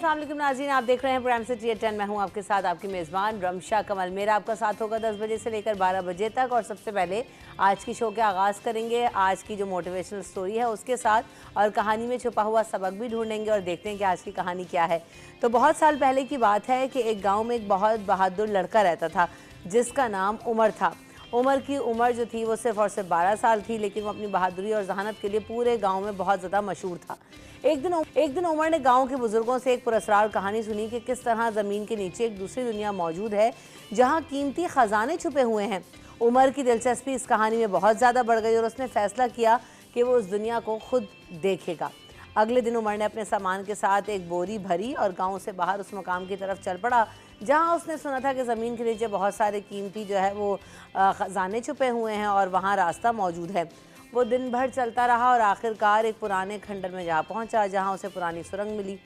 अस्सलाम वालेकुम नाज़रीन, आप देख रहे हैं प्रोग्राम सिटी एट 10। मैं हूं आपके साथ आपकी मेज़बान रमशा कमल। मेरा आपका साथ होगा 10 बजे से लेकर 12 बजे तक। और सबसे पहले आज की शो के आगाज़ करेंगे आज की जो मोटिवेशनल स्टोरी है उसके साथ, और कहानी में छुपा हुआ सबक भी ढूंढेंगे और देखते हैं कि आज की कहानी क्या है। तो बहुत साल पहले की बात है कि एक गाँव में एक बहुत बहादुर लड़का रहता था जिसका नाम उमर था। उमर की उम्र जो थी वो सिर्फ और सिर्फ 12 साल थी, लेकिन वो अपनी बहादुरी और जहानत के लिए पूरे गांव में बहुत ज़्यादा मशहूर था। एक दिन उमर ने गांव के बुजुर्गों से एक पुरस्कार कहानी सुनी कि किस तरह ज़मीन के नीचे एक दूसरी दुनिया मौजूद है जहां कीमती ख़जाने छुपे हुए हैं। उमर की दिलचस्पी इस कहानी में बहुत ज़्यादा बढ़ गई और उसने फैसला किया कि वो उस दुनिया को खुद देखेगा। अगले दिन उमर ने अपने सामान के साथ एक बोरी भरी और गांव से बाहर उस मकाम की तरफ चल पड़ा जहां उसने सुना था कि ज़मीन के नीचे बहुत सारे कीमती जो है वो ख़जाने छुपे हुए हैं और वहां रास्ता मौजूद है। वो दिन भर चलता रहा और आखिरकार एक पुराने खंडर में जा पहुंचा जहां उसे पुरानी सुरंग मिली।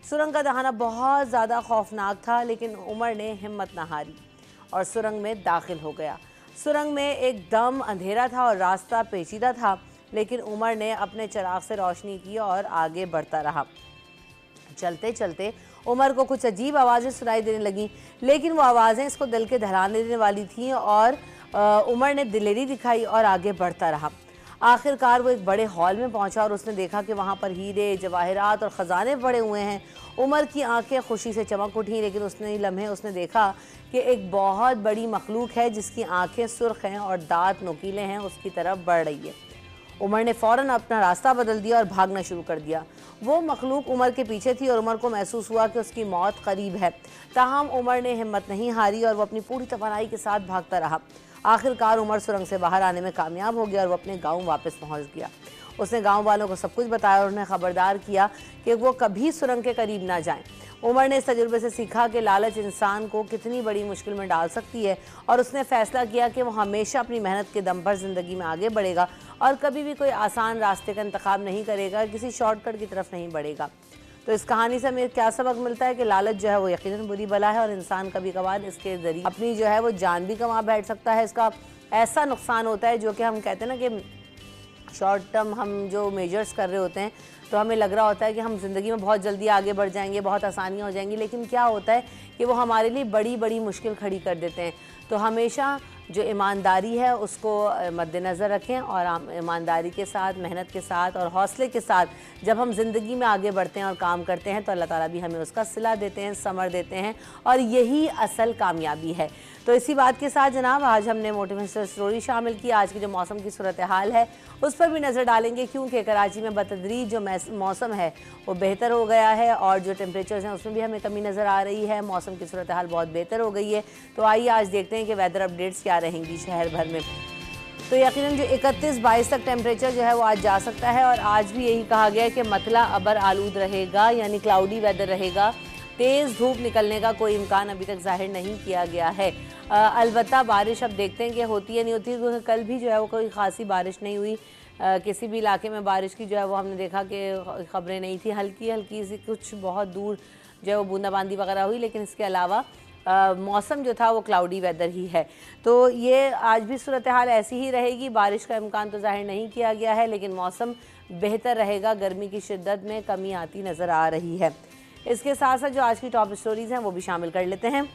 सुरंग का दहाना बहुत ज़्यादा खौफनाक था, लेकिन उमर ने हिम्मत न हारी और सुरंग में दाखिल हो गया। सुरंग में एकदम अंधेरा था और रास्ता पेचीदा था, लेकिन उमर ने अपने चिराग से रोशनी की और आगे बढ़ता रहा। चलते चलते उमर को कुछ अजीब आवाज़ें सुनाई देने लगीं, लेकिन वो आवाज़ें इसको दिल के दहलाने देने वाली थीं और उमर ने दिलेरी दिखाई और आगे बढ़ता रहा। आखिरकार वो एक बड़े हॉल में पहुंचा और उसने देखा कि वहाँ पर हीरे, जवाहरात और ख़जाने पड़े हुए हैं। उमर की आंखें खुशी से चमक उठीं, लेकिन उसने लम्हे उसने देखा कि एक बहुत बड़ी मखलूक है जिसकी आंखें सुर्ख हैं और दांत नुकीले हैं, उसकी तरफ बढ़ रही है। उमर ने फ़ौरन अपना रास्ता बदल दिया और भागना शुरू कर दिया। वो मखलूक उमर के पीछे थी और उमर को महसूस हुआ कि उसकी मौत करीब है। ताहम उमर ने हिम्मत नहीं हारी और वो अपनी पूरी तवानाई के साथ भागता रहा। आखिरकार उमर सुरंग से बाहर आने में कामयाब हो गया और वो अपने गाँव वापस पहुँच गया। उसने गाँव वालों को सब कुछ बताया और उन्हें खबरदार किया कि वो कभी सुरंग के करीब ना जाएं। उमर ने इस तजुर्बे से सीखा कि लालच इंसान को कितनी बड़ी मुश्किल में डाल सकती है, और उसने फैसला किया कि वो हमेशा अपनी मेहनत के दम पर ज़िंदगी में आगे बढ़ेगा और कभी भी कोई आसान रास्ते का इंतखाब नहीं करेगा, किसी शॉर्टकट की तरफ नहीं बढ़ेगा। तो इस कहानी से हमें क्या सबक मिलता है कि लालच जो है वो यकीनन बुरी बला है और इंसान कभी कभार इसके ज़रिए अपनी जो है वो जान भी गंवा बैठ सकता है। इसका ऐसा नुकसान होता है जो कि हम कहते हैं ना कि शॉर्ट टर्म हम जो मेजर्स कर रहे होते हैं तो हमें लग रहा होता है कि हम ज़िंदगी में बहुत जल्दी आगे बढ़ जाएंगे, बहुत आसानियाँ हो जाएंगी, लेकिन क्या होता है कि वो हमारे लिए बड़ी बड़ी मुश्किल खड़ी कर देते हैं। तो हमेशा जो ईमानदारी है उसको मद्देनज़र रखें और ईमानदारी के साथ, मेहनत के साथ और हौसले के साथ जब हम ज़िंदगी में आगे बढ़ते हैं और काम करते हैं तो अल्लाह ताला भी हमें उसका सिला देते हैं, समर देते हैं, और यही असल कामयाबी है। तो इसी बात के साथ जनाब आज हमने मोटिवेशनल स्टोरी शामिल की। आज की जो मौसम की सूरत हाल है उस पर भी नज़र डालेंगे, क्योंकि कराची में बतदरीज जो मौसम है वो बेहतर हो गया है और जो टेम्परेचर्स हैं उसमें भी हमें कमी नज़र आ रही है। मौसम की सूरत हाल बहुत बेहतर हो गई है। तो आइए आज देखते हैं कि वेदर अपडेट्स क्या रहेंगी शहर भर में। तो यकीनन जो 31-22 तक टेम्परेचर जो है वो आज जा सकता है, और आज भी यही कहा गया है कि मतला अबर आलूद रहेगा, यानी क्लाउडी वेदर रहेगा। तेज़ धूप निकलने का कोई इम्कान अभी तक जाहिर नहीं किया गया है। अलबत्ता बारिश अब देखते हैं कि होती है नहीं होती, क्योंकि कल भी जो है वो कोई ख़ासी बारिश नहीं हुई। किसी भी इलाके में बारिश की जो है वो हमने देखा कि ख़बरें नहीं थी। हल्की हल्की सी कुछ बहुत दूर जो है वो बूंदाबांदी वगैरह हुई, लेकिन इसके अलावा मौसम जो था वो क्लाउडी वेदर ही है। तो ये आज भी सूरत हाल ऐसी ही रहेगी। बारिश का इम्कान तो जाहिर नहीं किया गया है, लेकिन मौसम बेहतर रहेगा। गर्मी की शिद्दत में कमी आती नज़र आ रही है। इसके साथ साथ जो आज की टॉप स्टोरीज़ हैं वो भी शामिल कर लेते हैं।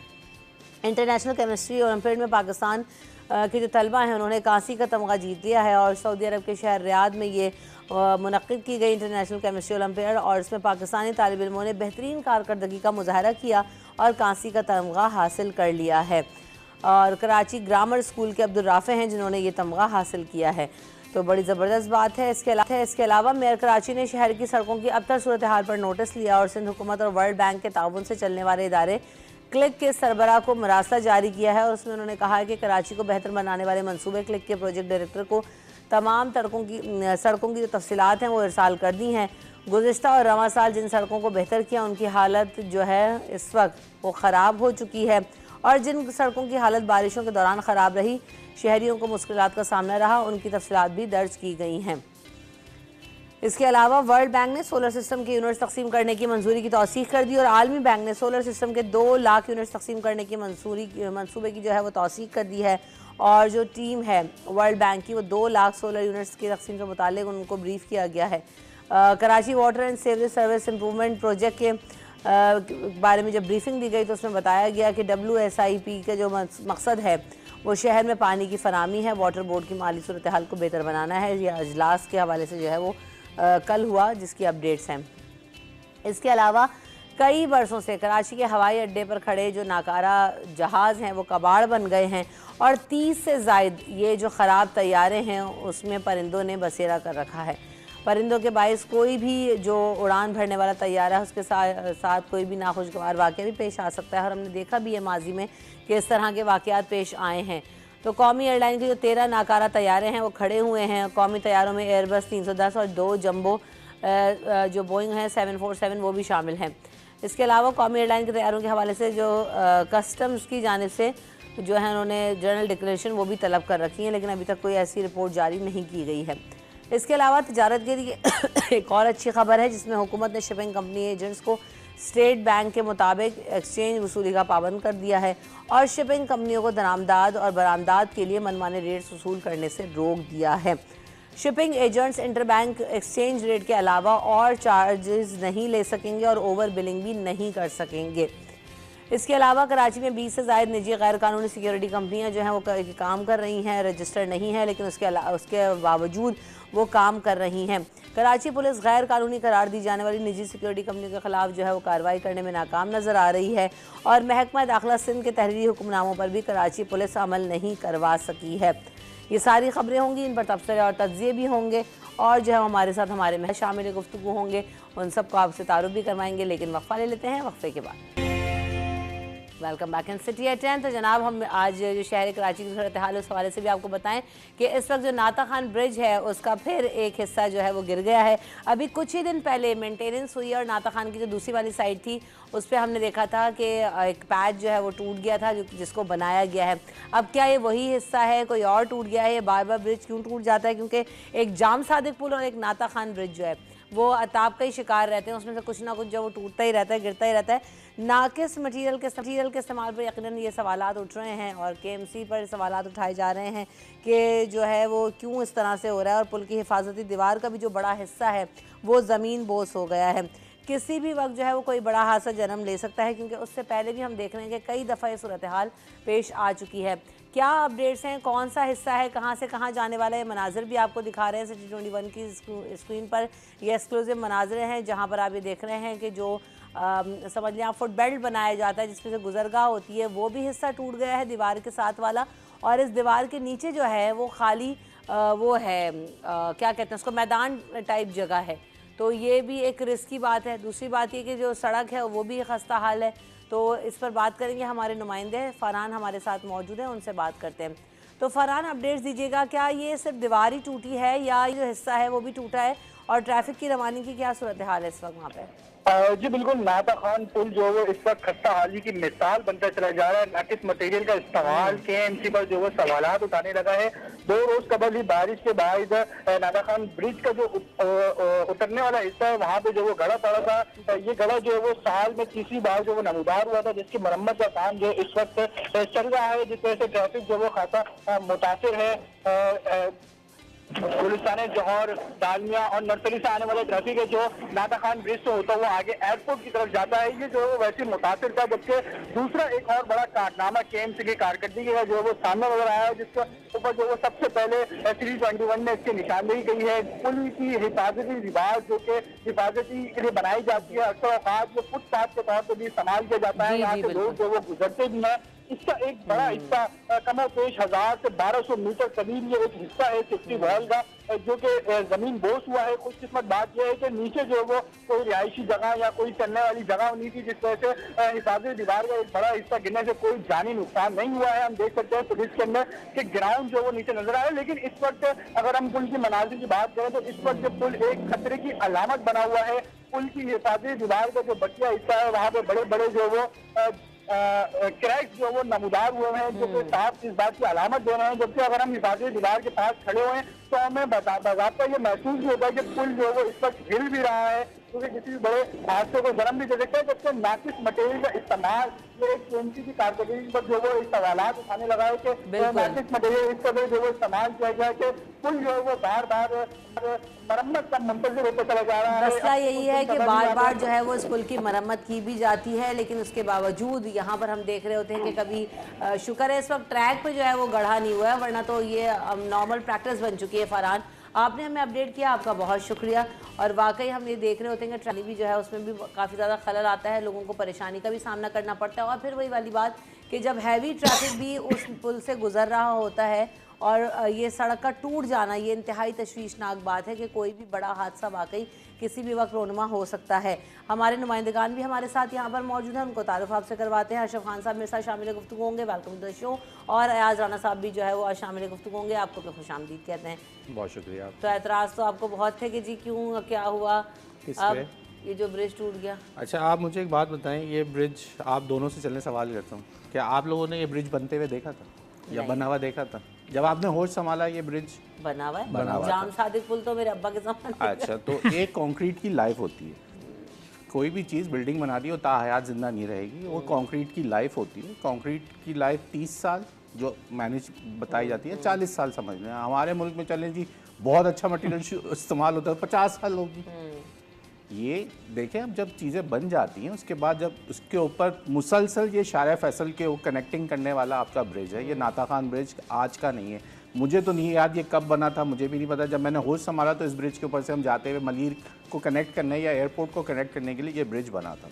इंटरनेशनल केमिस्ट्री ओलंपियाड में पाकिस्तान के जो तलबा हैं उन्होंने कांसी का तमगा जीत लिया है, और सऊदी अरब के शहर रियाद में ये मुनक्किद की गई इंटरनेशनल केमिस्ट्री ओलंपियाड, और इसमें पाकिस्तानी तालिब इल्मों ने बेहतरीन कारकर्दगी का मुजाहरा किया और कांसी का तमगा हासिल कर लिया है। और कराची ग्रामर स्कूल के अब्दुल राफे हैं जिन्होंने ये तमगा हासिल किया है, तो बड़ी ज़बरदस्त बात है। इसके अलावा मेयर कराची ने शहर की सड़कों की अबतर सूरत हाल पर नोटिस लिया और सिंध हुकूमत और वर्ल्ड बैंक के ताउन से चलने वाले इदारे क्लिक के सरबराह को मरासला जारी किया है, और उसमें उन्होंने कहा है कि कराची को बेहतर बनाने वाले मंसूबे क्लिक के प्रोजेक्ट डायरेक्टर को तमाम सड़कों की जो तफसीलात हैं वो इरसाल कर दी हैं। गुज़िश्ता और रवां साल जिन सड़कों को बेहतर किया उनकी हालत जो है इस वक्त वो ख़राब हो चुकी है, और जिन सड़कों की हालत बारिशों के दौरान ख़राब रही, शहरियों को मुश्किलात का सामना रहा, उनकी तफसीलात भी दर्ज की गई हैं। इसके अलावा वर्ल्ड बैंक ने सोलर सिस्टम के यूनिट्स तकसीम करने की मंजूरी की तौसीक कर दी, और आलमी बैंक ने सोलर सिस्टम के 2 लाख यूनिट्स तकसीम करने की मंसूबे की जो है वो तौसीक कर दी है। और जो टीम है वर्ल्ड बैंक की वो 2 लाख सोलर यूनिट्स की तकसीम से मुतालिक उनको ब्रीफ किया गया है। Karachi water and sewerage service improvement project के बारे में जब ब्रीफिंग दी गई तो उसमें बताया गया कि WSIP का जो मकसद है वो शहर में पानी की फराहमी है, वाटर बोर्ड की माली सूरत हाल को बेहतर बनाना है। यह अजलास के हवाले से जो है वो कल हुआ, जिसकी अपडेट्स हैं। इसके अलावा कई बरसों से कराची के हवाई अड्डे पर खड़े जो नाकारा जहाज़ हैं वो कबाड़ बन गए हैं और 30 से ज़ायद ये जो ख़राब तैयारे हैं उसमें परिंदों ने बसेरा कर रखा है। परिंदों के बायस कोई भी जो उड़ान भरने वाला तैयारा है उसके साथ कोई भी नाखुशगवार वाक़या भी पेश आ सकता है और हमने देखा भी है माजी में कि इस तरह के वाक़यात पेश आए हैं। तो कौमी एयरलाइन के जो 13 नाकारा तैयारे हैं वो खड़े हुए हैं। कौमी तैयारों में एयरबस 310 और 2 जंबो जो बोइंग है 747 वो भी शामिल हैं। इसके अलावा कौमी एयरलाइन के तैयारों के हवाले से जो कस्टम्स की जानिब से जो है उन्होंने जनरल डिक्लेरेशन वो भी तलब कर रखी है, लेकिन अभी तक कोई ऐसी रिपोर्ट जारी नहीं की गई है। इसके अलावा तिजारत के लिए एक और अच्छी खबर है जिसमें हुकूमत ने शिपिंग कंपनी एजेंट्स को स्टेट बैंक के मुताबिक एक्सचेंज वसूली का पाबंद कर दिया है और शिपिंग कंपनियों को दरामदाद और बरामदाद के लिए मनमाने रेट्स वसूल करने से रोक दिया है। Shipping agents interbank exchange rate के अलावा और चार्जेस नहीं ले सकेंगे और ओवर बिलिंग भी नहीं कर सकेंगे। इसके अलावा कराची में 20 से ज़ायद निजी गैर कानूनी सिक्योरिटी कंपनियां जो हैं वो काम कर रही हैं, रजिस्टर्ड नहीं है, लेकिन उसके बावजूद वो काम कर रही हैं। कराची पुलिस गैर कानूनी करार दी जाने वाली निजी सिक्योरिटी कंपनियों के खिलाफ जो है वो कार्रवाई करने में नाकाम नज़र आ रही है और महकमा दाखिला सिंध के तहरीरी हुक्मनामों पर भी कराची पुलिस अमल नहीं करवा सकी है। ये सारी खबरें होंगी, इन पर तबसरे और तज्ज़िये भी होंगे और जो है हमारे साथ हमारे में शामिल गुफ्तगू होंगे, उन सबको आपसे तारुफ भी करवाएंगे। लेकिन वक्फा ले लेते हैं, वक्फे के बाद welcome back in city at 10। तो जनाब हम आज जो शहर कराची की सूरत हाल उस हवाले से भी आपको बताएं कि इस वक्त जो नाता खान ब्रिज है उसका फिर एक हिस्सा जो है वो गिर गया है। अभी कुछ ही दिन पहले मेंटेनेंस हुई और नाता खान की जो दूसरी वाली साइड थी उस पर हमने देखा था कि एक पैच जो है वो टूट गया था जिसको बनाया गया है। अब क्या ये वही हिस्सा है, कोई और टूट गया है? बार बार ब्रिज क्यों टूट जाता है? क्योंकि एक जाम सादिक पुल और एक नाता खान ब्रिज जो है वो अताब का ही शिकार रहते हैं, उसमें से कुछ ना कुछ जो वो टूटता ही रहता है, गिरता ही रहता है। नाकिस मटीरियल के इस्तेमाल पर यकीनन ये सवालात उठ रहे हैं और KMC पर सवालात उठाए जा रहे हैं कि जो है वो क्यों इस तरह से हो रहा है और पुल की हिफाजती दीवार का भी जो बड़ा हिस्सा है वो ज़मीन बोस हो गया है। किसी भी वक्त जो है वो कोई बड़ा हादसा जन्म ले सकता है, क्योंकि उससे पहले भी हम देख रहे हैं कि कई दफ़ा ये सूरत हाल पेश आ चुकी है। क्या अपडेट्स हैं, कौन सा हिस्सा है, कहाँ से कहाँ जाने वाला है, मनाजिर भी आपको दिखा रहे हैं सिटी 21 की स्क्रीन पर। ये एक्सक्लूसिव मनाजिर हैं जहाँ पर आप ये देख रहे हैं कि जो समझ लें आप फुट बेल्ट बनाया जाता है जिसमें से गुजरगाह होती है वो भी हिस्सा टूट गया है दीवार के साथ वाला, और इस दीवार के नीचे जो है वो खाली वो है क्या कहते हैं उसको, मैदान टाइप जगह है। तो ये भी एक रिस्की बात है। दूसरी बात ये कि जो सड़क है वो भी खस्ता हाल है। तो इस पर बात करेंगे हमारे नुमाइंदे फरहान हमारे साथ मौजूद हैं, उनसे बात करते हैं। तो फरहान अपडेट्स दीजिएगा, क्या ये सिर्फ दीवार ही टूटी है या ये जो हिस्सा है वो भी टूटा है, और ट्रैफिक की रवानी की क्या सूरत हाल है इस वक्त वहाँ पे? जी बिल्कुल, नाता खान पुल जो है इस वक्त खस्ता हाली की मिसाल बनता चला जा रहा है। नाकिस मटेरियल का इस्तेमाल KMC पर जो है सवालात उठाने लगा है। 2 रोज कबल ही बारिश के बाद नाता खान ब्रिज का जो उतरने वाला हिस्सा है वहाँ पे जो वो गड़ा पड़ा था। ये गड़ा जो है वो साल में तीसरी बार जो वो नमूदार हुआ था, जिसकी मरम्मत का काम जो इस वक्त चल रहा है, जिस वजह से ट्रैफिक जो वो खासा मुतासिर है। गुलिस्तान जौहर, डालमिया और नर्सरी से आने वाले ट्रैफिक है जो नाता खान ब्रिज से होता हुआ आगे एयरपोर्ट की तरफ जाता है, ये जो वैसे मुतासिर था। जबकि दूसरा एक और बड़ा कारनामा KMC की कारकर्दगी का जो वो सामने नजर आया है, जिसके ऊपर जो वो सबसे पहले सिटी 21 ने इसकी निशानदेही की है। पुल की हिफाजती दीवार जो कि हिफाजती के लिए बनाई जाती है, अक्सर औकात को फुटपाथ के तौर पर भी इस्तेमाल किया जाता है, यहाँ से लोग जो वो गुजरते भी हैं। इसका एक बड़ा हिस्सा कमर पेश 1000 से 1200 मीटर करीब ये एक हिस्सा है सिटी वॉल का, जो कि जमीन बोस हुआ है। खुशकिस्मत बात यह है कि नीचे जो वो कोई रिहायशी जगह या कोई चलने वाली जगह नहीं थी, जिस वजह से हिफाजती दीवार का एक बड़ा हिस्सा गिरने से कोई जानी नुकसान नहीं हुआ है। हम देख सकते हैं पुलिस के अंदर कि ग्राउंड जो वो नीचे नजर आया है। लेकिन इस वक्त अगर हम पुल की मनाजिर की बात करें तो इस वक्त पुल एक खतरे की अलामत बना हुआ है। पुल की हिफाजती दीवार का जो बचिया हिस्सा है वहाँ पे बड़े बड़े जो वो क्रैक्स जो वो नमूदार हुए हैं, जो कि साफ इस बात की अलामत दे रहे हैं। जबकि अगर हम हिफाजती दीवार के पास खड़े हुए हैं तो हमें बाज़ाब्ता ये महसूस भी होता है कि पुल जो वो इस वक्त हिल भी रहा है। क्योंकि किसी भी बड़े हादसे को जन्म भी दे सकता है। जबकि नाकिस मटेरियल का इस्तेमाल ये एक केएमसी की कारकर्दगी पर जो वो सवालात उठाने लगा है कि नाकिस मटेरियल इस कदर जो वो इस्तेमाल किया गया कि पुल जो है वो बार बार मरम्मत का मुंतजिर होता चला जा रहा है। मसला यही है कि बार बार जो है वो इस पुल की मरम्मत की भी जाती है, लेकिन उसके बावजूद यहाँ पर हम देख रहे होते हैं कि कभी शुक्र है इस वक्त ट्रैक पे जो है वो गढ़ा नहीं हुआ है, वरना तो ये नॉर्मल प्रैक्टिस बन चुकी है। फरहान, आपने हमें अपडेट किया, आपका बहुत शुक्रिया। और वाकई हम ये देख रहे होते हैं कि ट्रैली भी जो है उसमें भी काफ़ी ज़्यादा खलल आता है, लोगों को परेशानी का भी सामना करना पड़ता है। और फिर वही वाली बात कि जब हैवी ट्रैफिक भी उस पुल से गुजर रहा होता है और ये सड़क का टूट जाना, ये इंतहाई तशवीशनाक बात है कि कोई भी बड़ा हादसा वाकई किसी भी वक्त रोनुमा हो सकता है। हमारे नुमाइंदगान भी हमारे साथ यहाँ पर मौजूद हैं, उनको तारुफ आपसे करवाते हैं। अशरफ खान साहब मेरे साथ शामिल गुफ्तगू होंगे, वेलकम टू द शो। और अयाज राना साहब भी जो है वो आज शामिल गुफ्तगू होंगे, आपको तो खुशामदीद कहते हैं। बहुत शुक्रिया। तो एतराज़ तो आपको बहुत थे कि जी क्यों, क्या हुआ, अब ये जो ब्रिज टूट गया। अच्छा, आप मुझे एक बात बताएं, ये ब्रिज आप दोनों से चलने सवाल करता हूँ, क्या आप लोगों ने ये ब्रिज बनते हुए देखा था या बना हुआ देखा था? जब आपने होश संभाला ये ब्रिज बना हुआ है, जाम सादिक पुल तो मेरे अब्बा के ज़माने। अच्छा, तो एक कंक्रीट की लाइफ होती है, कोई भी चीज़ बिल्डिंग बना दी हो ताहयात जिंदा नहीं रहेगी, वो कंक्रीट की लाइफ होती है। कंक्रीट की लाइफ 30 साल जो मैनेज बताई जाती है, 40 साल समझ लें। हमारे मुल्क में चलें जी, बहुत अच्छा मटेरियल इस्तेमाल होता है, 50 साल होगी। ये देखें, अब जब चीज़ें बन जाती हैं उसके बाद जब उसके ऊपर मुसलसल ये शारा फैसल के कनेक्टिंग करने वाला आपका ब्रिज है, ये नाता खान ब्रिज आज का नहीं है। मुझे तो नहीं याद ये कब बना था, मुझे भी नहीं पता। जब मैंने होश संभाला तो इस ब्रिज के ऊपर से हम जाते हुए मलीर को कनेक्ट करने या एयरपोर्ट को कनेक्ट करने के लिए ये ब्रिज बना था।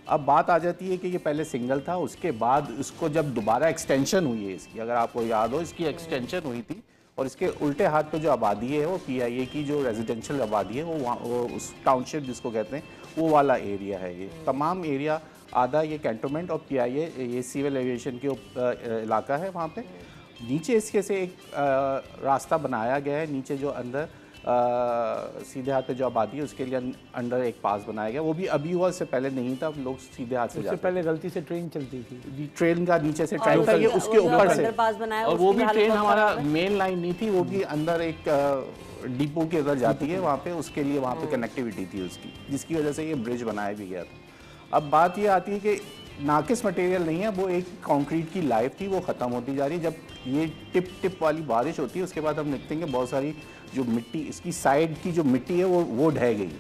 अब बात आ जाती है कि ये पहले सिंगल था, उसके बाद इसको जब दोबारा एक्सटेंशन हुई है इसकी, अगर आपको याद हो, इसकी एक्सटेंशन हुई थी और इसके उल्टे हाथ पे जो आबादी है वो PIA की जो रेजिडेंशियल आबादी है वो वहाँ वो उस टाउनशिप जिसको कहते हैं वो वाला एरिया है। ये तमाम एरिया आधा ये कैंटोनमेंट और PIA ये सिविल एविएशन के इलाका है। वहाँ पे नीचे इसके से एक रास्ता बनाया गया है, नीचे जो अंदर सीधे हाथ पे जो आबादी है उसके लिए अंडर एक पास बनाया गया, वो भी अभी हुआ, इससे पहले नहीं था। लोग सीधे हाथ से जाते, पहले गलती से ट्रेन चलती थी, ट्रेन का नीचे से ट्रैक था, ये उसके ऊपर से, और वो भी ट्रेन हमारा मेन लाइन नहीं थी, वो भी अंदर एक डिपो के अंदर जाती है, वहाँ पे उसके लिए वहाँ पे कनेक्टिविटी थी उसकी, जिसकी वजह से ये ब्रिज बनाया भी गया था। अब बात ये आती है कि नाकिस मटेरियल नहीं है, वो एक कंक्रीट की लाइफ थी, वो ख़त्म होती जा रही है। जब ये टिप टिप वाली बारिश होती है उसके बाद हम देखते हैं कि बहुत सारी जो मिट्टी, इसकी साइड की जो मिट्टी है वो ढह गई।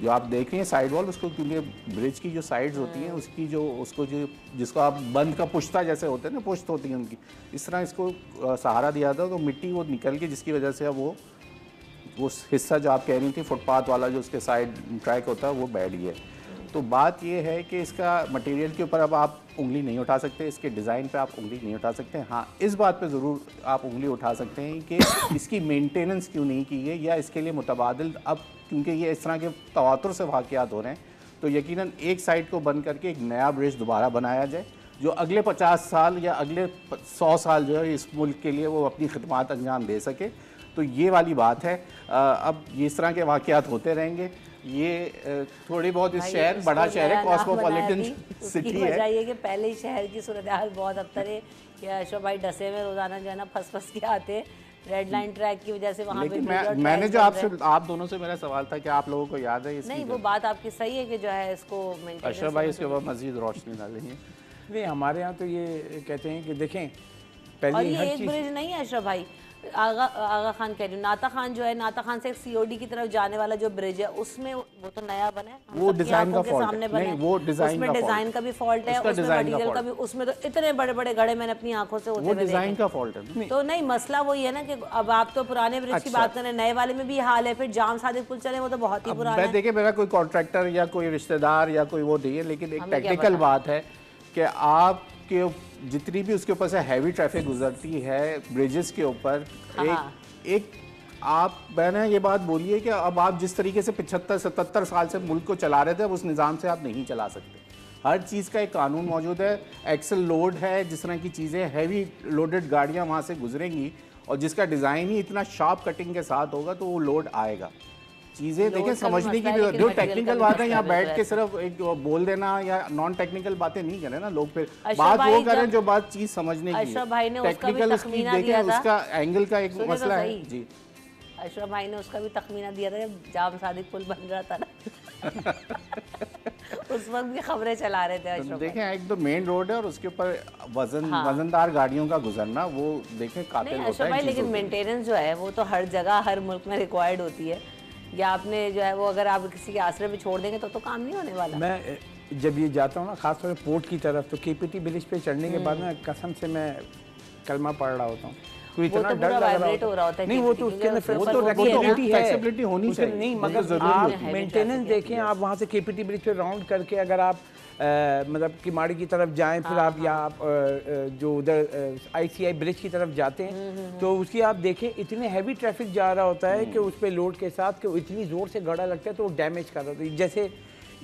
जो आप देख रहे हैं साइड वॉल, उसको क्योंकि ब्रिज की जो साइड्स होती हैं उसकी जो उसको जो जिसको आप बंद का पुश्ता जैसे होते हैं ना, पुश्त होती हैं उनकी, इस तरह इसको सहारा दिया था, तो मिट्टी वो निकल के जिसकी वजह से अब वो हिस्सा जो आप कह रही थी फुटपाथ वाला जो उसके साइड ट्रैक होता है वो बैठ गया। तो बात ये है कि इसका मटेरियल के ऊपर अब आप उंगली नहीं उठा सकते, इसके डिज़ाइन पे आप उंगली नहीं उठा सकते। हाँ, इस बात पे ज़रूर आप उंगली उठा सकते हैं कि इसकी मेंटेनेंस क्यों नहीं की गई, या इसके लिए मुतबादिल, अब क्योंकि ये इस तरह के तवातुर से वाक़यात हो रहे हैं तो यकीनन एक साइड को बंद करके एक नया ब्रिज दोबारा बनाया जाए जो अगले 50 साल या अगले 100 साल जो है इस मुल्क के लिए वो अपनी खिदमात अंजाम दे सके। तो ये वाली बात है। अब ये इस तरह के वाक़यात होते रहेंगे। ये थोड़ी बहुत इस शहर बड़ा शहर है, कॉस्मोपॉलिटन सिटी है। बताइए कि पहले ही शहर की सूरत हाल बहुत अबतर है कि अशरफ भाई डसे में रोजाना जो है ना फंस के आते, रेड लाइन ट्रैक की वजह से वहाँ पे। मैंने जो आप दोनों से मेरा सवाल था कि आप लोगों को याद है नहीं, वो बात आपकी सही है कि जो है इसको अशरफ भाई इसके ऊपर मजीद रोशनी डालेंगे। नहीं, हमारे यहाँ तो ये कहते हैं कि देखें पहले और ये एक ब्रिज नहीं है अशरफ भाई, आगा खान कह रही हूँ, नाता खान जो है, नाता खान से COD की तरफ जाने वाला जो ब्रिज है उसमें वो तो नया बना है, वो डिजाइन का फॉल्ट है। नहीं, वो उसमें डिजाइन का भी फॉल्ट है, उसमें मटेरियल का भी, उसमें तो इतने बड़े बड़े गड्ढे मैंने अपनी आंखों से होते हुए देखे। डिजाइन का फॉल्ट है। तो नहीं, मसला वही है ना कि अब आप तो पुराने ब्रिज की बात करें, नए वाले में भी हाल है, फिर जाम सादिक पुल चले वो तो बहुत ही पुराना है। देखिए, मेरा कोई कॉन्ट्रैक्टर या कोई रिश्तेदार या कोई वो नहीं है, लेकिन एक टेक्निकल बात है कि आपके जितनी भी उसके ऊपर से हैवी ट्रैफिक गुजरती है ब्रिजेस के ऊपर, एक आप मैंने ये बात बोली है कि अब आप जिस तरीके से 75-77 साल से मुल्क को चला रहे थे, अब उस निज़ाम से आप नहीं चला सकते। हर चीज़ का एक कानून मौजूद है, एक्सल लोड है, जिस तरह की चीज़ें हैवी लोडेड गाड़ियाँ वहाँ से गुजरेंगी और जिसका डिज़ाइन ही इतना शार्प कटिंग के साथ होगा तो वो लोड आएगा। चीज़ें देखें, समझने की भी जो टेक्निकल बात है, यहाँ बैठ के सिर्फ एक बोल देना या नॉन टेक्निकल बातें नहीं करें ना लोग, फिर बात वो करें जो बात चीज़ समझने की है। टेक्निकल उसकी देखें, उसका एंगल का एक मसला है जी। अशरफ भाई ने उसका भी तखमीना दिया था जब जाम सादिक पुल बन रहा था ना उस वक्त भी खबरें चला रहे थे अशरफ। देखें एक तो मेन रोड है और उसके ऊपर वजनदार गाड़ियों का गुजरना, वो देखें कातिल होता अशरफ है। भाई लेकिन मेंटेनेंस जो है वो तो हर जगह हर मुल्क में रिक्वायर्ड होती है, या आपने जो है वो अगर आप किसी के आसरे पे छोड़ देंगे तो काम नहीं होने वाला। मैं जब ये जाता हूँ ना खासतौर पर पोर्ट की तरफ, तो KPT ब्रिज पे चढ़ने के बाद ना कसम से मैं कलमा पढ़ रहा होता हूँ, कोई इतना डर लग रहा होता है। नहीं वो तो उसके अंदर वो तो फ्लेक्सिबिलिटी होनी चाहिए, नहीं मगर आप मेंटेनेंस देखें। आप वहाँ से KPT ब्रिज पे राउंड करके अगर आप मतलब किमाड़ी की तरफ जाएं, फिर आप या आप जो उधर ICI ब्रिज की तरफ जाते हैं तो उसकी आप देखें इतने हैवी ट्रैफिक जा रहा होता है कि उस पर लोड के साथ कि इतनी ज़ोर से गड़ा लगता है तो वो डैमेज कर रहा है। जैसे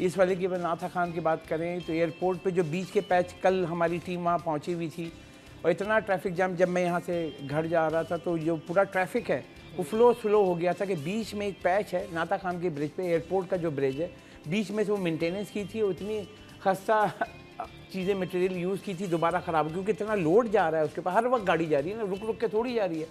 इस वाले की नाथा खान की बात करें तो एयरपोर्ट पे जो बीच के पैच, कल हमारी टीम वहाँ पहुँची हुई थी और इतना ट्रैफिक जाम, जब मैं यहाँ से घर जा रहा था तो जो पूरा ट्रैफिक है वो स्लो हो गया था कि बीच में एक पैच है नाथा खान के ब्रिज पे, एयरपोर्ट का जो ब्रिज है, बीच में से वो मेंटेनेंस की थी, उतनी खस्ता चीज़ें मटेरियल यूज़ की थी, दोबारा ख़राब, क्योंकि इतना लोड जा रहा है उसके ऊपर, हर वक्त गाड़ी जा रही है ना, रुक के थोड़ी जा रही है,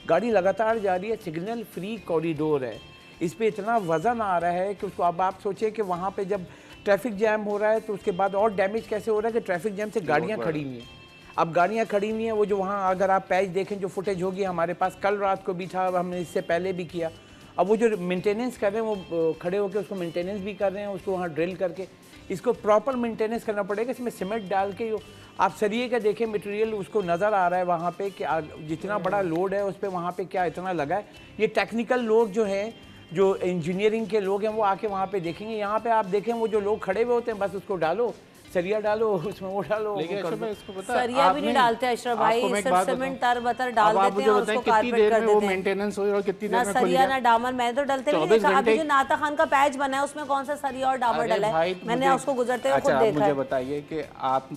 गाड़ी लगातार जा रही है, सिग्नल फ्री कॉरिडोर है, इस पर इतना वज़न आ रहा है कि उसको अब आप सोचें कि वहाँ पे जब ट्रैफिक जैम हो रहा है तो उसके बाद और डैमेज कैसे हो रहा है कि ट्रैफिक जैम से गाड़ियाँ खड़ी हुई हैं। अब गाड़ियाँ खड़ी हुई हैं, वो जो वहाँ अगर आप पैच देखें जो फुटेज होगी हमारे पास, कल रात को भी था, हमने इससे पहले भी किया, अब वो जो मेंटेनेंस कर रहे हैं वो खड़े होकर उसको मेंटेनेंस भी कर रहे हैं, उसको वहाँ ड्रिल करके इसको प्रॉपर मेंटेनेंस करना पड़ेगा। इसमें सीमेंट डाल के आप सरिये का देखें मटेरियल उसको नज़र आ रहा है वहाँ पे कि जितना बड़ा लोड है उस पर वहाँ पे क्या इतना लगा है। ये टेक्निकल लोग जो हैं, जो इंजीनियरिंग के लोग हैं, वो आके वहाँ पे देखेंगे। यहाँ पे आप देखें वो जो लोग खड़े हुए होते हैं, बस उसको डालो, सरिया डालो, उसमें वो डालो। सरिया भी नहीं डालते अशरफ भाई, सिर्फ सीमेंट तर बतर डाल देते हैं और उसको कारपेट कर देते हैं। मेंटेनेंस हो और कितनी देर ना में सरिया ना डामर, मैं तो डलते नहीं देखा। अभी जो नाता खान का पैच बना है उसमें कौन सा सरिया और डामर डला है, मैंने उसको गुजरते हुए खुद देखा है। मुझे बताइए कि आप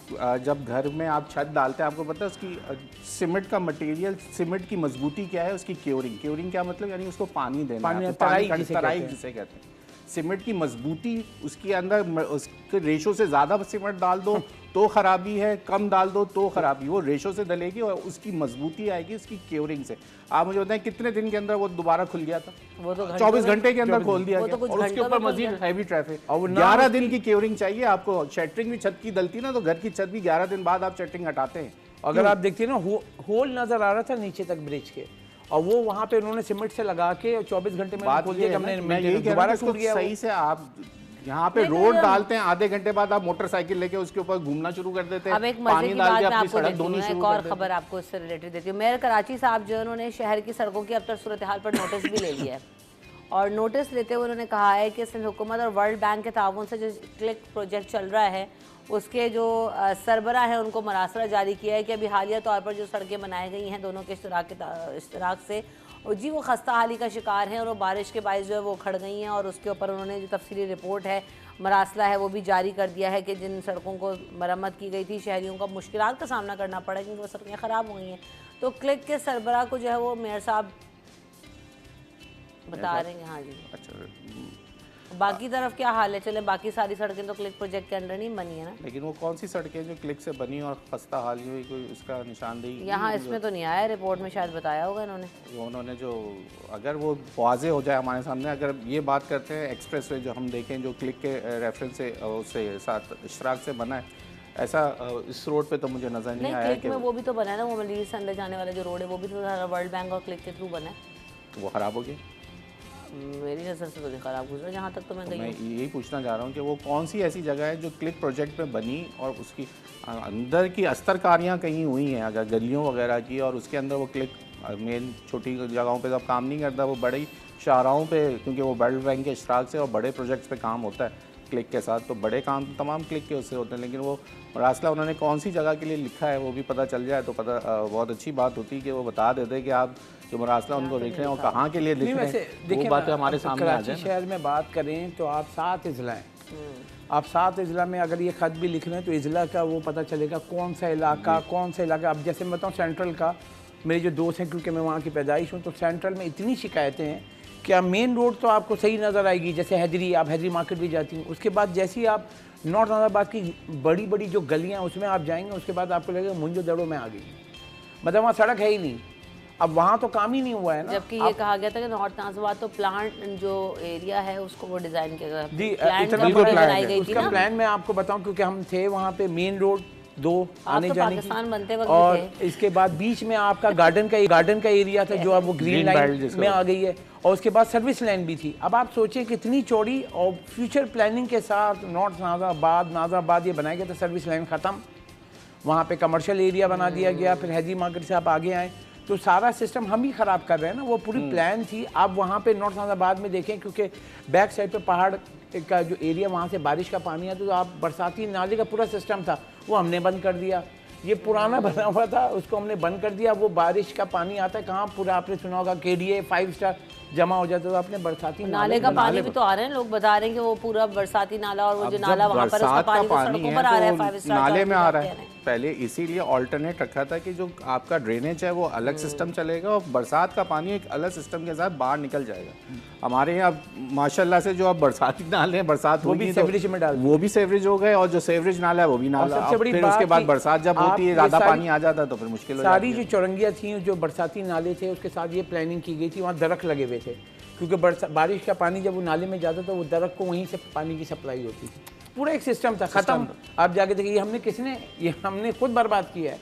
जब घर में आप छत डालते हैं, आपको पता है उसकी सीमेंट का मटेरियल, सीमेंट की मजबूती क्या है, उसकी क्योरिंग क्या मतलब, यानी उसको पानी देना, तराई जिसे कहते हैं। सीमेंट की मजबूती, उसके अंदर उसके रेशो से ज़्यादा सीमेंट डाल दो तो ख़राबी है, कम डाल दो तो ख़राबी, वो रेशो से डलेगी और उसकी मजबूती आएगी उसकी क्योरिंग से। आप मुझे बताएं कितने दिन के अंदर वो दोबारा खुल गया था? वो तो 24 घंटे के अंदर खोल दिया गया और उसके ऊपर मजीद हैवी ट्रैफिक और 11 दिन की क्योरिंग चाहिए आपको। शटरिंग भी छत की डलती ना तो घर की छत भी 11 दिन बाद आप शटरिंग हटाते हैं। अगर आप देखते हैं ना होल नज़र आ रहा था नीचे तक ब्रिज के, और वो वहाँ पे उन्होंने सीमेंट से लगा के 24 घंटे में खोल दिया, हमने दोबारा टूट गया। सही से आप यहाँ पे रोड डालते हैं, आधे घंटे बाद आप मोटरसाइकिल लेके उसके ऊपर घूमना शुरू कर देते हैं। अब एक मजे की बात मैं आपको देती हूँ, एक और खबर आपको इससे रिलेटेड देती हूँ। मेयर कराची साहब जो उन्होंने शहर की सड़कों की अब तक सूरत हाल पर नोटिस भी ले लिया है, और नोटिस लेते हुए उन्होंने कहा है कि सिंध हुकूमत और वर्ल्ड बैंक के ताउन से जो क्लिक प्रोजेक्ट चल रहा है उसके जो सरबरा है उनको मरासला जारी किया है कि अभी हालिया तौर पर जो सड़कें बनाई गई हैं दोनों के इश्तराक से, और जी वो खस्ता हाली का शिकार हैं और वो बारिश के बायस जो है वो खड़ गई हैं, और उसके ऊपर उन्होंने जो तफसीली रिपोर्ट है, मरासला है, वो भी जारी कर दिया है कि जिन सड़कों को मरम्मत की गई थी शहरियों को मुश्किलात का सामना करना पड़ा क्योंकि वो सड़कें ख़राब हो गई हैं। तो क्लिक के सरबरा को जो है वो मेयर साहब बता रहे हैं। हाँ जी, अच्छा। बाकी तरफ क्या हाल है? चले बाकी सारी सड़कें तो क्लिक प्रोजेक्ट के अंडर नहीं बनी है ना, लेकिन वो कौन सी सड़कें जो क्लिक से बनी और खस्ता हाल हुई, कोई उसका निशानदेही यहाँ इसमें तो नहीं आया, रिपोर्ट में शायद बताया होगा इन्होंने। वो उन्होंने जो अगर वो वाज़े हो जाए हमारे सामने, अगर ये बात करते हैं एक्सप्रेस वे जो हम देखें जो क्लिक के रेफरेंस से उससे साथ इश्तराक से बना है, ऐसा इस रोड पे तो मुझे नज़र नहीं आया कि वो भी तो बना है ना, वो मलीर से अंदर जाने वाला जो रोड है वो भी तो वर्ल्ड बैंक और क्लिक के थ्रू बना है, तो वो ख़राब हो गया। मेरी नज़र से तो खराब गुजरा जहाँ तक तो मैं यही पूछना चाह रहा हूँ कि वो कौन सी ऐसी जगह है जो क्लिक प्रोजेक्ट में बनी और उसकी अंदर की अस्तरकारियाँ कहीं हुई हैं अगर गलियों वगैरह की, और उसके अंदर वो क्लिक मेन छोटी जगहों पे जब काम नहीं करता, वो बड़ी शाहराहों पे, क्योंकि वो वर्ल्ड बैंक के इश्तराक से और बड़े प्रोजेक्ट्स पे काम होता है क्लिक के साथ, तो बड़े काम तमाम क्लिक के उससे होते हैं। लेकिन वो मरासला उन्होंने कौन सी जगह के लिए लिखा है वो भी पता चल जाए तो पता बहुत अच्छी बात होती कि वो बता देते कि आप जो मरासला उनको लिख रहे हैं और कहाँ के लिए लिख रहे हैं, वो बात हमारे सामने आ जाए। शहर में बात करें तो आप 7 अजला हैं, आप 7 अजला में अगर ये ख़त भी लिख रहे हैं तो अजला का वो पता चलेगा कौन सा इलाका कौन सा इलाका। अब जैसे मैं बताऊँ सेंट्रल का, मेरे जो दोस्त हैं क्योंकि मैं वहाँ की पैदाइश हूँ, तो सेंट्रल में इतनी शिकायतें हैं कि आप मेन रोड तो आपको सही नज़र आएगी, जैसे हैदरी, आप हैदरी मार्केट भी जाती हैं, उसके बाद जैसे ही आप नॉर्थ नाज़ाबाद की बड़ी बड़ी जो गलियाँ उसमें आप जाएंगे, उसके बाद आपको लगेगा मुंजो दड़ों में आ गई, मतलब वहाँ सड़क है ही नहीं। अब वहाँ तो काम ही नहीं हुआ है ना। जबकि ये कहा गया था कि नॉर्थ नाज़िबाद तो प्लांट जो एरिया है उसको वो डिजाइन किया जी, उसका प्लान मैं आपको बताऊं, क्योंकि हम थे वहाँ पे मेन रोड 2 आने तो जाने पाकिस्तान बनते वक्त और थे। इसके बाद बीच में आपका गार्डन का एरिया था जो अब वो ग्रीन लाइन में आ गई है, और उसके बाद सर्विस लाइन भी थी। अब आप सोचिए कितनी चौड़ी, और फ्यूचर प्लानिंग के साथ नॉर्थ नाज़ाबाद ये बनाया गया था, सर्विस लाइन ख़त्म, वहाँ पे कमर्शियल एरिया बना दिया गया, फिर हैदी मार्केट से आप आगे आए तो सारा सिस्टम हम ही ख़राब कर रहे हैं ना। वो पूरी प्लान थी। आप वहाँ पे नॉर्थ नाज़ाबाद में देखें, क्योंकि बैक साइड पे पहाड़ का जो एरिया, वहाँ से बारिश का पानी आता, तो आप बरसाती नाले का पूरा सिस्टम था वो हमने बंद कर दिया। ये पुराना बना हुआ था, उसको हमने बंद कर दिया। वो बारिश का पानी आता है कहाँ, पूरा आपने सुना होगा KDA 5 स्टार जमा हो जाता है, तो आपने बरसाती नाले का पानी भी तो आ रहे हैं, लोग बता रहे हैं कि वो पूरा बरसाती नाला, और वो जो नाला वहाँ पर उसका पानी तो सड़कों पर आ रहा है, 5 स्टार नाले में आ रहा है। पहले इसीलिए ऑल्टरनेट रखा था कि जो आपका ड्रेनेज है वो अलग सिस्टम चलेगा और बरसात का पानी एक अलग सिस्टम के साथ बाहर निकल जाएगा। हमारे यहाँ माशाल्लाह से जो अब बरसाती नाले हैं, बरसात वो भी सेवरेज में डाल, वो भी सेवरेज हो गए, और जो सेवरेज नाला है वो भी नाला। फिर उसके बाद बरसात जब होती है, ज्यादा पानी आ जाता है तो फिर मुश्किल हो जाती है। सारी जो चौरंगियाँ थी, जो बरसाती नाले थे, उसके साथ ये प्लानिंग की गई थी, वहाँ दरख्त लगे हुए थे, क्योंकि बारिश का पानी जब वो नाले में जाता था, वो दरख्त को वहीं से पानी की सप्लाई होती थी। पूरा एक सिस्टम था, खत्म। आप जाके देखिए, ये हमने खुद बर्बाद किया है।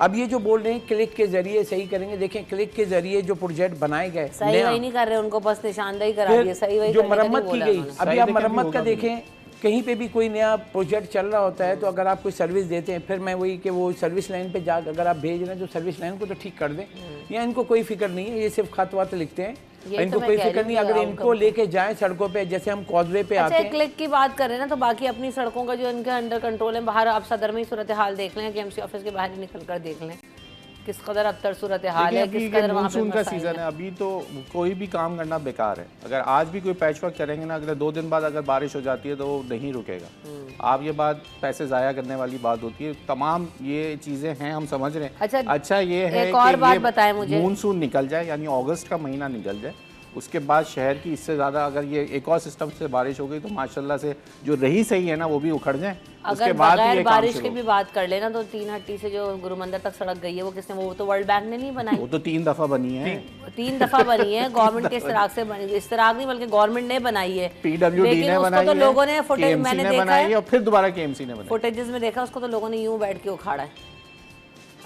अब ये जो बोल रहे हैं क्लिक के जरिए सही करेंगे, देखें क्लिक के जरिए जो प्रोजेक्ट बनाए गए सही वही नहीं कर रहे, उनको बस निशानदेही करा दी है, सही वही जो मरम्मत की गई। अभी आप मरम्मत का देखें, कहीं पे भी कोई नया प्रोजेक्ट चल रहा होता है तो अगर आप कोई सर्विस देते हैं, फिर मैं वही कि वो सर्विस लाइन पे जा अगर आप भेज रहे हैं तो सर्विस लाइन को तो ठीक कर दें, या इनको कोई फिक्र नहीं है, ये सिर्फ खत वत लिखते हैं, इनको कोई फिक्र नहीं। अगर इनको लेके जाएं सड़कों पे, जैसे हम कॉजवे पे आते हैं। क्लिक की बात कर रहे हैं ना, तो बाकी अपनी सड़कों का जो इनके अंडर कंट्रोल है, बाहर आप सदर में ही सूरत हाल देख लें, KMC ऑफिस के बाहर ही निकल कर देख लें किस कदर अबतर सूरत हाल है, किस कदर वहाँ पे मानसून का सीजन है। अभी तो कोई भी काम करना बेकार है। अगर आज भी कोई पैच वर्क करेंगे ना, अगर 2 दिन बाद अगर बारिश हो जाती है तो वो नहीं रुकेगा। आप ये बात पैसे जाया करने वाली बात होती है। तमाम ये चीजें हैं, हम समझ रहे हैं। अच्छा ये है एक और बात बताएं मुझे, मानसून निकल जाए, यानी अगस्त का महीना निकल जाए, उसके बाद शहर की इससे ज़्यादा अगर ये एक और सिस्टम से बारिश हो गई तो माशाल्लाह से जो रही सही है ना वो भी उखड़ जाए। अगर बगैर बारिश की भी बात कर लेना तो 3 हट्टी से जो गुरु मंदिर तक सड़क गई है वो किसने, वो तो वर्ल्ड बैंक ने नहीं बनाई, वो तो 3 दफ़ा बनी है। 3 दफ़ा बनी है, गवर्नमेंट के इस्तराक से बनी, इस्तराक नहीं बल्कि गवर्नमेंट ने बनाई है, PWD ने बनाई है, लोगों ने फुटेज मैंने देखा है, और फिर दोबारा KMC ने बनाई, फुटेजेस में देखा उसको तो लोगों ने यूं बैठ के उखाड़ा है।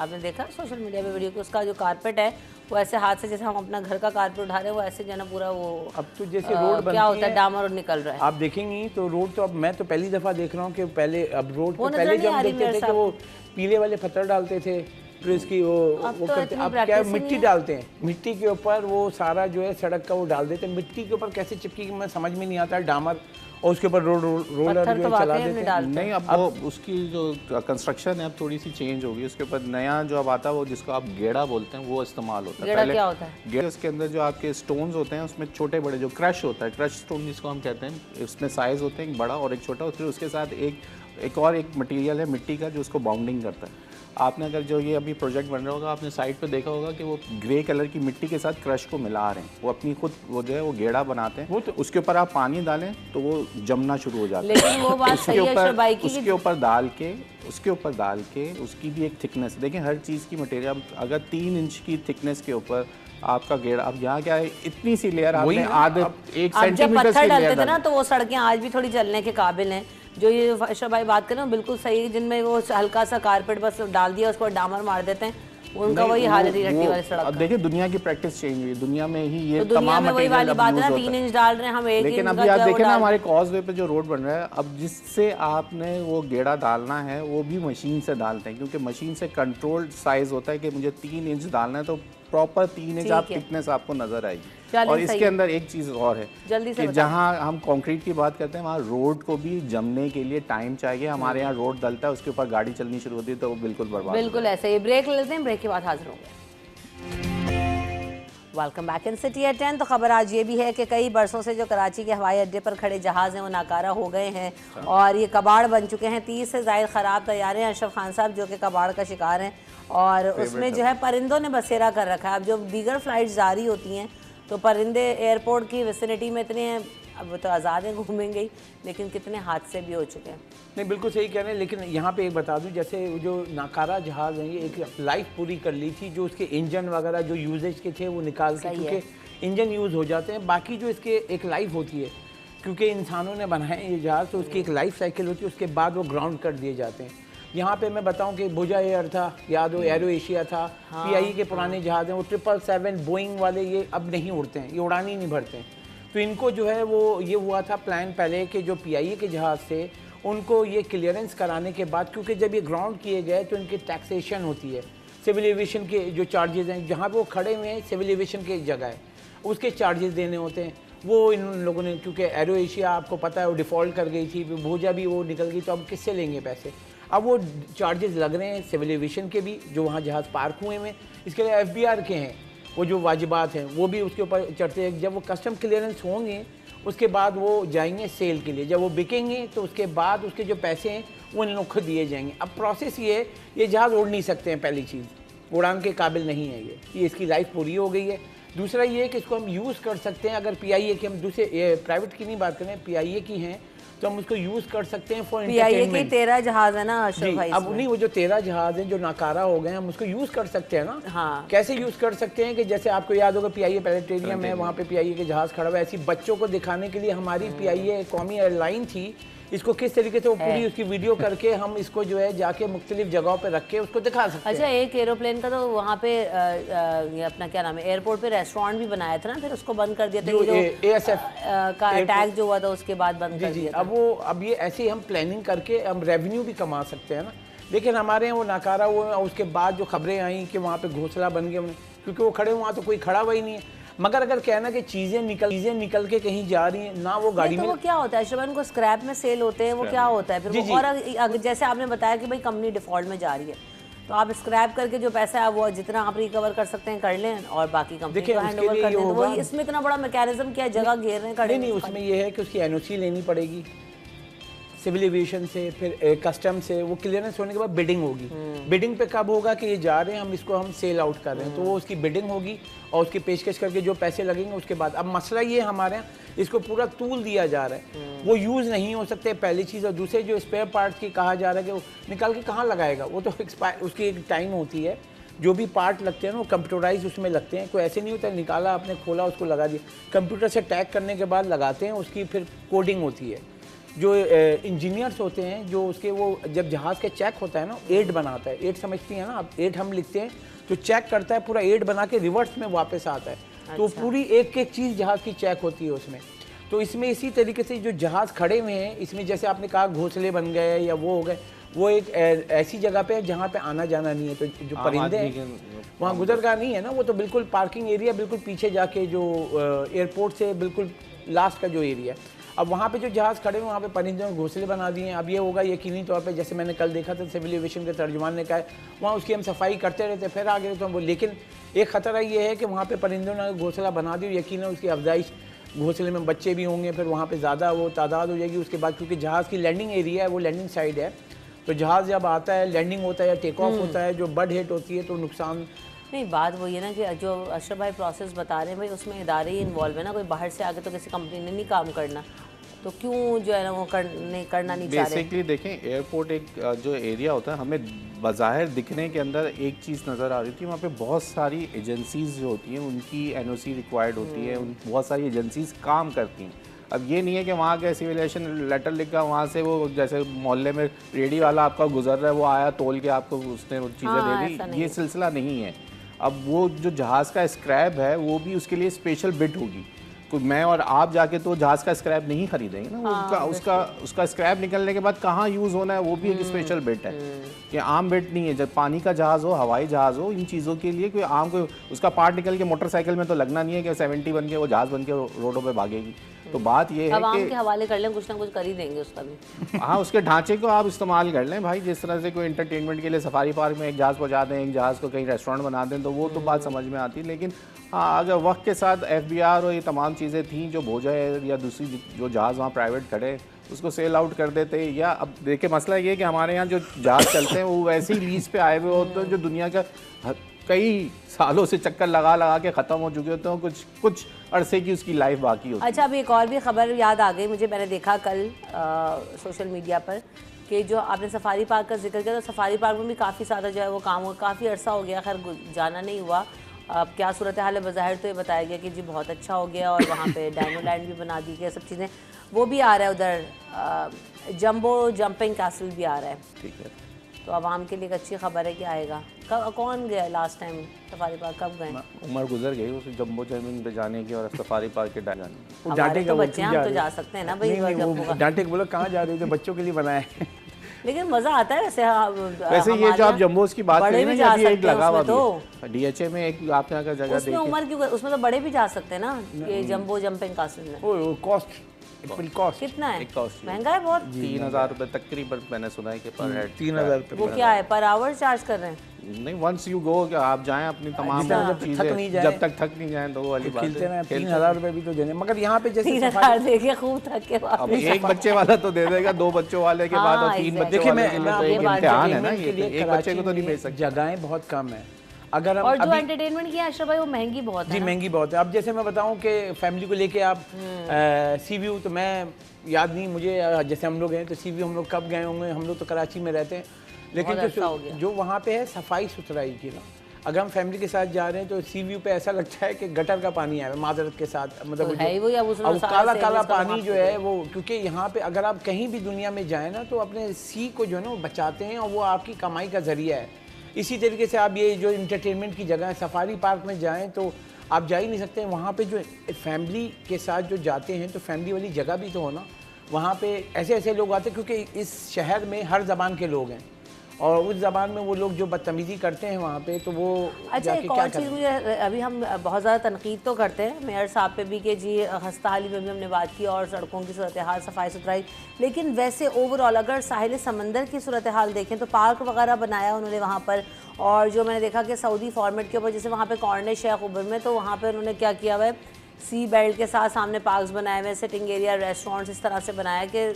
आपने देखा सोशल मीडिया पे वीडियो, उसका जो कारपेट है वो ऐसे हाथ से, जैसे हम अपना घर का कारपेट उठा रहे हैं, वो ऐसे जो ना पूरा वो अब तो जैसे रोड बनती क्या होता है, डामर निकल रहा है। आप देखेंगे तो रोड तो अब मैं तो पहली दफा देख रहा हूँ कि पहले अब रोड पे पहले जब देखते थे कि वो पीले वाले पत्थर डालते थे, फिर इसकी वो करते, अब क्या मिट्टी डालते हैं, मिट्टी के ऊपर वो सारा जो है सड़क का वो डाल देते हैं। मिट्टी के ऊपर कैसे चिपकी मैं समझ में नहीं आता, डामर, और उसके ऊपर रोलर जो चला देते हैं। नहीं, अब वो उसकी जो कंस्ट्रक्शन है अब थोड़ी सी चेंज होगी, उसके ऊपर नया जो अब आता है वो जिसको आप गेड़ा बोलते हैं वो इस्तेमाल होता है। पहले क्या होता है? गेड़ा, उसके अंदर जो आपके स्टोन्स होते हैं उसमें छोटे बड़े जो क्रश होता है, क्रश स्टोन जिसको हम कहते हैं, उसमें साइज होते हैं एक बड़ा और एक छोटा, और फिर उसके साथ एक और एक मटेरियल है मिट्टी का जो उसको बाउंडिंग करता है। आपने अगर जो ये अभी प्रोजेक्ट बन रहा होगा, आपने साइड पे देखा होगा कि वो ग्रे कलर की मिट्टी के साथ क्रश को मिला रहे हैं, वो अपनी खुद वो जो है वो गेड़ा बनाते हैं, वो तो उसके ऊपर आप पानी डालें तो वो जमना शुरू हो जाता है। लेकिन वो बात सही है शबाई की, उसके ऊपर डाल के उसकी भी एक थिकनेस देखें, हर चीज़ की मटेरियल अगर 3 इंच की थिकनेस के ऊपर आपका गेड़ा, अब यहाँ क्या है इतनी सी लेयर आपने आधे 1 सेंटीमीटर पत्थर डालते थे ना तो वो सड़कें आज भी थोड़ी चलने के काबिल हैं। जो ये अशरफ भाई बात करें बिल्कुल सही, जिनमें वो हल्का सा कारपेट बस डाल दिया उसको डामर मार देते हैं, उनका वही हाल है रट्टी वाली सड़क। अब देखिए दुनिया की प्रैक्टिस चेंज हुई, दुनिया में ही ये तो दुनिया में वही वाली बात है ना, 3 इंच डाल रहे हैं हम, 1 इंच। लेकिन अभी आप देखें ना हमारे कॉजवे पे जो रोड बन रहा है, अब जिससे आपने वो गेड़ा डालना है वो भी मशीन से डालते हैं, क्योंकि मशीन से कंट्रोल्ड साइज होता है कि मुझे 3 इंच डालना है तो प्रॉपर 3 इंच आप थिकनेस आपको नजर आएगी। और इसके अंदर एक चीज़ और है कि जहाँ हम कंक्रीट की बात करते हैं वहाँ रोड को भी जमने के लिए टाइम चाहिए। हमारे यहाँ रोड डलता है, उसके ऊपर गाड़ी चलनी शुरू होती है तो वो बिल्कुल बर्बाद। बिल्कुल ऐसे ही। ब्रेक लेते हैं, ब्रेक के बाद हाजिर होंगे। Welcome back in city at 10। तो खबर आज ये भी है कि कई बरसों से जो कराची के हवाई अड्डे पर खड़े जहाज़ हैं वो नाकारा हो गए हैं और ये कबाड़ बन चुके हैं। 30 से ज़ायद ख़राब तैयारे हैं। अशरफ खान साहब जो कि कबाड़ का शिकार हैं और उसमें जो है परिंदों ने बसेरा कर रखा है। अब जो दीगर फ़्लाइट जारी होती हैं तो परिंदे एयरपोर्ट की विसिनिटी में इतने अब वो तो आज़ाद हैं, घूमेंगे ही, लेकिन कितने हादसे भी हो चुके हैं। नहीं बिल्कुल सही कह रहे हैं, लेकिन यहाँ पे एक बता दूं, जैसे जो नाकारा जहाज़ हैं ये एक लाइफ पूरी कर ली थी, जो उसके इंजन वगैरह जो यूजेज के थे वो निकाल के, क्योंकि इंजन यूज़ हो जाते हैं, बाकी जो इसके एक लाइफ होती है, क्योंकि इंसानों ने बनाए ये जहाज़ तो उसकी एक लाइफ साइकिल होती है, उसके बाद वो ग्राउंड कर दिए जाते हैं। यहाँ पे मैं बताऊं कि भुजा एयर था, याद हो, एरो एशिया था, PIE के पुराने जहाज़ हैं, वो 777 बोइंग वाले ये अब नहीं उड़ते हैं, ये उड़ान ही नहीं भरते हैं। तो इनको जो है वो ये हुआ था प्लान पहले कि जो PIE के जहाज़ थे उनको ये क्लियरेंस कराने के बाद, क्योंकि जब ये ग्राउंड किए गए तो इनकी टैक्सेशन होती है, सिविल एविएशन के जो चार्जेस हैं, जहाँ पे वो खड़े हुए हैं सिविल एविएशन की जगह है, उसके चार्जेस देने होते हैं। वो इन लोगों ने, क्योंकि एरो एशिया आपको पता है वो डिफ़ॉल्ट कर गई थी, भूजा भी वो निकल गई, तो अब किससे लेंगे पैसे? अब वो चार्जेस लग रहे हैं सिविल एविएशन के भी, जो वहाँ जहाज़ पार्क हुए हैं, इसके लिए FBR के हैं, वो जो वाजिबात हैं वो भी उसके ऊपर चढ़ते हैं। जब वो कस्टम क्लियरेंस होंगे उसके बाद वो जाएंगे सेल के लिए, जब वो बिकेंगे तो उसके बाद उसके जो पैसे हैं वो इन लोगों को दिए जाएंगे। अब प्रोसेस ये है, ये जहाज़ उड़ नहीं सकते हैं, पहली चीज़ उड़ान के काबिल नहीं है ये इसकी लाइफ पूरी हो गई है। दूसरा ये है कि इसको हम यूज़ कर सकते हैं, अगर PIE की, हम दूसरे प्राइवेट की नहीं बात करें, PIE की हैं तो हम उसको यूज़ कर सकते हैं फॉर एंटरटेनमेंट। 13 जहाज़ है ना अशरफ भाई, अब नहीं, वो जो 13 जहाज़ हैं जो नाकारा हो गए हम उसको यूज़ कर सकते हैं ना। हाँ। कैसे यूज़ कर सकते हैं कि जैसे आपको याद होगा PIE प्लेनेटेरियम है, वहाँ पे PIE के जहाज़ खड़ा हुआ है, ऐसी बच्चों को दिखाने के लिए हमारी PIE कौमी एयरलाइन थी, इसको किस तरीके से वो पूरी उसकी वीडियो करके हम इसको जो है जाके मुख्तलिफ जगहों पे रख के उसको दिखा सकते हैं। अच्छा, एक एरोप्लेन का तो वहाँ पे ये अपना क्या नाम है, एयरपोर्ट पे रेस्टोरेंट भी बनाया था ना, फिर उसको बंद कर दिया था, जो ASF का अटैक जो हुआ था उसके बाद बंद कर दिया था। अब ये ऐसे ही हम प्लानिंग करके हम रेवेन्यू भी कमा सकते हैं ना। लेकिन हमारे यहाँ वो नाकारा हुआ, उसके बाद जो खबरें आई कि वहाँ पे घोंसला बन गए, क्योंकि वो खड़े वहाँ तो कोई खड़ा हुआ ही नहीं है। मगर अगर कहना कि चीज़ें निकल के कहीं जा रही हैं ना, वो गाड़ी में, वो क्या होता है अशरफ, उनको स्क्रैप में सेल होते हैं, वो क्या होता है फिर वो? और जैसे आपने बताया कि भाई कंपनी डिफॉल्ट में जा रही है, तो आप स्क्रैप करके जो पैसा है वो जितना आप रिकवर कर सकते हैं कर लें, और बाकी कंपनी को हैंडओवर कर दें। वो इसमें इतना बड़ा मैकेनिज्म क्या, जगह घेर रहे हैं खड़े? नहीं, उसमें ये है कि उसकी NOC लेनी पड़ेगी सिविल एविएशन से, फिर कस्टम से, वो क्लियरेंस होने के बाद बिडिंग होगी। बिडिंग पे कब होगा कि ये जा रहे हैं, हम इसको हम सेल आउट कर रहे हैं, तो वो उसकी बिडिंग होगी और उसकी पेशकश करके जो पैसे लगेंगे उसके बाद। अब मसला ये हमारे यहाँ इसको पूरा तूल दिया जा रहा है, वो यूज़ नहीं हो सकते, पहली चीज़। और दूसरे जो स्पेयर पार्ट्स की कहा जा रहा है कि वो निकाल के कहाँ लगाएगा, वो तो एक्सपायर, उसकी एक टाइम होती है। जो भी पार्ट लगते हैं ना वो कंप्यूटराइज उसमें लगते हैं, कोई ऐसे नहीं होता निकाला आपने, खोला, उसको लगा दिया। कंप्यूटर से टैग करने के बाद लगाते हैं, उसकी फिर कोडिंग होती है। जो इंजीनियर्स होते हैं जो उसके, वो जब जहाज़ के चेक होता है ना, 8 बनाता है, 8 समझती हैं ना आप, 8 हम लिखते हैं तो चेक करता है, पूरा 8 बना के रिवर्स में वापस आता है। अच्छा। तो पूरी एक एक चीज़ जहाज़ की चेक होती है उसमें। तो इसमें इसी तरीके से जो जहाज़ खड़े हुए हैं, इसमें जैसे आपने कहा घोंसले बन गए या वो हो गए, वो एक ऐसी जगह पे है जहाँ पे आना जाना नहीं है, तो जो परिंदे हैं वहाँ गुजरगाह नहीं है ना, वो तो बिल्कुल पार्किंग एरिया, बिल्कुल पीछे जाके जो एयरपोर्ट से बिल्कुल लास्ट का जो एरिया है। अब वहाँ पे जो जहाज़ खड़े हैं वहाँ पे परिंदों ने घोंसले बना दिए हैं। अब ये होगा यकीनी तौर पे, जैसे मैंने कल देखा था सिविल एविएशन के तर्जुमान ने कहा, वहाँ उसकी हम सफाई करते रहते फिर आगे तो वो, लेकिन एक ख़तरा ये है कि वहाँ पे परिंदों ने घोंसला बना दिया, यकीन है उसकी अफजाइश, घोंसले में बच्चे भी होंगे, फिर वहाँ पर ज़्यादा वो तादाद हो जाएगी। उसके बाद क्योंकि जहाज़ की लैंडिंग एरिया है, वो लैंडिंग साइड है, तो जहाज़ जब आता है, लैंडिंग होता है या टेक ऑफ होता है, जो बर्ड हिट होती है तो नुकसान। नहीं, बात वही है ना कि जो अशरफ भाई प्रोसेस बता रहे हैं भाई, उसमें इदारे ही इन्वॉल्व है ना, कोई बाहर से आके तो किसी कंपनी ने नहीं काम करना, तो क्यों जो है ना वो करना नहीं चाह रहे? बेसिकली देखें, एयरपोर्ट एक जो एरिया होता है, हमें बज़ाहिर दिखने के अंदर एक चीज़ नज़र आ रही थी, वहाँ पे बहुत सारी एजेंसीज़ जो होती हैं उनकी NOC रिक्वायर्ड होती है, बहुत सारी एजेंसीज़ काम करती हैं। अब ये नहीं है कि वहाँ के सिविलेशन लेटर लिखा, वहाँ से वो जैसे मोहल्ले में रेडी वाला आपका गुजर रहा है, वो आया तोल के आपको उसने वो चीज़ें दे दी, ये सिलसिला नहीं है। अब वो जो जहाज़ का स्क्रैप है वो भी उसके लिए स्पेशल बिट होगी, तो मैं और आप जाके तो जहाज़ का स्क्रैप नहीं खरीदेंगे ना। हाँ, उसका स्क्रैप निकलने के बाद कहाँ यूज़ होना है वो भी एक स्पेशल बिट है, कि आम बिट नहीं है। जब पानी का जहाज़ हो, हवाई जहाज़ हो, इन चीज़ों के लिए कोई आम कोई उसका पार्ट निकल के मोटरसाइकिल में तो लगना नहीं है कि 70 बन के वो जहाज़ बन के रोडों पर भागेगी। तो बात ये है कि के हवाले कर लें, कुछ ना कुछ कर ही देंगे उसका भी। हाँ, उसके ढांचे को आप इस्तेमाल कर लें भाई, जिस तरह से कोई एंटरटेनमेंट के लिए सफारी पार्क में एक जहाज़ पहुँचा दें, एक जहाज़ को कहीं रेस्टोरेंट बना दें, तो वो तो बात समझ में आती है। लेकिन हाँ, अगर वक्त के साथ FBR और ये तमाम चीज़ें थी, जो भोजा या दूसरी जो जहाज़ वहाँ प्राइवेट खड़े, उसको सेल आउट कर देते। या अब देखिए मसला ये है कि हमारे यहाँ जो जहाज चलते हैं वो वैसे ही लीज पे आए हुए होते हैं जो दुनिया का कई सालों से चक्कर लगा लगा के ख़त्म हो चुके होते हैं, कुछ अरसे की उसकी लाइफ बाकी होती है। अच्छा, अभी एक और भी खबर याद आ गई मुझे, मैंने देखा कल सोशल मीडिया पर कि जो आपने सफारी पार्क का जिक्र किया, तो सफारी पार्क में भी काफ़ी सारा जो है वो काम हुआ, काफ़ी अरसा हो गया, खैर जाना नहीं हुआ। अब क्या सूरत हाल है, बज़ाहिर तो ये बताया गया कि जी बहुत अच्छा हो गया और वहाँ पे डायनो लैंड भी बना दी गई, सब चीज़ें वो भी आ रहा है उधर, जंबो जंपिंग कैसल भी आ रहा है। ठीक है, तो आवाम के लिए एक अच्छी खबर है कि आएगा। कौन गया लास्ट टाइम सफारी पार्क, कब गए? उम्र गुजर गई उस जंबो जंपिंग पे जाने की और सफारी पार्क के जाने की। हमारे तो बच्चे हम तो जा सकते हैं ना भाई। डांटे के बोलो कहाँ जा रहे हो, बच्चों के लिए बनाए। लेकिन मजा आता है वैसे। वैसे ये जो आप जंबोस की बात करें ना, अभी एक लगा हुआ तो डीएचए में एक आपने का जगह उसमें उम्र क्यों, उसमें तो बड़े भी जा सकते हैं ना ये जंबो जंपिंग कैसल में। कॉस्ट कितना है? महंगा है बहुत। 3000 रुपए तकरीबन मैंने सुना है कि पर हेड 3000 रुपए। वो क्या है, पर आवर चार्ज कर रहे हैं? नहीं, वंस यू गो कि आप जाएं अपनी तमाम चीजें, जब तक थक नहीं जाए तो वो वाली बात है। 3000 रुपए भी तो देने, मगर यहाँ पे जैसे 3000 देखिए खूब थक के अब एक बच्चे वाला तो दे देगा, 2 बच्चों वाले के बाद और 3 बच्चे वाले के लिए तो एक इम्तिहान है ना, ये एक बच्चे को तो नहीं भेज सकते। जगहें बहुत कम है। अगर और जो एंटरटेनमेंट की अशरफ भाई वो महंगी बहुत है। जी महंगी बहुत है। अब जैसे मैं बताऊं कि फैमिली को लेके आप सी व्यू, तो मैं याद नहीं मुझे, जैसे हम लोग हैं तो सी व्यू हम लोग कब गए होंगे, हम लोग तो कराची में रहते हैं, लेकिन जो वहाँ पे है सफाई सुथराई की ना, अगर हम फैमिली के साथ जा रहे हैं तो सी व्यू पे ऐसा लगता है कि गटर का पानी आया है, माजरत के साथ, मतलब तो काला काला पानी जो है वो, क्योंकि यहाँ पे अगर आप कहीं भी दुनिया में जाएँ ना तो अपने सी को जो है ना वो बचाते हैं और वो आपकी कमाई का जरिया है। इसी तरीके से आप ये जो इंटरटेनमेंट की जगह है, सफारी पार्क में जाएं तो आप जा ही नहीं सकते। वहाँ पे जो फैमिली के साथ जो जाते हैं तो फैमिली वाली जगह भी तो हो ना। वहाँ पे ऐसे ऐसे लोग आते हैं क्योंकि इस शहर में हर ज़बान के लोग हैं और उस ज़बान में वो लोग जो बदतमीज़ी करते हैं वहाँ पे, तो वो अच्छा एक और चीज़ मुझे, अभी हम बहुत ज़्यादा तनकीद तो करते हैं मेयर साहब पे भी कि जी खस्ता हाली में भी हमने बात की और सड़कों की सूरत हाल, सफाई सुथराई, लेकिन वैसे ओवरऑल अगर साहिल समंदर की सूरत हाल देखें तो पार्क वगैरह बनाया उन्होंने वहाँ पर, और जो मैंने देखा कि सऊदी फॉर्मेट के ऊपर जैसे वहाँ पर कॉर्निश है ख़ुबर में, तो वहाँ पर उन्होंने क्या किया हुआ है, सी बेल्ट के साथ सामने पार्क्स बनाए हुए, सिटिंग एरिया, रेस्टोरेंट्स इस तरह से बनाया कि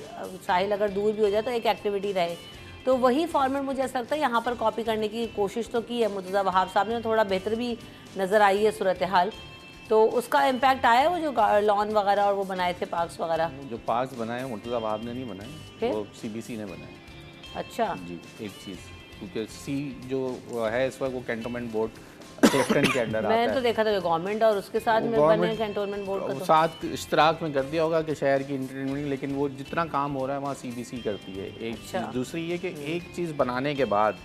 साहिल अगर दूर भी हो जाए तो एक एक्टिविटी रहे। तो वही फॉर्मेट मुझे ऐसा लगता है यहाँ पर कॉपी करने की कोशिश तो की है मुर्तज़ा वहाब साहब ने, थोड़ा बेहतर भी नज़र आई है सूरत हाल। तो उसका इम्पैक्ट आया वो जो लॉन वगैरह और वो बनाए थे पार्क्स वगैरह? जो पार्क्स बनाए मुर्तज़ा वहाब ने नहीं बनाए, वो सीबीसी ने बनाए। अच्छा जी, एक चीज़ क्योंकि सी जो है इस वक्त वो कैंटोनमेंट बोर्ड कैप्टन के अंडर आता है। मैंने तो देखा था गवर्नमेंट और उसके साथ में बने कैंटोनमेंट बोर्ड का, तो साथ इश्तराक में कर दिया होगा कि शहर की इंटरटेनमेंट, लेकिन वो जितना काम हो रहा है वहाँ सीबीसी करती है। एक अच्छा। दूसरी ये कि एक चीज़ बनाने के बाद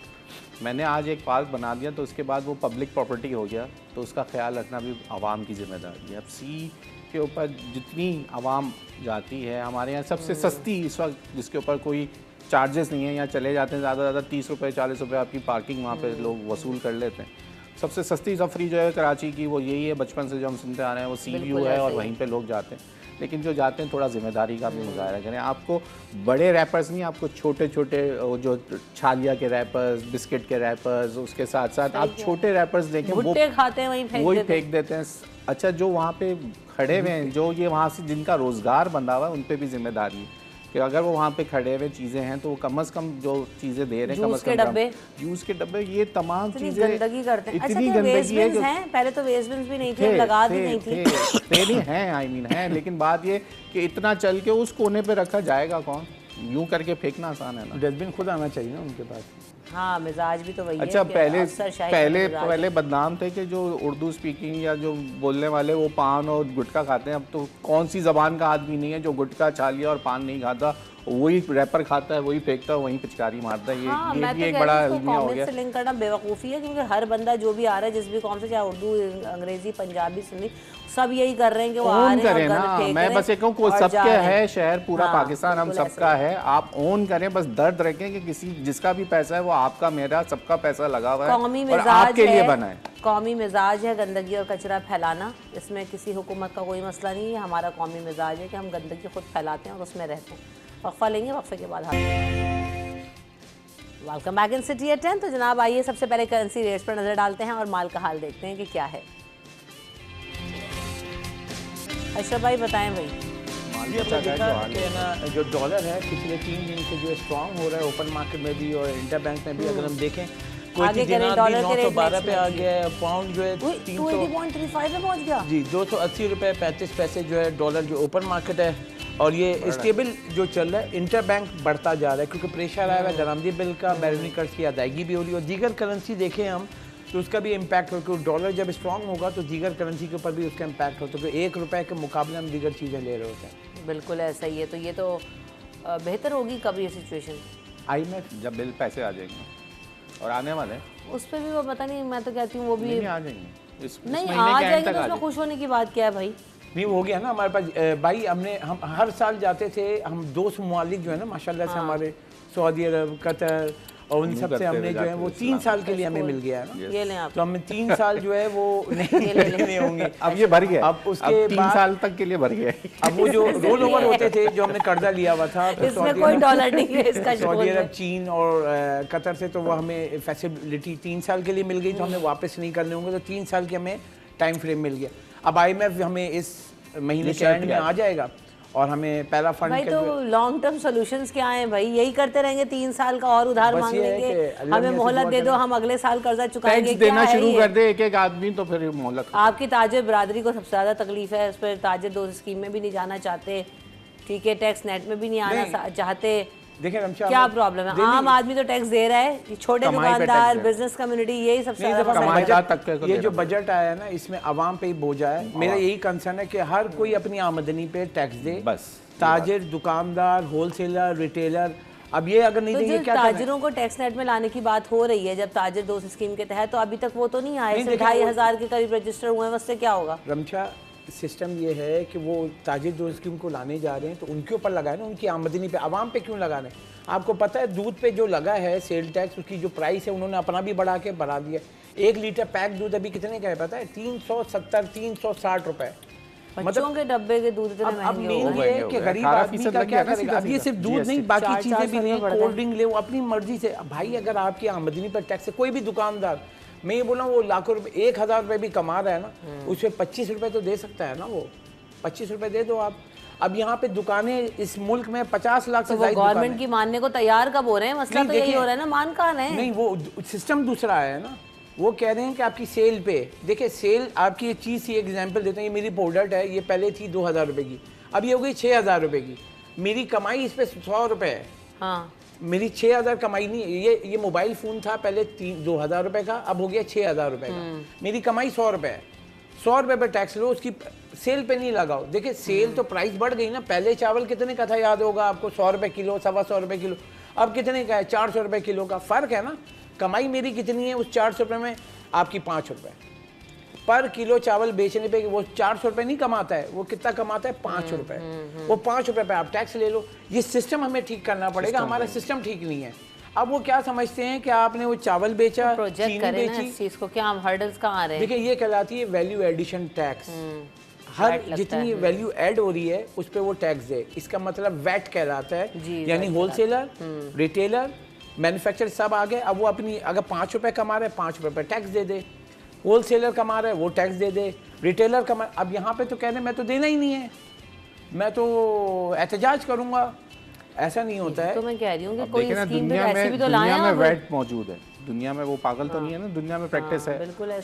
मैंने आज एक पार्क बना दिया तो उसके बाद वो पब्लिक प्रॉपर्टी हो गया, तो उसका ख्याल रखना भी आवाम की जिम्मेदारी है। अब सी के ऊपर जितनी आवाम जाती है, हमारे यहाँ सबसे सस्ती इस वक्त जिसके ऊपर कोई चार्जेस नहीं है, यहाँ चले जाते हैं ज़्यादा से ज़्यादा 30 रुपये 40 रुपये आपकी पार्किंग वहाँ पे लोग वसूल कर लेते हैं। सबसे सस्ती सफरी जो है कराची की वो यही है, बचपन से जो हम सुनते आ रहे हैं वो सी व्यू है और वहीं पे लोग जाते हैं। लेकिन जो जाते हैं थोड़ा जिम्मेदारी का भी मुजाहरा करें। आपको बड़े रैपर्स नहीं, आपको छोटे छोटे जो छालिया के रैपर्स, बिस्किट के रैपर्स, उसके साथ साथ आप छोटे रैपर्स देखें वो खाते हैं वही फेंक देते हैं। अच्छा, जो वहाँ पे खड़े हुए हैं, जो ये वहाँ से जिनका रोज़गार बंधा हुआ है, उन पर भी जिम्मेदारी है कि अगर वो वहाँ पे खड़े हुए चीज़ें हैं तो कम से कम जो चीज़ें दे रहे हैं, जूस के डब्बे, ये तमाम चीज़ें गंदगी करते हैं। इतनी गंदगी है कि पहले तो वेस्ट बिन्स भी नहीं थे, लगा दी नहीं थी, हैं आई मीन है, लेकिन बात ये कि इतना चल के उस कोने पे रखा जाएगा कौन? यूं करके फेंकना आसान है ना। डस्टबिन खुद आना चाहिए ना उनके पास। हाँ, मिजाज भी तो वही अच्छा, है। पहले बदनाम थे कि जो उर्दू स्पीकिंग या जो बोलने वाले वो पान और गुटखा खाते हैं। अब तो कौन सी ज़बान का आदमी नहीं है जो गुटखा, छालिया और पान नहीं खाता, वही रैपर खाता है, वही फेंकता है, वही पिचकारी मारता है। ये भी एक बड़ा अलमिया हो गया। से लिंक करना बेवकूफ़ी है, क्योंकि हर बंदा जो भी आ रहा है जिस भी कौम से, चाहे उर्दू, अंग्रेजी, पंजाबी, सिंधी, सब यही कर रहे हैं कि वो आ रहे हैं और मैं बस एक कहूँ, सबके है शहर, पूरा पाकिस्तान हम सबका है। आप ओन करें, बस दर्द रखें कि किसी जिसका भी पैसा है वो आपका, मेरा, सबका पैसा लगा हुआ है और आपके लिए बना है। कौमी मिजाज है गंदगी और कचरा फैलाना, इसमें किसी हुकूमत का कोई मसला नहीं है। हमारा कौमी मिजाज है कि हम गंदगी खुद फैलाते हैं और उसमें रहते हैं। वक्फा लेंगे, वक्फे के बाद welcome back in city at 10। तो जनाब आइए सबसे पहले करेंसी रेट्स पर नज़र डालते हैं और माल का हाल देखते हैं कि क्या है। अशरफ भाई बताएं भाई। जो डॉलर है पिछले 3 दिन से जो स्ट्रॉन्ग हो रहा है ओपन मार्केट में भी और इंटरबैंक में भी, अगर हम देखें कोई दिनार भी 912 पे आ गया है, पाउंड जो है 280.35 पे पहुंच गया जी, 280 रुपये 35 पैसे जो है डॉलर जो ओपन मार्केट है, और ये स्टेबल जो चल रहा है। इंटरबैंक बढ़ता जा रहा है क्योंकि प्रेशर आया हुआ है दरामदी बिल का, बैरनी कर्ज की अदायगी भी हो रही है, और दीगर करेंसी देखें हम तो उसका भी इम्पैक्ट हो, क्योंकि डॉलर जब स्ट्रॉन्ग होगा तो दीगर करेंसी के ऊपर भी उसका इम्पैक्ट होता है, क्योंकि 1 रुपये के मुकाबले हम दीगर चीज़ें ले रहे होते हैं। बिल्कुल ऐसा ही है। तो ये तो बेहतर होगी कब ये सिचुएशन? IMF जब बिल पैसे आ जाएंगे और आने वाले उस पर भी वो पता नहीं, मैं तो कहती हूँ वो भी नहीं आ जाएंगे, नहीं आ जाएंगे तो उसमें खुश होने की बात क्या है भाई? नहीं हो गया ना हमारे पास भाई, हम हर साल जाते थे, हम 2 ममालिक जो है ना माशाल्लाह से हमारे सऊदी अरब, कतर, और उन सब से हमने जो है वो 3 साल के लिए हमें मिल गया है ना, ये लें आप। तो हमें 3 साल जो है वो नहीं होंगे, अब ये भर गया, अब उसके 3 साल तक के लिए भर गया। अब वो जो रोल ओवर होते थे जो हमने कर्जा लिया हुआ था, इसमें कोई डॉलर नहीं है इसका, सऊदी अरब, चीन और कतर से, तो वो हमें फैसिलिटी 3 साल के लिए मिल गई, तो हमें वापस नहीं करने होंगे, तो 3 साल के हमें टाइम फ्रेम मिल गया। अब IMF हमें इस महीने के एंड में आ जाएगा और हमें पहला फंड भाई, तो लॉन्ग टर्म सॉल्यूशंस क्या हैं भाई? यही करते रहेंगे 3 साल का और उधार मांग लेंगे, हमें मोहलत दे दो, हम अगले साल कर्जा चुकाएंगे, देना शुरू कर दे एक आदमी, तो फिर मोहलत। आपकी ताजिर बरादरी को सबसे ज्यादा तकलीफ है, उस पर ताजिर 2 स्कीम में भी नहीं जाना चाहते, ठीक है, टैक्स नेट में भी नहीं आना चाहते, देखिए क्या प्रॉब्लम है? आम आदमी तो टैक्स दे रहा है, छोटे दुकानदार, बिजनेस कम्युनिटी, यही सबसे ज्यादा। ये जो बजट आया है ना, इसमें आवाम पे ही बोझा है। मेरा यही कंसर्न है कि हर कोई अपनी आमदनी पे टैक्स दे, बस ताजिर, दुकानदार, होलसेलर, रिटेलर। अब ये अगर नहीं देंगे, क्या ताजिरों को टैक्स नेट में लाने की बात हो रही है, जब ताजिर 2 स्कीम के तहत, तो अभी तक वो तो नहीं आए, 2500 के करीब रजिस्टर हुए हैं, उससे क्या होगा? रमशा, सिस्टम ये है कि वो ताजिर 2 स्कीम को लाने जा रहे हैं तो उनके ऊपर लगाए ना, उनकी आमदनी पे, आवाम पे क्यों लगा रहे हैं? आपको पता है दूध पे जो लगा है सेल टैक्स, उसकी जो प्राइस है उन्होंने अपना भी बढ़ा दिया। 1 लीटर पैक दूध अभी कितने का है पता है? 370 360 रुपए। बच्चों के डब्बे के दूध इतने महंगे हो गए कि गरीब आदमी का क्या करेगा? अब ये सिर्फ दूध नहीं, बाकी चीजें भी नहीं, कोल्ड ड्रिंक ले, वो अपनी मर्जी से। भाई अगर आपकी आमदनी पर टैक्स है, कोई भी दुकानदार, मैं ये बोल रहा हूँ, वो लाखों रुपए, 1000 रुपए भी कमा रहा है ना, उसमें 25 रुपए तो दे सकता है ना, वो 25 रुपए दे दो आप। अब यहाँ पे दुकानें इस मुल्क में 50 लाख से ज्यादा गवर्नमेंट की मानने को तैयार कब हो रहे हैं? मसला तो यही हो रहा है ना, मान कहाँ रहे हैं? नहीं, वो सिस्टम दूसरा है ना, वो कह रहे हैं कि आपकी सेल पे, देखिए सेल आपकी एक चीज़ सी एग्जांपल देते हैं, ये मेरी प्रोडक्ट है, ये पहले थी 2000 रुपए की, अब ये हो गई 6000 रुपए की, मेरी कमाई इस पे 100 रुपए है। हाँ, मेरी 6000 कमाई नहीं, ये मोबाइल फ़ोन था पहले 2000 रुपए का, अब हो गया 6000 रुपए का, मेरी कमाई 100 रुपए है। 100 रुपए पे टैक्स लो, उसकी सेल पे नहीं लगाओ। देखिए सेल तो प्राइस बढ़ गई ना, पहले चावल कितने का था याद होगा आपको? 100 रुपए किलो, 125 रुपए किलो, अब कितने का है? 400 रुपए किलो का फ़र्क है ना। कमाई मेरी कितनी है उस 400 रुपये में? आपकी 5 रुपये पर किलो चावल बेचने पे। वो 400 रुपये नहीं कमाता है, वो कितना कमाता है? 5 रुपये। वो 5 रुपये पे आप टैक्स ले लो। ये सिस्टम हमें ठीक करना पड़ेगा, हमारा सिस्टम ठीक नहीं है। अब वो क्या समझते हैं कि आपने वो चावल बेचा, चीनी बेची, इस चीज को क्या हर्डल्स कहाँ आ रहे हैं? देखिए ये कहलाती है वैल्यू एडिशन टैक्स। हर जितनी वैल्यू ऐड हो रही है उस पर वो टैक्स दे, इसका मतलब वैट कहलाता है। यानी होलसेलर, रिटेलर, मैन्युफैक्चरर सब आ गए। अब वो अपनी अगर 5 रुपये कमा रहे हैं, 5 रुपये पर टैक्स दे दे। होलसेलर कमा रहे हैं, वो टैक्स दे दे। रिटेलर कमा, अब यहाँ पे तो कह रहे हैं मैं तो देना ही नहीं है, मैं तो एहतजाज करूँगा। ऐसा नहीं होता है। तो मैं कह रही हूँ कि कोई स्कीम पे ऐसे भी तो लाएं। दुनिया में वैट मौजूद है, दुनिया में, वो पागल तो नहीं है ना, दुनिया में प्रैक्टिस है।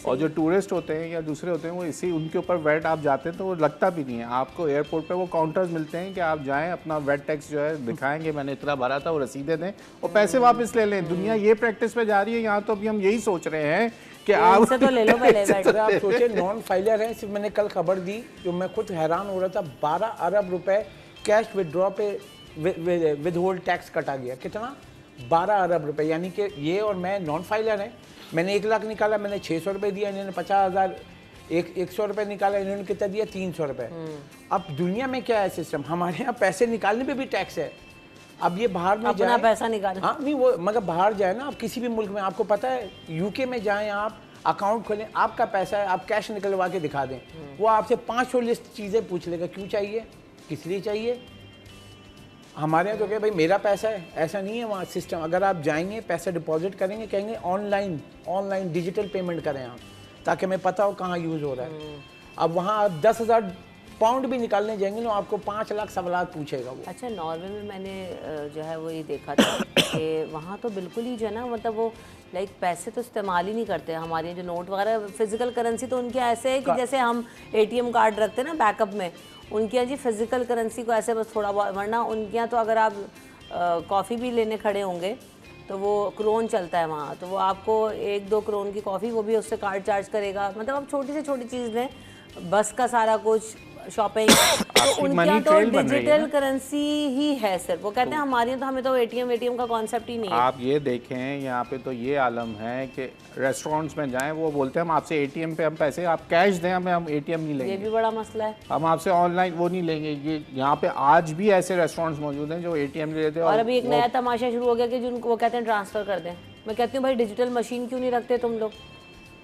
और जो टूरिस्ट होते हैं या दूसरे होते हैं, वो इसी उनके ऊपर वैट आप जाते हैं तो वो लगता भी नहीं है आपको। एयरपोर्ट पे वो काउंटर्स मिलते हैं कि आप जाएं, अपना वैट टैक्स जो है दिखाएंगे, मैंने इतना भरा था, वो रसीदें दें और पैसे वापस ले लें। दुनिया ये प्रैक्टिस पे जा रही है। यहाँ तो अभी हम यही सोच रहे हैं कि आप तो ले लो पहले वैट। आप सोचे नॉन फाइलर है, सिर्फ मैंने कल खबर दी जो मैं खुद हैरान हो रहा था, 12 अरब रुपए कैश विदड्रॉ पे विद होल्ड टैक्स कटा गया। कितना? 12 अरब रुपए। यानी कि ये और मैं नॉन फाइलर हैं। मैंने 1 लाख निकाला, मैंने 600 रुपये दिया, इन्होंने 50,000, 100 रुपये निकाला, इन्होंने कितना दिया? 300 रुपये। अब दुनिया में क्या है सिस्टम, हमारे यहाँ पैसे निकालने पे भी टैक्स है। अब ये बाहर में अपना पैसा निकालना, हाँ नहीं, वो मगर बाहर जाए ना, आप किसी भी मुल्क में, आपको पता है यूके में जाएँ आप, अकाउंट खोलें, आपका पैसा है, आप कैश निकलवा के दिखा दें, वो आपसे 500 लिस्ट चीज़ें पूछ लेगा, क्यों चाहिए, किस लिए चाहिए। हमारे यहाँ तो क्या भाई मेरा पैसा है, ऐसा नहीं है वहाँ सिस्टम। अगर आप जाएंगे पैसा डिपॉजिट करेंगे, कहेंगे ऑनलाइन डिजिटल पेमेंट करें आप, ताकि हमें पता हो कहाँ यूज़ हो रहा है। अब वहाँ आप 10,000 पाउंड भी निकालने जाएंगे ना आपको 5 लाख सवाल पूछेगा वो। अच्छा, नॉर्वे में मैंने जो है वो ये देखा था कि वहाँ तो बिल्कुल ही जो है ना, मतलब वो लाइक पैसे तो इस्तेमाल ही नहीं करते। हमारे जो नोट वगैरह फिजिकल करेंसी तो उनके ऐसे है कि जैसे हम ATM कार्ड रखते हैं ना बैकअप में, उनके यहाँ जी फिजिकल करेंसी को ऐसे बस थोड़ा बहुत, वरना उनके यहाँ तो अगर आप कॉफ़ी भी लेने खड़े होंगे तो वो क्रोन चलता है वहाँ, तो वो आपको 1-2 क्रोन की कॉफ़ी वो भी उससे कार्ड चार्ज करेगा। मतलब आप छोटी से छोटी चीज़ लें, बस का सारा कुछ शॉपिंग, तो उनका तो डिजिटल करेंसी ही है सिर्फ। वो कहते हैं हमारी तो हमें तो ATM का कॉन्सेप्ट ही नहीं है। आप ये देखें यहाँ पे तो ये आलम है कि रेस्टोरेंट्स में जाएं, वो बोलते हैं हम आपसे ATM पे हम पैसे, आप कैश दें हमें, हम ATM नहीं लेंगे। ये भी बड़ा मसला है, हम आपसे ऑनलाइन वो नहीं लेंगे। ये यहाँ पे आज भी ऐसे रेस्टोरेंट्स मौजूद हैं जो ATM ले लेते हैं। और अभी एक नया तमाशा शुरू हो गया कि जिनको वो कहते हैं ट्रांसफर कर दें। मैं कहती हूँ भाई डिजिटल मशीन क्यों नहीं रखते तुम लोग,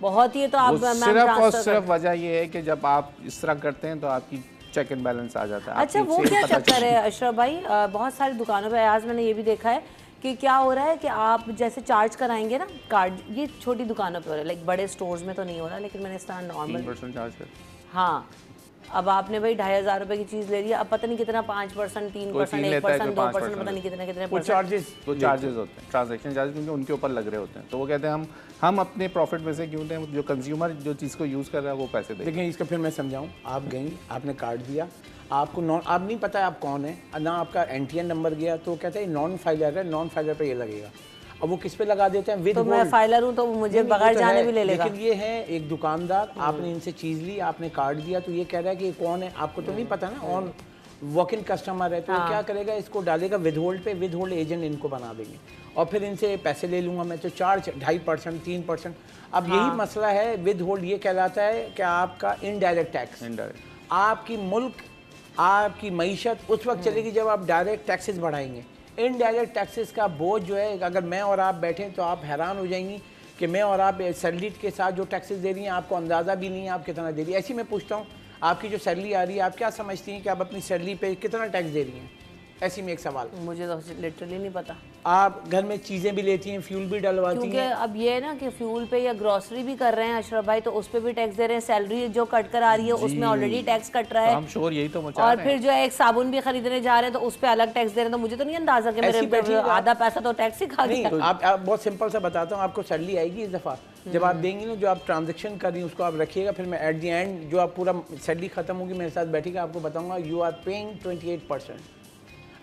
बहुत ही है तो आप सिर्फ और सिर्फ वजह ये है कि जब आप इस तरह करते हैं तो आपकी चेक एंड बैलेंस आ जाता है। अच्छा, वो क्या चक्कर है अशरफ भाई, बहुत सारी दुकानों पे आज मैंने ये भी देखा है कि क्या हो रहा है कि आप जैसे चार्ज कराएंगे ना कार्ड, ये छोटी दुकानों पे हो रहा है, लाइक बड़े स्टोर्स में तो नहीं हो रहा, लेकिन मैंने इस तरह नॉर्मल 3% चार्ज कर। हाँ, अब आपने भाई 2500 रुपए की चीज़ ले ली, अब पता नहीं कितना 5%, 3%, 1%, 2%, पता नहीं कितने चार्जेस होते हैं, ट्रांजैक्शन चार्ज, क्योंकि उनके ऊपर लग रहे होते हैं। तो वो कहते हैं हम अपने प्रॉफिट में से क्यों दें, जो कंज्यूमर जो चीज़ को यूज़ कर रहा है वो पैसे दें। देखिए इसका फिर मैं समझाऊँ, आप गई, आपने कार्ड दिया, आपको आप नहीं पता है आप कौन है ना, आपका NTN नंबर गया तो कहते हैं नॉन फाइलर है, नॉन फाइलर पे ये लगेगा। अब वो किस पे लगा देते हैं, विद तो मैं फाइलर हूँ तो मुझे बगैर तो जाने भी ले लेगा। लेकिन ये है एक दुकानदार, आपने इनसे चीज़ ली, आपने कार्ड दिया, तो ये कह रहा है कि ये कौन है, आपको तो नहीं पता ना, ऑन वॉक इन कस्टमर है, तो क्या करेगा, इसको डालेगा विद होल्ड पे, विद होल्ड एजेंट इनको बना देंगे और फिर इनसे पैसे ले लूँगा मैं, तो चार्ज 2.5%, 3%। अब यही मसला है, विद होल्ड ये कहलाता है कि आपका इनडायरेक्ट टैक्स, आपकी मुल्क, आपकी मईशत उस वक्त चलेगी जब आप डायरेक्ट टैक्सेस बढ़ाएंगे। इनडायरेक्ट टैक्सेस का बोझ जो है, अगर मैं और आप बैठें तो आप हैरान हो जाएंगी कि मैं और आप सैलरी के साथ जो टैक्सेस दे रही हैं आपको अंदाज़ा भी नहीं है आप कितना दे रही है। ऐसी मैं पूछता हूँ, आपकी जो सैलरी आ रही है, आप क्या समझती हैं कि आप अपनी सैलरी पे कितना टैक्स दे रही हैं? ऐसी में एक सवाल, मुझे तो लिटरली नहीं पता। आप घर में चीज़ें भी लेती हैं, फ्यूल भी डलवाती हैं, क्योंकि अब ये है ना कि फ्यूल पे या ग्रोसरी भी कर रहे हैं अशरफ भाई, तो उस पे भी टैक्स दे रहे हैं। सैलरी जो कट कर आ रही है उसमें ऑलरेडी टैक्स कट रहा है, हम श्योर यही तो मचा और रहे फिर जो है एक साबुन भी खरीदने जा रहे हैं तो उस पे अलग टैक्स दे रहे हैं। तो मुझे तो नहीं अंदाजा कि मेरे आधा पैसा तो टैक्स ही खा गया। तो आप बहुत सिंपल सा बताता हूँ, आपको सैलरी आएगी इस दफ़ा जब आप देंगी ना, जो आप ट्रांजेक्शन कर रही हैं उसको आप रखिएगा, फिर मैं एट दी एंड जो आप पूरा सैलरी खत्म होगी मेरे साथ बैठेगा, आपको बताऊँगा यू आर पेइंग 28%,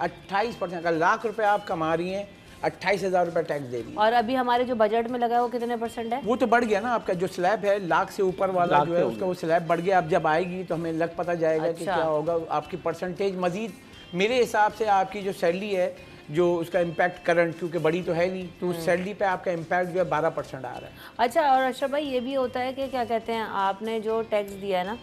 28%। अगर लाख रुपए आप कमा रही हैं, 28,000 रुपये टैक्स दे रही है। और अभी हमारे जो बजट में लगा है वो कितने % है? वो तो बढ़ गया ना, आपका जो स्लैब है लाख से ऊपर वाला जो है उसका वो स्लैब बढ़ गया। अब जब आएगी तो हमें लग पता जाएगा कि क्या होगा, आपकी परसेंटेज मजीद मेरे हिसाब से आपकी जो सैलरी है, जो उसका इम्पैक्ट करंट, क्योंकि बड़ी तो है नहीं, तो उस सैलरी पे आपका इम्पैक्ट जो है 12% आ रहा है। अच्छा, और अशरफ भाई ये भी होता है कि क्या कहते हैं, आपने जो टैक्स दिया है ना,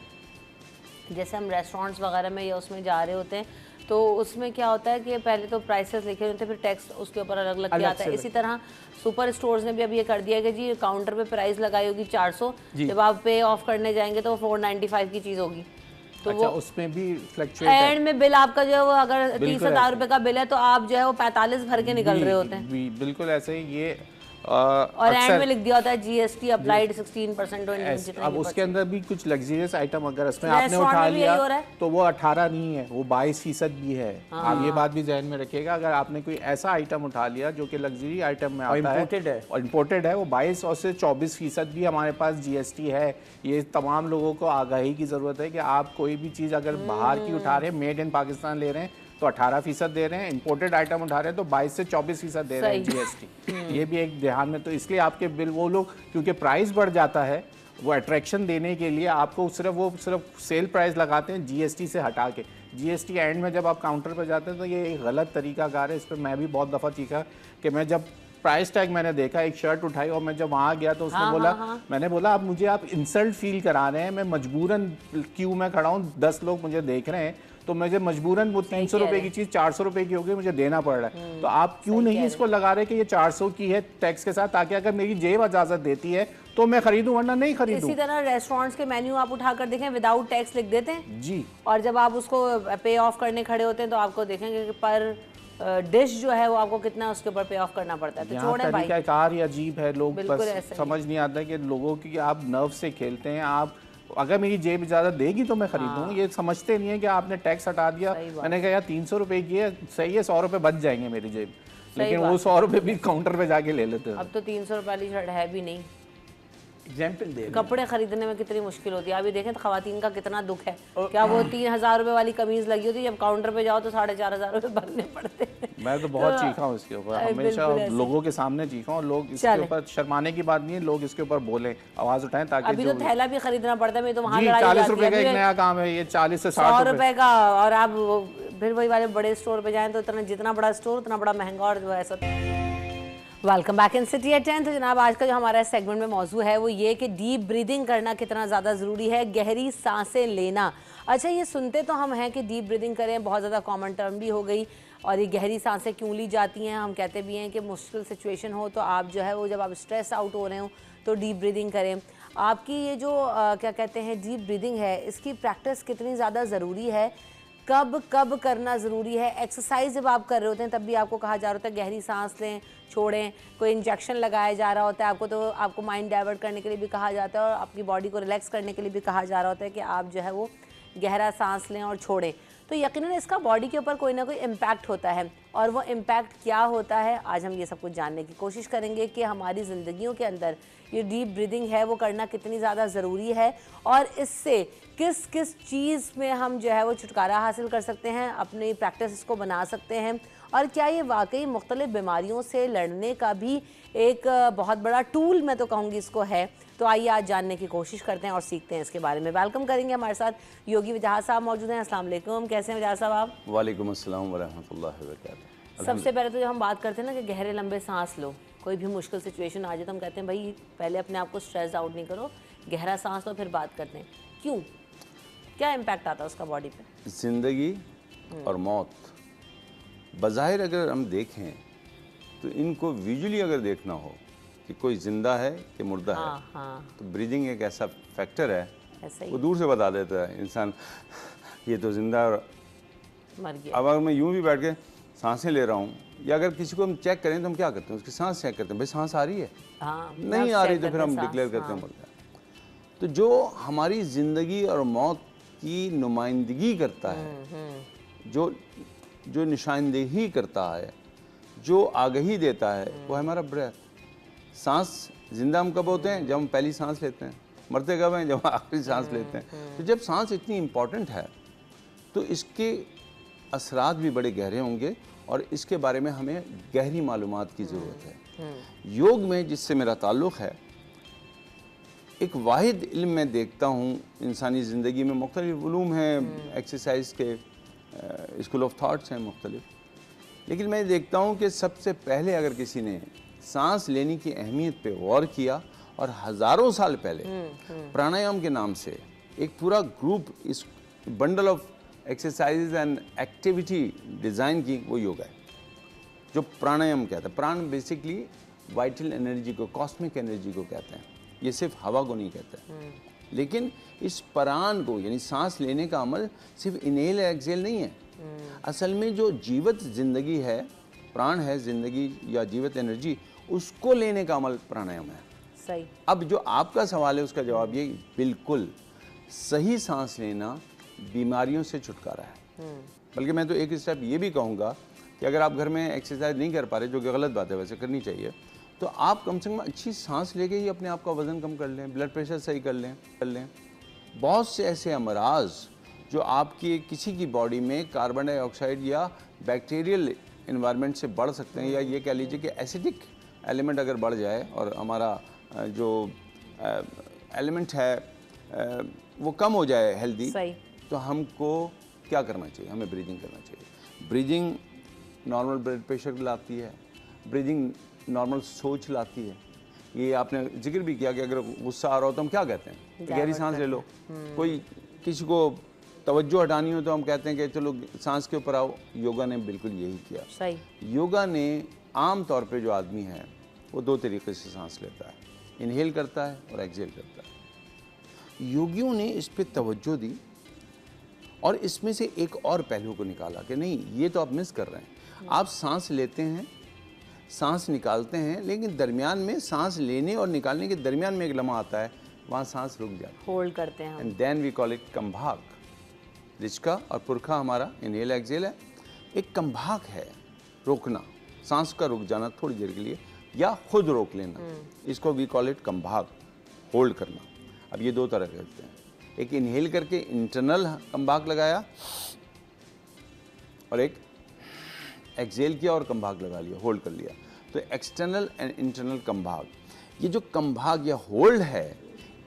जैसे हम रेस्टोरेंट्स वगैरह में या उसमें जा रहे होते हैं तो उसमें क्या होता है कि पहले तो प्राइसेस लिखे होते हैं, फिर टैक्स उसके ऊपर अलग अलग किया आता है। इसी तरह सुपर स्टोर्स ने भी अभी ये कर दिया है कि जी काउंटर पे प्राइस लगाई होगी 400, जब आप पे ऑफ करने जाएंगे तो 495 की चीज़ होगी। तो अच्छा, वो उसमें भी फ्लक्चुएट है। एंड में बिल आपका जो है वो अगर 30,000 रुपये का बिल है तो आप जो है वो 45 भर के निकल रहे होते हैं। बिल्कुल ऐसे ही ये और एंड में लिख दिया होता है GST अप्लाइड 16%। अब उसके अंदर भी कुछ लग्जरियस आइटम अगर इसमें आपने उठा लिया तो वो 18 नहीं है, वो 22% भी है। आप ये बात भी ध्यान में रखिएगा, अगर आपने कोई ऐसा आइटम उठा लिया जो कि लग्जरी आइटम में आता है और इम्पोर्टेड है, वो 22 और से 24% भी हमारे पास GST है। ये तमाम लोगों को आगाही की ज़रूरत है कि आप कोई भी चीज़ अगर बाहर की उठा रहे हैं, मेड इन पाकिस्तान ले रहे हैं तो 18% दे रहे हैं, इंपोर्टेड आइटम उठा रहे हैं तो 22 से 24% दे रहे हैं GST। ये भी एक ध्यान में, तो इसलिए आपके बिल वो लोग, क्योंकि प्राइस बढ़ जाता है, वो अट्रैक्शन देने के लिए आपको सिर्फ सेल प्राइस लगाते हैं GST से हटा के। GST एंड में जब आप काउंटर पर जाते हैं तो ये एक गलत तरीकाकार है। इस पर मैं भी बहुत दफ़ा सीखा कि मैं जब प्राइस टैग मैंने देखा, एक शर्ट उठाई और मैं जब वहाँ गया तो उसने मैंने बोला आप इंसल्ट फील करा रहे हैं, मैं मजबूरन क्यू में खड़ा हूँ, 10 लोग मुझे देख रहे हैं, तो मुझे मजबूरन वो 300 रुपए की चीज़ 400 रुपए की होगी, मुझे देना पड़ रहा है। तो आप क्यों नहीं इसको लगा रहे कि ये 400 की है टैक्स के साथ, ताकि अगर मेरी जेब इजाजत देती है तो मैं खरीदूं, वरना नहीं खरीदूं। इसी तरह रेस्टोरेंट्स के मेन्यू आप उठा कर देखें, विदाउट टैक्स लिख देते हैं जी, और जब आप उसको पे ऑफ करने खड़े होते हैं तो आपको देखेंगे कि पर डिश जो है वो आपको कितना उसके ऊपर पे ऑफ करना पड़ता है। तो छोड़े भाई, तरीकाकार ही अजीब है, लोग बस समझ नहीं आता कि लोगों की आप नर्व से खेलते हैं। आप अगर मेरी जेब इजाज़त देगी तो मैं खरीदूँ। ये समझते नहीं है कि आपने टैक्स हटा दिया, मैंने कहा यार 300 रुपये की है, सही है, 100 रुपये बच जाएंगे मेरी जेब, लेकिन वो 100 रुपये भी काउंटर पे जाके ले लेते हैं। अब तो 300 रुपये वाली शर्ट है भी नहीं। एग्जाम्पल दे, कपड़े खरीदने में कितनी मुश्किल होती है। अभी देखें तो खवातीन का कितना दुख है, क्या वो 3000 रुपये वाली कमीज लगी होती है, जब काउंटर पे जाओ तो 4500 रुपये भरने पड़ते हैं। मैं तो बहुत चीखा हूँ इसके ऊपर, हमेशा लोगों के सामने चीखा हूँ। लोग इसके ऊपर शर्माने की बात नहीं है, लोग इसके ऊपर बोले, आवाज उठाएं, ताकि अभी तो थैला भी खरीदना पड़ता है, मैं तो वहाँ 40 रुपए का एक नया काम है ये, 40 से 60 रुपए का। और आप फिर वही वाले बड़े स्टोर पे जाएं तो इतना, जितना बड़ा स्टोर उतना बड़ा महंगा। और जो ऐसा welcome back in city at 10। तो जनाब आज का जो हमारा सेगमेंट में मौजू है वो ये कि डीप ब्रीदिंग करना कितना ज़्यादा ज़रूरी है, गहरी सांसें लेना। अच्छा, ये सुनते तो हम हैं कि डीप ब्रीदिंग करें, बहुत ज़्यादा कॉमन टर्म भी हो गई। और ये गहरी सांसें क्यों ली जाती हैं, हम कहते भी हैं कि मुश्किल सिचुएशन हो तो आप जो है वो, जब आप स्ट्रेस आउट हो रहे हो तो डीप ब्रीदिंग करें। आपकी ये जो क्या कहते हैं डीप ब्रीदिंग है, इसकी प्रैक्टिस कितनी ज़्यादा ज़रूरी है, कब कब करना ज़रूरी है। एक्सरसाइज जब आप कर रहे होते हैं तब भी आपको कहा जा रहा होता है गहरी सांस लें, छोड़ें। कोई इंजेक्शन लगाया जा रहा होता है आपको, तो आपको माइंड डाइवर्ट करने के लिए भी कहा जाता है और आपकी बॉडी को रिलैक्स करने के लिए भी कहा जा रहा होता है कि आप जो है वो गहरा सांस लें और छोड़ें। तो यकीनन इसका बॉडी के ऊपर कोई ना कोई इम्पैक्ट होता है, और वो इम्पैक्ट क्या होता है आज हम ये सब कुछ जानने की कोशिश करेंगे कि हमारी ज़िंदगियों के अंदर ये डीप ब्रीदिंग है वो करना कितनी ज़्यादा ज़रूरी है, और इससे किस किस चीज़ में हम जो है वो छुटकारा हासिल कर सकते हैं, अपनी प्रैक्टिस इसको बना सकते हैं, और क्या ये वाकई मुख्तलिफ बीमारियों से लड़ने का भी एक बहुत बड़ा टूल मैं तो कहूँगी इसको है। तो आइए आज जानने की कोशिश करते हैं और सीखते हैं इसके बारे में। वेलकम करेंगे, हमारे साथ योगी वजाहत साहब मौजूद हैं। अस्सलाम वालेकुम, कैसे हैं वजाहत साहब आप? वालेकुम अस्सलाम वरहमतुल्लाहि वबरकातुहू। सबसे पहले तो जब हम बात करते हैं ना कि गहरे लंबे सांस लो, कोई भी मुश्किल सिचुएशन आ जाए तो हम कहते हैं भाई पहले अपने आप को स्ट्रेस आउट नहीं करो, गहरा सांस लो, फिर बात करते हैं। क्यों, क्या इम्पैक्ट आता है उसका बॉडी पे? ज़िंदगी और मौत बज़ाहिर अगर हम देखें तो इनको विजुअली अगर देखना हो कि कोई जिंदा है कि मुर्दा है, तो ब्रीदिंग एक ऐसा फैक्टर है, वो दूर से बता देता है इंसान ये तो जिंदा और मर गया। अब अगर मैं यूं भी बैठ के सांसें ले रहा हूँ, या अगर किसी को हम चेक करें तो हम क्या करते हैं, उसकी सांस चेक करते हैं, भाई सांस आ रही है, नहीं आ रही तो फिर हम डिक्लेयर करते हैं मर गया। तो जो हमारी ज़िंदगी और मौत की नुमाइंदगी करता है, जो निशानदेही करता है, जो आगही देता है, वो है हमारा ब्रेथ। सांस जिंदा हम कब होते हैं? जब हम पहली सांस लेते हैं। मरते कब हैं? जब आखिरी सांस लेते हैं। तो जब सांस इतनी इम्पॉर्टेंट है तो इसके असरात भी बड़े गहरे होंगे, और इसके बारे में हमें गहरी मालूमात की ज़रूरत है। योग में जिससे मेरा ताल्लुक़ है, एक वाहिद इल्म मैं देखता हूँ इंसानी ज़िंदगी में, मुख्तलिफ उलूम हैं, एक्सरसाइज के स्कूल ऑफ थाट्स हैं मुख्तलिफ, लेकिन मैं देखता हूँ कि सबसे पहले अगर किसी ने सांस लेने की अहमियत पे गौर किया और हज़ारों साल पहले प्राणायाम के नाम से एक पूरा ग्रुप, इस bundle of exercise and activity design की, वो योगा है जो प्राणायाम कहता है। प्राण बेसिकली वाइटल एनर्जी को, कॉस्मिक एनर्जी को कहते हैं, ये सिर्फ हवा को नहीं कहते। लेकिन इस प्राण को, यानी सांस लेने का अमल सिर्फ इनहेल एक्सहेल नहीं है। असल में जो जीवित जिंदगी है, प्राण है ज़िंदगी या जीवित एनर्जी, उसको लेने का अमल प्राणायाम है। सही। अब जो आपका सवाल है उसका जवाब ये, बिल्कुल सही सांस लेना बीमारियों से छुटकारा है। बल्कि मैं तो एक स्टेप ये भी कहूँगा कि अगर आप घर में एक्सरसाइज नहीं कर पा रहे, जो कि गलत बात है, वैसे करनी चाहिए, तो आप कम से कम अच्छी सांस लेके ही अपने आप का वज़न कम कर लें, ब्लड प्रेशर सही कर लें। बहुत से ऐसे अमराज जो आपकी किसी की बॉडी में कार्बन डाइऑक्साइड या बैक्टीरियल इन्वायरमेंट से बढ़ सकते हैं, या ये कह लीजिए कि एसिडिक एलिमेंट अगर बढ़ जाए और हमारा जो एलिमेंट है वो कम हो जाए हेल्दी, तो हमको क्या करना चाहिए? हमें ब्रीदिंग करना चाहिए। ब्रीदिंग नॉर्मल ब्लड प्रेशर लाती है, ब्रीदिंग नॉर्मल सोच लाती है। ये आपने जिक्र भी किया कि अगर गुस्सा आ रहा हो तो हम क्या कहते हैं? गहरी सांस ले लो। कोई किसी को तवज्जो हटानी हो तो हम कहते हैं कि चलो सांस के ऊपर आओ। योगा ने बिल्कुल यही किया। सही। योगा ने आम तौर पे जो आदमी है वो दो तरीके से सांस लेता है, इनहेल करता है और एक्सहेल करता है। योगियों ने इस पे तवज्जो दी और इसमें से एक और पहलू को निकाला कि नहीं, ये तो आप मिस कर रहे हैं। आप सांस लेते हैं, सांस निकालते हैं, लेकिन दरमियान में, सांस लेने और निकालने के दरमियान में एक लम्हा आता है, वहाँ सांस रुक जाती है, होल्ड करते हैं हम। And then we call it कंभाग। रिचका और पुरखा हमारा इनहेल एक्सहेल है। एक कंभाग है रोकना, सांस का रुक जाना थोड़ी देर के लिए या खुद रोक लेना, इसको वी कॉल इट कंभाग, होल्ड करना। अब ये दो तरह के होते हैं, एक इनहेल करके इंटरनल कंभाग लगाया और एक एक्सहेल किया और कंभाग लगा लिया, होल्ड कर लिया। तो एक्सटर्नल एंड इंटरनल कंभाग, ये जो कंभाग या होल्ड है,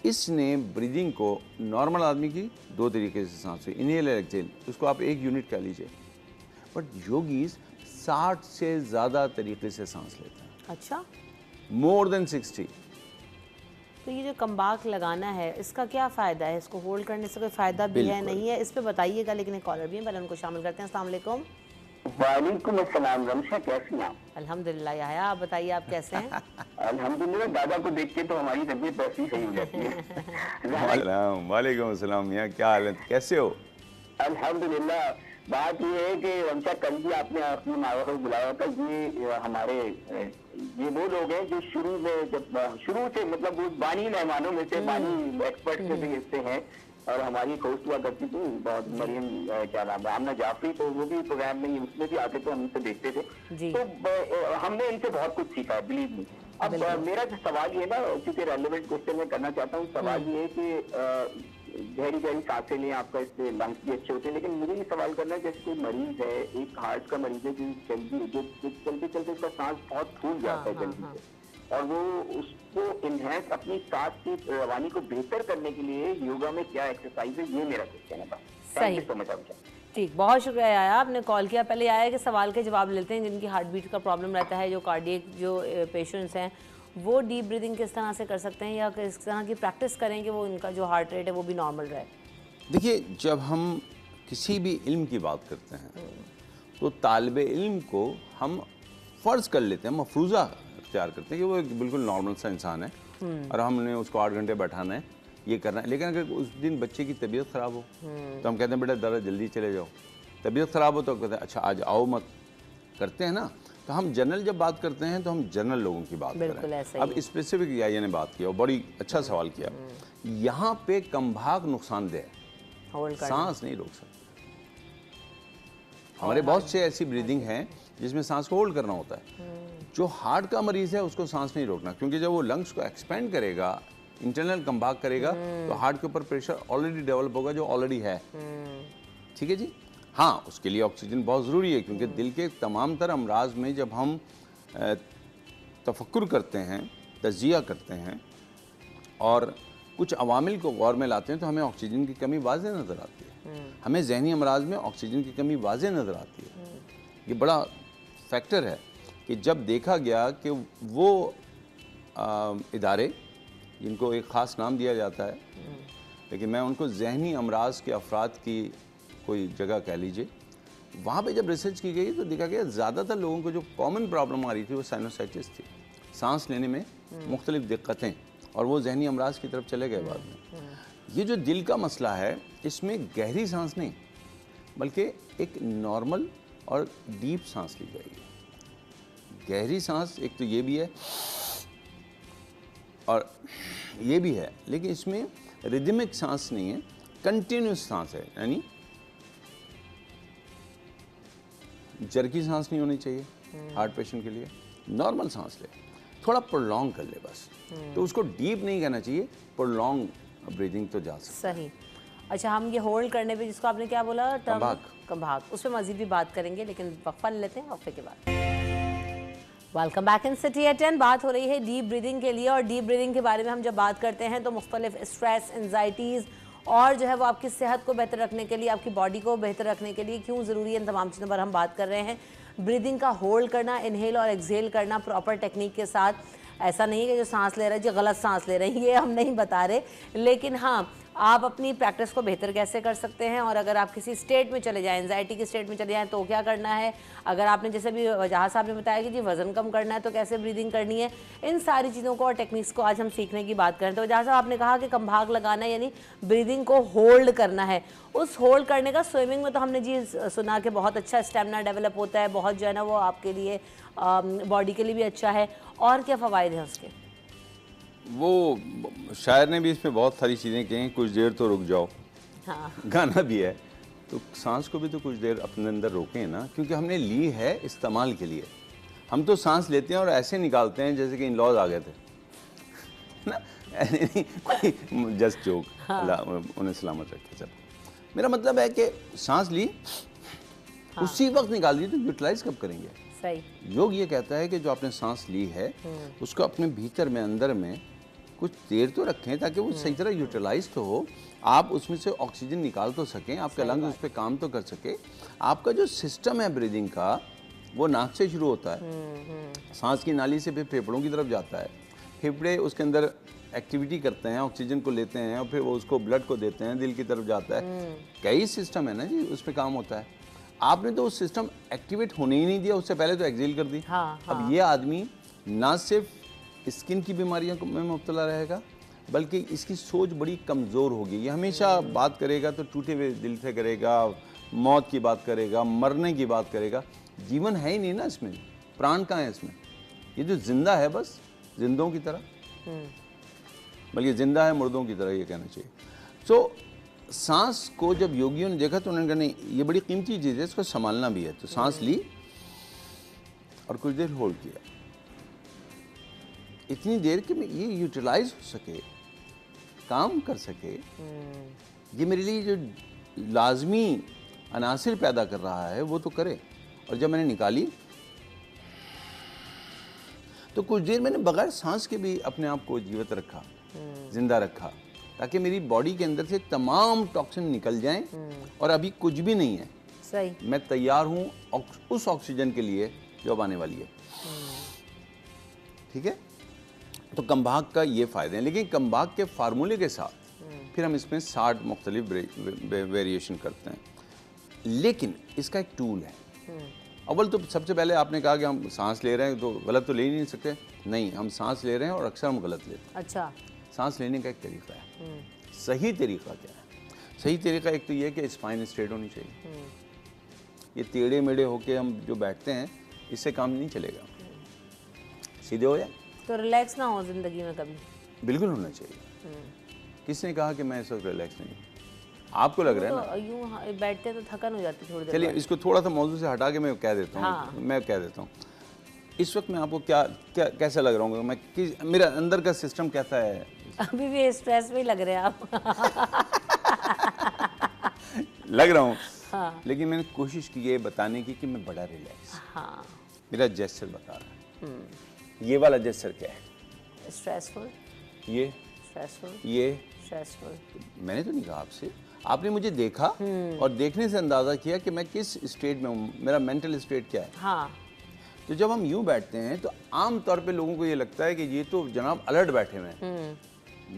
इसने ब्रीदिंग को नॉर्मल आदमी की दो तरीके से सांस हुई, इनहेल और एक्सहेल, उसको आप 1 यूनिट कह लीजिए, बट योगीज 60 से ज़्यादा तरीके से सांस लेते हैं। अच्छा, मोर देन 60। तो ये जो कंबाक लगाना है इसका क्या फ़ायदा है? इसको होल्ड करने से कोई फ़ायदा भी है, नहीं है, इस पे बताइएगा। लेकिन एक कॉलर भी है, पहले उनको शामिल करते हैं। अस्सलाम वालेकुम। वालेकुम अस्सलाम। रमशा कैसी हैं आप? अल्हम्दुलिल्लाह। याया, आप बताइए आप कैसे हैं? अल्हम्दुलिल्लाह, दादा को देख के तो हमारी तबीयत वैसी ही सही हो जाती है। वालेकुम अस्सलाम मियां, क्या हाल है, कैसे हो? अल्हम्दुलिल्लाह। बात ये है कि रमशा कल भी आपने अपने माँ बाप को बुलाया था। ये हमारे ये वो लोग हैं जो शुरू से मतलब वो बानी मेहमानों में से, बानी एक्सपर्ट से हैं। और हमारी होस्ट हुआ करती थी बहुत, मरियम क्या नाम है, आमना जाफरी, तो वो भी प्रोग्राम में उसमें भी आते थे, हम उनसे देखते थे। तो हमने इनसे बहुत कुछ सीखा है, बिलीव मी। अब मेरा जो सवाल ये ना, क्योंकि रेलेवेंट क्वेश्चन मैं करना चाहता हूँ, सवाल ये है कि गहरी गहरी सांसें लें, आपका इससे लंग्स भी अच्छे होते हैं। लेकिन मुझे ये सवाल करना है, जैसे कोई मरीज है, एक हार्ट का मरीज है जो चलते चलते उसका सांस बहुत फूल जाता है जल्दी से, और वो उसको इनहेंस अपनी सांस की रवानी को बेहतर करने के लिए योगा में क्या एक्सरसाइज है, ये मेरा क्वेश्चन है। सही, ठीक, बहुत शुक्रिया आया, आपने कॉल किया। पहले आया कि सवाल के जवाब लेते हैं। जिनकी हार्ट बीट का प्रॉब्लम रहता है, जो कार्डियक जो पेशेंट्स हैं, वो डीप ब्रीदिंग किस तरह से कर सकते हैं, या किस तरह की प्रैक्टिस करें कि वो उनका जो हार्ट रेट है वो भी नॉर्मल रहे? देखिए, जब हम किसी भी इल्म की बात करते हैं तो तालिब इल्म को हम फ़र्ज़ कर लेते हैं, मफरूज़ा इख्तियार करते हैं कि वो एक बिल्कुल नॉर्मल सा इंसान है और हमने उसको 8 घंटे बैठाना है, ये करना है। लेकिन अगर उस दिन बच्चे की तबीयत ख़राब हो तो हम कहते हैं बेटा ज़रा जल्दी चले जाओ। तबीयत ख़राब हो तो कहते हैं अच्छा आज आओ मत, करते हैं ना। तो हम जनरल जब बात करते हैं तो हम जनरल लोगों की बात कर रहे हैं। अब स्पेसिफिक याया ने बात किया, बड़ी अच्छा सवाल किया। यहाँ पे कंभाग नुकसानदेह है, सांस नहीं रोक सकते। हमारे बहुत से ऐसी ब्रीदिंग है जिसमें सांस को होल्ड करना होता है। जो हार्ट का मरीज है उसको सांस नहीं रोकना, क्योंकि जब वो लंग्स को एक्सपेंड करेगा, इंटरनल कंभाग करेगा, तो हार्ट के ऊपर प्रेशर ऑलरेडी डेवलप होगा जो ऑलरेडी है। ठीक है जी। हाँ, उसके लिए ऑक्सीजन बहुत ज़रूरी है, क्योंकि दिल के तमाम तर अमराज में जब हम तफक्कुर करते हैं, तजिया करते हैं और कुछ अवामिल को गौर में लाते हैं तो हमें ऑक्सीजन की कमी वाज़े नज़र आती है। हमें जहनी अमराज में ऑक्सीजन की कमी वाज़े नज़र आती है। ये बड़ा फैक्टर है कि जब देखा गया कि वो इदारे जिनको एक ख़ास नाम दिया जाता है, लेकिन मैं उनको जहनी अमराज के अफराद की कोई जगह कह लीजिए, वहाँ पे जब रिसर्च की गई तो देखा गया ज़्यादातर लोगों को जो कॉमन प्रॉब्लम आ रही थी वो साइनोसाइटिस थी, सांस लेने में मुख्तलिफ दिक्कतें, और वो जहनी अमराज की तरफ चले गए बाद में। ये जो दिल का मसला है, इसमें गहरी सांस नहीं बल्कि एक नॉर्मल और डीप सांस ली जाएगी। गहरी सांस एक तो ये भी है और ये भी है, लेकिन इसमें रिदमिक सांस नहीं है, कंटिन्यूस सांस है। यानी जरकी सांस नहीं होनी चाहिए हार्ट पेशेंट के लिए, नॉर्मल सांस ले, थोड़ा प्रोलॉन्ग कर ले बस। तो उसको डीप नहीं कहना चाहिए, प्रोलॉन्ग ब्रीदिंग तो जा सकती है। सही। अच्छा, हम ये होल्ड करने पे, जिसको आपने क्या बोला, कंभाग, उस पर मजीद भी बात करेंगे, लेकिन वक्फा ले लेते हैं, वक्फे के बाद। Welcome back in city at 10। बात हो रही है डीप ब्रीदिंग के लिए, और डीप ब्रीदिंग के बारे में हम जब बात करते हैं तो मुख्तलिफ स्ट्रेस, एंजाइटीज़ और जो है वो आपकी सेहत को बेहतर रखने के लिए, आपकी बॉडी को बेहतर रखने के लिए क्यों ज़रूरी है, इन तमाम चीज़ों पर हम बात कर रहे हैं। ब्रीदिंग का होल्ड करना, इनहेल और एक्सहेल करना प्रॉपर टेक्निक के साथ। ऐसा नहीं है कि जो सांस ले रहे हैं जी गलत सांस ले रहे हैं, ये हम नहीं बता रहे, लेकिन हाँ आप अपनी प्रैक्टिस को बेहतर कैसे कर सकते हैं। और अगर आप किसी स्टेट में चले जाएं, एंजाइटी की स्टेट में चले जाएं, तो क्या करना है। अगर आपने जैसे भी वजह साहब ने बताया कि जी वज़न कम करना है तो कैसे ब्रीदिंग करनी है, इन सारी चीज़ों को और टेक्निक्स को आज हम सीखने की बात करें। तो वजह साहब आपने कहा कि कंभाग लगाना है, यानी ब्रीदिंग को होल्ड करना है। उस होल्ड करने का स्विमिंग में तो हमने जी सुना कि बहुत अच्छा स्टेमिना डेवलप होता है, बहुत जो है ना वो आपके लिए बॉडी के लिए भी अच्छा है। और क्या फ़वाइद हैं उसके? वो शायर ने भी इसमें बहुत सारी चीज़ें कही, कुछ देर तो रुक जाओ। हाँ। गाना भी है, तो सांस को भी तो कुछ देर अपने अंदर रोकें ना, क्योंकि हमने ली है इस्तेमाल के लिए। हम तो सांस लेते हैं और ऐसे निकालते हैं जैसे कि इन लॉज आ गए थे ना, कोई जस्ट जोक। अल्लाह उन्हें सलामत रखे सब। मेरा मतलब है कि सांस ली, उसी वक्त निकाल दी, तो यूटिलाइज कब करेंगे? सही। योग ये कहता है कि जो आपने सांस ली है उसको अपने भीतर में, अंदर में कुछ देर तो रखें ताकि वो सही तरह यूटिलाइज तो हो, आप उसमें से ऑक्सीजन निकाल तो सकें, आपका लंग्स उस पर काम तो कर सके। आपका जो सिस्टम है ब्रीदिंग का वो नाक से शुरू होता है, सांस की नाली से फिर फेफड़ों की तरफ जाता है, फेफड़े उसके अंदर एक्टिविटी करते हैं, ऑक्सीजन को लेते हैं और फिर वो उसको ब्लड को देते हैं, दिल की तरफ जाता है। कई सिस्टम है ना जी, उस पर काम होता है। आपने तो उस सिस्टम एक्टिवेट होने ही नहीं दिया, उससे पहले तो एक्सेल कर दी। अब ये आदमी ना सिर्फ स्किन की बीमारियों में मुब्तला रहेगा, बल्कि इसकी सोच बड़ी कमज़ोर होगी। ये हमेशा बात करेगा तो टूटे हुए दिल से करेगा, मौत की बात करेगा, मरने की बात करेगा। जीवन है ही नहीं ना इसमें, प्राण कहाँ है इसमें? ये जो जिंदा है बस जिंदों की तरह, बल्कि जिंदा है मुर्दों की तरह, ये कहना चाहिए। सो सांस को जब योगियों ने देखा तो उन्होंने कहा नहीं, ये बड़ी कीमती चीज़ है, इसको संभालना भी है। तो सांस ली और कुछ देर होल्ड किया, इतनी देर कि ये यूटिलाइज हो सके, काम कर सके। ये मेरे लिए जो लाजमी अनासिर पैदा कर रहा है वो तो करे। और जब मैंने निकाली तो कुछ देर मैंने बगैर सांस के भी अपने आप को जीवित रखा, जिंदा रखा, ताकि मेरी बॉडी के अंदर से तमाम टॉक्सिन निकल जाएं। और अभी कुछ भी नहीं है, सही, मैं तैयार हूं उस ऑक्सीजन के लिए जो अब आने वाली है। ठीक है, तो कम्बाक का ये फ़ायदे हैं। लेकिन कम्बाक के फार्मूले के साथ फिर हम इसमें 60 मुख्तलिफ वेरिएशन करते हैं। लेकिन इसका एक टूल है। अव्वल तो सबसे पहले आपने कहा कि हम सांस ले रहे हैं तो गलत तो ले ही नहीं सकते। नहीं, हम सांस ले रहे हैं और अक्सर हम गलत लेते हैं। अच्छा, सांस लेने का एक तरीका है। सही तरीका क्या है? सही तरीका एक तो ये है कि स्पाइन स्ट्रेट होनी चाहिए। ये टेढ़े मेढ़े होके हम जो बैठते हैं इससे काम नहीं चलेगा। सीधे हो जाए तो रिलैक्स ना हो जिंदगी में कभी? बिल्कुल होना चाहिए। किसने कहा कि मैं इस वक्त रिलैक्स नहीं हूँ? आपको लग रहा है ना? यूं बैठते तो थकन हो जाती थोड़ी देर। चलिए इसको थोड़ा सा मौजू से हटा के मैं कह देता हूँ। हाँ। मैं कह देता हूँ इस वक्त मैं आपको क्या कैसा लग रहा हूँ, मैं मेरा अंदर का सिस्टम कैसा है? अभी भी स्ट्रेस में लग रहे हैं आप। लग रहा हूँ। हाँ। लेकिन मैंने कोशिश की है बताने की कि मैं बड़ा रिलैक्स। हाँ। मेरा जेस्चर बता रहा है। ये वाला जेस्चर क्या है? स्ट्रेसफुल। ये स्ट्रेसफुल। ये स्ट्रेसफुल। मैंने तो नहीं कहा आपसे, आपने मुझे देखा और देखने से अंदाजा किया कि मैं किस स्टेट में हूँ, मेरा मेंटल स्टेट क्या है। हाँ। तो जब हम यूं बैठते हैं तो आम तौर पे लोगों को ये लगता है कि ये तो जनाब अलर्ट बैठे हुए हैं।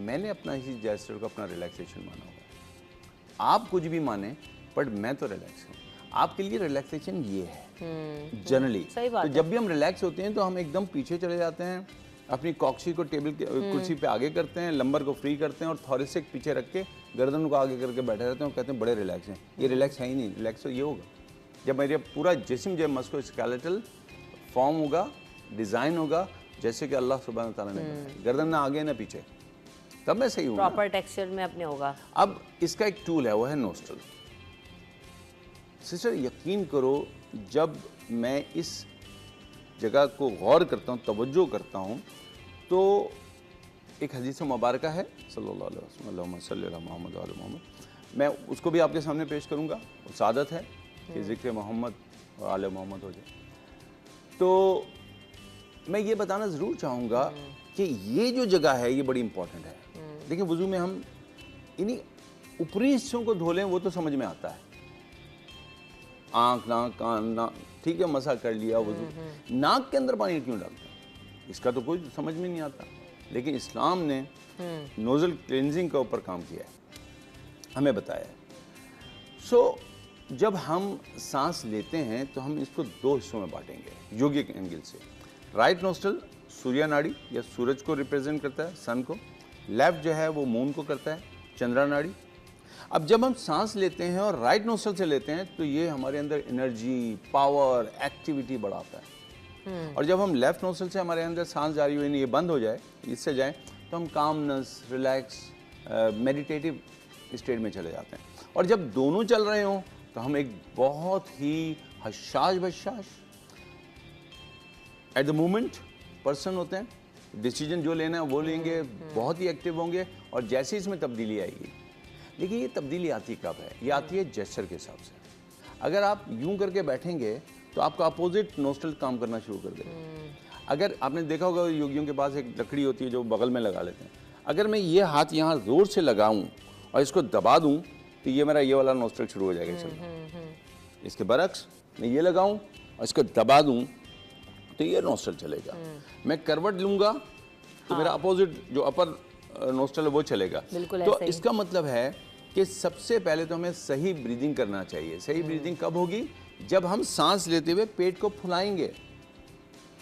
मैंने अपना इसी जेस्चर को अपना रिलैक्सेशन माना होगा। आप कुछ भी माने बट मैं तो रिलैक्स हूँ। आपके लिए रिलैक्सेशन ये है जनरली। तो जब भी हम रिलैक्स होते हैं तो हम एकदम पीछे चले जाते हैं, अपनी कॉक्सी को टेबल के कुर्सी पे आगे करते हैं, लंबर को फ्री करते हैं और थोरेसिक पीछे रख के गर्दन को आगे करके बैठे रहते हैं और कहते हैं बड़े रिलैक्स हैं। ये रिलैक्स है ही नहीं। रिलैक्स तो ये होगा जब मेरा पूरा जिस्म जो मस्कुलोस्केलेटल फॉर्म होगा, डिज़ाइन होगा जैसे कि अल्लाह सुब्हानहू तआला ने बनाया, गर्दन ना आगे ना पीछे, तब मैं सही हूँ। प्रॉपर टेक्सचर में अपने होगा। अब इसका एक टूल है, वो है नोस्ट्रल। सिस्टर यकीन करो, जब मैं इस जगह को गौर करता हूँ, तवज्जो करता हूँ, तो एक हदीस मुबारक है सल्लल्लाहु अलैहि वसल्लम, मैं उसको भी आपके सामने पेश करूँगा। वो सादत है कि ज़िक्र मोहम्मद और आले मोहम्मद हो जाए। तो मैं ये बताना ज़रूर चाहूँगा कि ये जो जगह है ये बड़ी इंपॉर्टेंट है। देखिए वज़ू में हम इन्हीं ऊपरी हिस्सों को धो लें वो तो समझ में आता है, आँख, नाक, कान, नाक, ठीक है, मसा कर लिया वज़ू। नाक के अंदर पानी क्यों डालते हैं इसका तो कोई समझ में नहीं आता। लेकिन इस्लाम ने नोज़ल क्लेंजिंग का ऊपर काम किया है, हमें बताया है। सो जब हम सांस लेते हैं तो हम इसको दो हिस्सों में बांटेंगे योगिक एंगल से। राइट नोस्ट्रल सूर्य नाड़ी या सूरज को रिप्रेजेंट करता है, सन को। लेफ्ट जो है वो मून को करता है, चंद्रा नाड़ी। अब जब हम सांस लेते हैं और राइट नोस्ट्रल से लेते हैं तो ये हमारे अंदर एनर्जी, पावर, एक्टिविटी बढ़ाता है। और जब हम लेफ्ट नोस्ट्रल से हमारे अंदर सांस जारी हुई नहीं, ये बंद हो जाए, इससे जाए, तो हम कामनेस, रिलैक्स, मेडिटेटिव स्टेट में चले जाते हैं। और जब दोनों चल रहे हों तो हम एक बहुत ही हशाश बशाश एट द मोमेंट पर्सन होते हैं। डिसीजन जो लेना है वो लेंगे, बहुत ही एक्टिव होंगे। और जैसे इसमें तब्दीली आएगी, देखिए ये तब्दीली आती कब है? ये आती है जेस्चर के हिसाब से। अगर आप यूं करके बैठेंगे तो आपका अपोजिट नोस्ट्रल काम करना शुरू कर देगा। अगर आपने देखा होगा योगियों के पास एक लकड़ी होती है जो बगल में लगा लेते हैं। अगर मैं ये हाथ यहाँ जोर से लगाऊं और इसको दबा दूं तो ये मेरा ये वाला नोस्ट्रल शुरू हो जाएगा चलना। इसके बरक्स मैं ये लगाऊं और इसको दबा दूं तो ये नोस्ट्रल चलेगा। मैं करवट लूंगा तो मेरा अपोजिट जो अपर नोस्ट्रल है वो चलेगा। तो इसका मतलब है कि सबसे पहले तो हमें सही ब्रीदिंग करना चाहिए। सही ब्रीदिंग कब होगी? जब हम सांस लेते हुए पेट को फुलाएंगे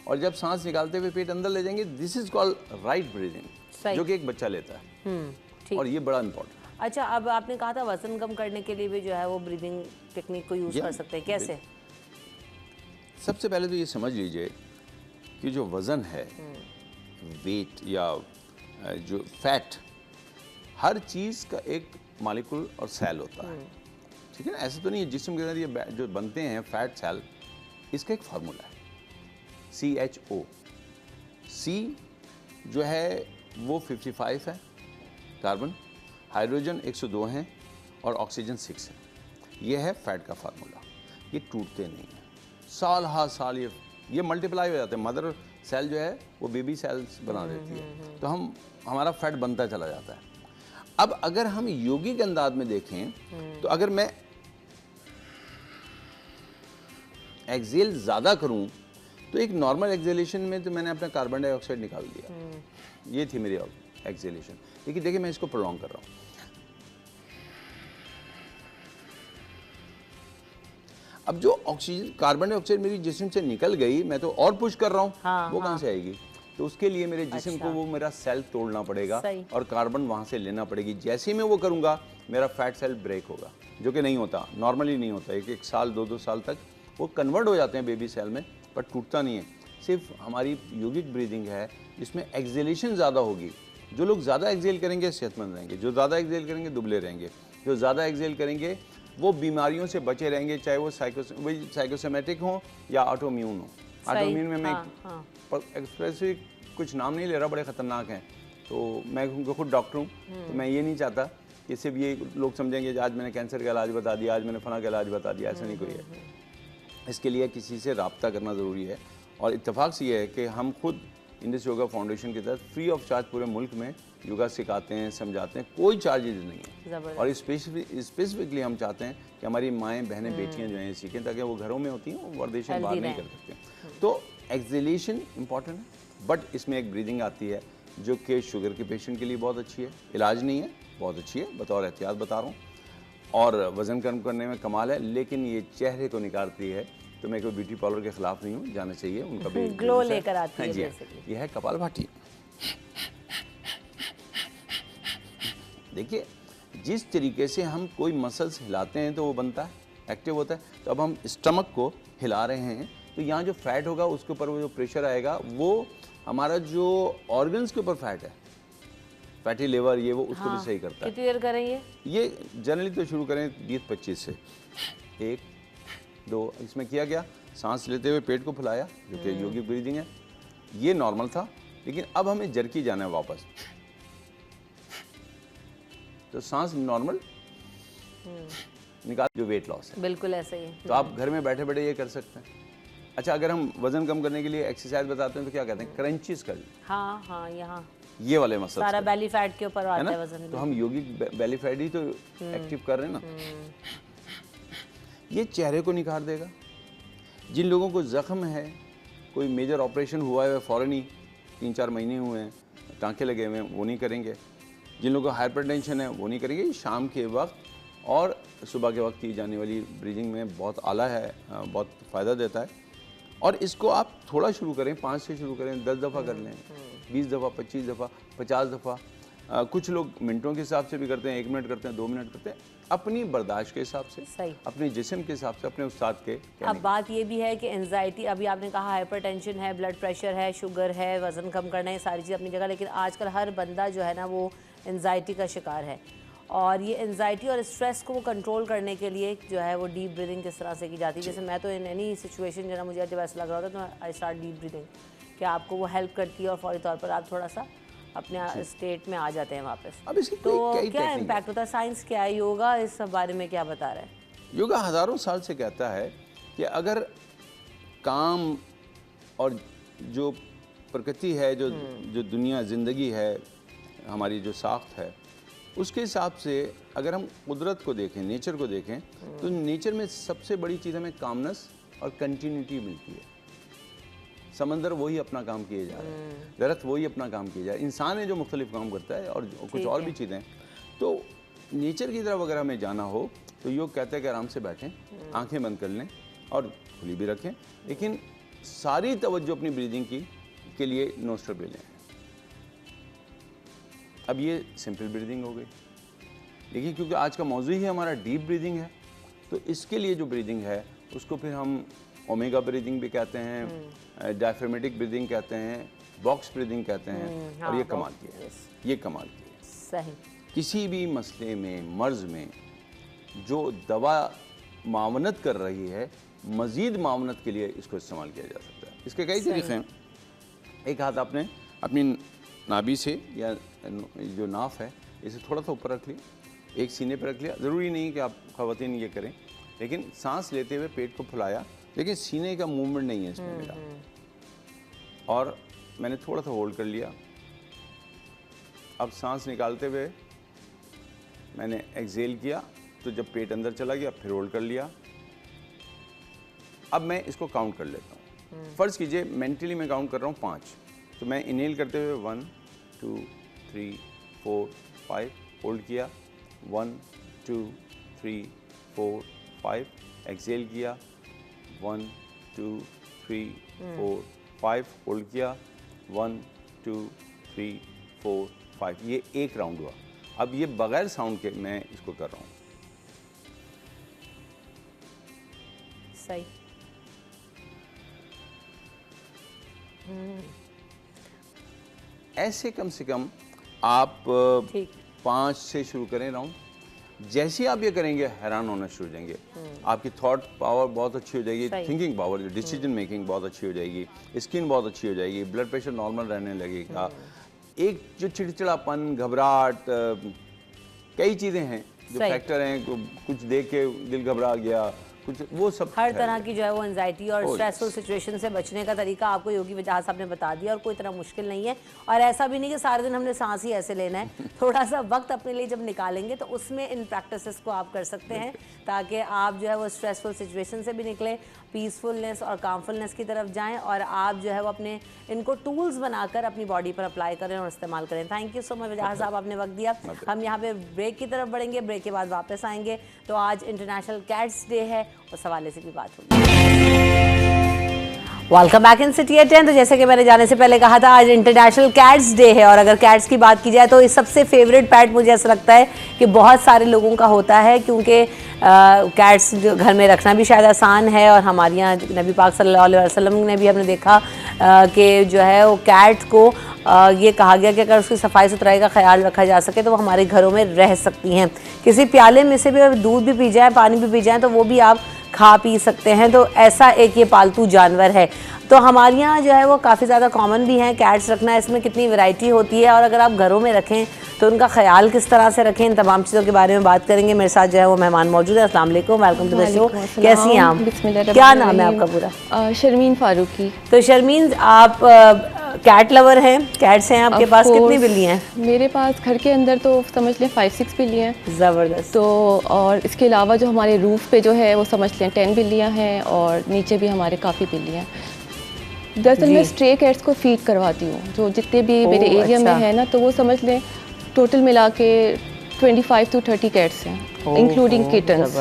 और जब सांस निकालते हुए पेट अंदर ले जाएंगे। This is called right breathing, जो कि एक बच्चा लेता है। और ये बड़ा इंपॉर्टेंट। अच्छा, अब आपने कहा था वजन कम करने के लिए भी जो है वो ब्रीदिंग टेक्निक को यूज कर सकते हैं, कैसे? सबसे पहले तो ये समझ लीजिए कि जो वजन है, वेट या जो फैट, हर चीज़ का एक मॉलिक्यूल और सेल होता है, ठीक है ना? ऐसे तो नहीं है जिस्म के अंदर ये जो बनते हैं फैट सेल, इसका एक फार्मूला है CHO। C जो है वो 55 है कार्बन, हाइड्रोजन 102 हैं और ऑक्सीजन 6 है। ये है फैट का फार्मूला। ये टूटते नहीं हैं, साल हर साल ये मल्टीप्लाई हो जाते हैं। मदर सेल जो है वो बेबी सेल्स बना देती है, तो हमारा फैट बनता चला जाता है। अब अगर हम योगिक अंदाज में देखें तो अगर मैं एक्सेल ज़्यादा करूं तो एक नॉर्मल एक्सेलेशन में तो मैंने अपना कार्बन डाइऑक्साइड निकाल दिया। ये थी मेरी एक्सेलेशन। लेकिन देखिए मैं इसको प्रोलॉन्ग कर रहा हूँ। अब जो ऑक्सीजन कार्बन डाइऑक्साइड मेरी जिस्म से निकल गई, मैं तो और पुश कर रहा हूँ, वो कहाँ से आएगी? तो उसके लिए मेरे जिस्म को वो मेरा सेल तोड़ना पड़ेगा और कार्बन वहाँ से लेना पड़ेगी। जैसे ही मैं वो करूँगा मेरा फैट सेल ब्रेक होगा, जो कि नहीं होता, नॉर्मली नहीं होता। एक साल 2 साल तक वो कन्वर्ट हो जाते हैं बेबी सेल में, पर टूटता नहीं है। सिर्फ हमारी योगिक ब्रीदिंग है जिसमें एक्सेलेशन ज़्यादा होगी। जो लोग ज़्यादा एक्सेल करेंगे सेहतमंद रहेंगे, जो ज़्यादा एक्सेल करेंगे दुबले रहेंगे, जो ज़्यादा एक्सेल करेंगे वो बीमारियों से बचे रहेंगे, चाहे वो साइकोसोमेटिक हो या ऑटोम्यून हो। ऑटोम्यून में मैं स्पेसिफिक कुछ नाम नहीं ले रहा, बड़े ख़तरनाक हैं। तो मैं खुद डॉक्टर हूँ, तो मैं ये नहीं चाहता कि सिर्फ ये लोग समझेंगे आज मैंने कैंसर का इलाज बता दिया, आज मैंने फला का इलाज बता दिया। ऐसा नहीं कोई है। इसके लिए किसी से रब्ता करना ज़रूरी है। और इत्तेफाक से ये है कि हम खुद इंडस योगा फाउंडेशन के तहत फ्री ऑफ चार्ज पूरे मुल्क में योगा सिखाते हैं, समझाते हैं, कोई चार्जेज नहीं है। और स्पेसिफिकली हम चाहते हैं कि हमारी माएँ, बहनें, बेटियाँ जो हैं सीखें, ताकि वो घरों में होती हैं, वर्देशन बाहर नहीं कर सकते। तो एक्सेलेशन इंपॉर्टेंट है, बट इसमें एक ब्रीदिंग आती है जो कि शुगर के पेशेंट के लिए बहुत अच्छी है। इलाज नहीं है, बहुत अच्छी है, बतौर एहतियात बता रहा हूँ। और वज़न कम करने में कमाल है, लेकिन ये चेहरे को निखारती है। तो मैं कोई ब्यूटी पार्लर के खिलाफ नहीं हूँ, जाना चाहिए, उनका भी ग्लो लेकर आती है। ये है कपालभाति। देखिए जिस तरीके से हम कोई मसल्स हिलाते हैं तो वो बनता है, एक्टिव होता है। तो अब हम स्टमक को हिला रहे हैं तो यहाँ जो फैट होगा उसके ऊपर वो जो प्रेशर आएगा वो हमारा जो ऑर्गन्स के ऊपर फैट है, फैटी लिवर, ये वो उसको भी सही करता है। कितनी देर करें ये जनरली तो शुरू करें 20-25 से। 1 2 इसमें किया गया, सांस लेते हुए पेट को फुलाया, जो कि योगिक ब्रीदिंग है। ये नॉर्मल था, लेकिन अब हमें जर्की जाना है वापस। तो सांस नॉर्मल निकाल, जो वेट लॉस है। बिल्कुल ऐसा ही है। तो आप घर में बैठे बैठे ये कर सकते हैं। अच्छा, अगर हम वजन कम करने के लिए एक्सरसाइज बताते हैं तो क्या कहते हैं? क्रंचेस कर। हाँ, यहाँ ये वाले मसल सारा बेली फैट के ऊपर आता है वजन। तो हम योगिक बेली फैट ही तो एक्टिव कर रहे हैं ना। ये चेहरे को निखार देगा। जिन लोगों को जख्म है, कोई मेजर ऑपरेशन हुआ है फौरन ही 3-4 महीने हुए हैं, टाँके लगे हुए हैं, वो नहीं करेंगे। जिन लोगों को हाइपरटेंशन है वो नहीं करेंगे। शाम के वक्त और सुबह के वक्त की जाने वाली ब्रीदिंग में बहुत आला है, बहुत फ़ायदा देता है। और इसको आप थोड़ा शुरू करें, 5 से शुरू करें, 10 दफ़ा कर लें, 20 दफ़ा, 25 दफ़ा, 50 दफ़ा। कुछ लोग मिनटों के हिसाब से भी करते हैं, 1 मिनट करते हैं, 2 मिनट करते हैं, अपनी बर्दाश्त के हिसाब से, अपने जिस्म के हिसाब से, अपने उस्ताद के। अब बात ये भी है कि एंजाइटी, अभी आपने कहा हाइपरटेंशन है, ब्लड प्रेशर है, शुगर है, वज़न कम करना है, सारी चीज़ अपनी जगह, लेकिन आजकल हर बंदा जो है ना वो एंजाइटी का शिकार है। और ये एंजाइटी और स्ट्रेस को कंट्रोल करने के लिए जो है वो डीप ब्रीदिंग किस तरह से की जाती है? जैसे मैं तो इन एनी सिचुएशन जो ना मुझे जब ऐसा लग रहा होता है तो आई स्टार्ट डीप ब्रीदिंग। क्या आपको वो हेल्प करती है और फौरी तौर पर आप थोड़ा सा अपने स्टेट में आ जाते हैं वापस? अब इसकी तो क्या इम्पैक्ट होता है? साइंस क्या है, योगा इस बारे में क्या बता रहा है? योगा हज़ारों साल से कहता है कि अगर काम और जो प्रकृति है, जो दुनिया ज़िंदगी है, हमारी जो साख्त है, उसके हिसाब से अगर हम कुदरत को देखें, नेचर को देखें, तो नेचर में सबसे बड़ी चीज़ हमें कामनेस और कंटिन्यूटी मिलती है। समंदर वही अपना काम किए जा रहे हैं, दरख्त वही अपना काम किए जा रहे हैं, इंसान है जो मुख्तलिफ काम करता है और कुछ और भी चीज़ें। तो नेचर की तरफ अगर हमें जाना हो तो योग कहता है कि आराम से बैठें, आंखें बंद कर लें और खुली भी रखें, लेकिन सारी तवज्जो अपनी ब्रीदिंग के लिए नोस्ट्रल ले लें। अब ये सिंपल ब्रीदिंग हो गई, लेकिन क्योंकि आज का मौजू ही हमारा डीप ब्रीदिंग है, तो इसके लिए जो ब्रीदिंग है उसको फिर हम ओमेगा ब्रीदिंग भी कहते हैं, डायफ्रामेटिक ब्रीदिंग कहते हैं, बॉक्स ब्रीदिंग कहते हैं। और ये कमाल की है, ये कमाल की है। सही। किसी भी मसले में, मर्ज़ में जो दवा मावनत कर रही है, मज़ीद मावनत के लिए इसको इस्तेमाल किया जा सकता है। इसके कई तरीक़े हैं। एक हाथ आपने अपनी नाभि से या जो नाफ है इसे थोड़ा सा ऊपर रख लिया, एक सीने पर रख लिया। ज़रूरी नहीं कि आप ख़वातीन ये करें, लेकिन सांस लेते हुए पेट को फुलाया, लेकिन सीने का मूवमेंट नहीं है इसमें मेरा। और मैंने थोड़ा सा होल्ड कर लिया। अब सांस निकालते हुए मैंने एक्सेल किया, तो जब पेट अंदर चला गया फिर होल्ड कर लिया। अब मैं इसको काउंट कर लेता हूँ। फ़र्ज़ कीजिए मेंटली मैं काउंट कर रहा हूँ 5, तो मैं इनहेल करते हुए 1 2 3 4 5 होल्ड किया, 1 2 3 4 5 एक्सेल किया, 1 2 3 4 5 होल्ड किया, 1 2 3 4 5। ये एक राउंड हुआ। अब ये बगैर साउंड के मैं इसको कर रहा हूँ। सही। ऐसे कम से कम आप 5 से शुरू करें राउंड। जैसे आप ये करेंगे हैरान होना शुरू हो जाएंगे। आपकी थॉट पावर बहुत अच्छी हो जाएगी, थिंकिंग पावर, डिसीजन मेकिंग बहुत अच्छी हो जाएगी, स्किन बहुत अच्छी हो जाएगी, ब्लड प्रेशर नॉर्मल रहने लगेगा। एक जो चिड़चिड़ापन, घबराहट, कई चीज़ें हैं जो फैक्टर हैं, कुछ देख के दिल घबरा गया, कुछ वो सब हर तरह की जो है वो एंजाइटी और स्ट्रेसफुल सिचुएशन से बचने का तरीका आपको योगी वजाह साहब ने बता दिया। और कोई इतना मुश्किल नहीं है, और ऐसा भी नहीं कि सारे दिन हमने सांस ही ऐसे लेना है। थोड़ा सा वक्त अपने लिए जब निकालेंगे तो उसमें इन प्रैक्टिसेस को आप कर सकते हैं, ताकि आप जो है वो स्ट्रेसफुल सिचुएशन से भी निकलें, पीसफुलनेस और कामफुलनेस की तरफ जाएं, और आप जो है वो अपने इनको टूल्स बनाकर अपनी बॉडी पर अप्लाई करें और इस्तेमाल करें। थैंक यू सो मच वजाह साहब, आपने वक्त दिया। हम यहाँ पे ब्रेक की तरफ बढ़ेंगे, ब्रेक के बाद वापस आएंगे। तो आज इंटरनेशनल कैट्स डे है, उस हवाले से भी बात होगी। Welcome back in city at 10। तो जैसे कि मैंने जाने से पहले कहा था, आज इंटरनेशनल कैट्स डे है, और अगर कैट्स की बात की जाए तो इस सबसे फेवरेट पेट मुझे ऐसा लगता है कि बहुत सारे लोगों का होता है, क्योंकि कैट्स जो घर में रखना भी शायद आसान है। और हमारे यहाँ नबी पाक सल्लल्लाहु अलैहि वसल्लम ने भी हमने देखा कि जो है वो कैट को ये कहा गया कि अगर उसकी सफाई सुथराई का ख्याल रखा जा सके तो वो हमारे घरों में रह सकती हैं। किसी प्याले में से भी दूध भी पी जाए, पानी भी पी जाए, तो वो भी आप खा पी सकते हैं। तो ऐसा एक ये पालतू जानवर है। तो हमारे यहाँ जो है वो काफ़ी ज़्यादा कॉमन भी हैं कैट्स रखना। इसमें कितनी वैरायटी होती है, और अगर आप घरों में रखें तो उनका ख्याल किस तरह से रखें, इन तमाम चीज़ों के बारे में बात करेंगे। मेरे साथ जो है वो मेहमान मौजूद है। अस्सलाम वालेकुम, वेलकम टू द शो। कैसी हैं आप? क्या नाम है आपका पूरा? शर्मीन फारूकी। तो शर्मीन, आप कैट लवर हैं, कैट्स हैं आपके पास? कितनी बिल्ली हैं? मेरे पास घर के अंदर तो समझ लें 5-6 बिल्लियाँ हैं। ज़बरदस्त। तो और इसके अलावा जो हमारे रूफ पे जो है वो समझ लें 10 बिल्लियाँ हैं, और नीचे भी हमारे काफ़ी बिल्लियाँ। दरअसल मैं स्ट्रे कैट्स को फीड करवाती हूँ, जो जितने भी मेरे एरिया में है ना, तो वो समझ लें टोटल मिला के 25 to 30 कैट्स हैं, इंक्लूडिंग किटन्स।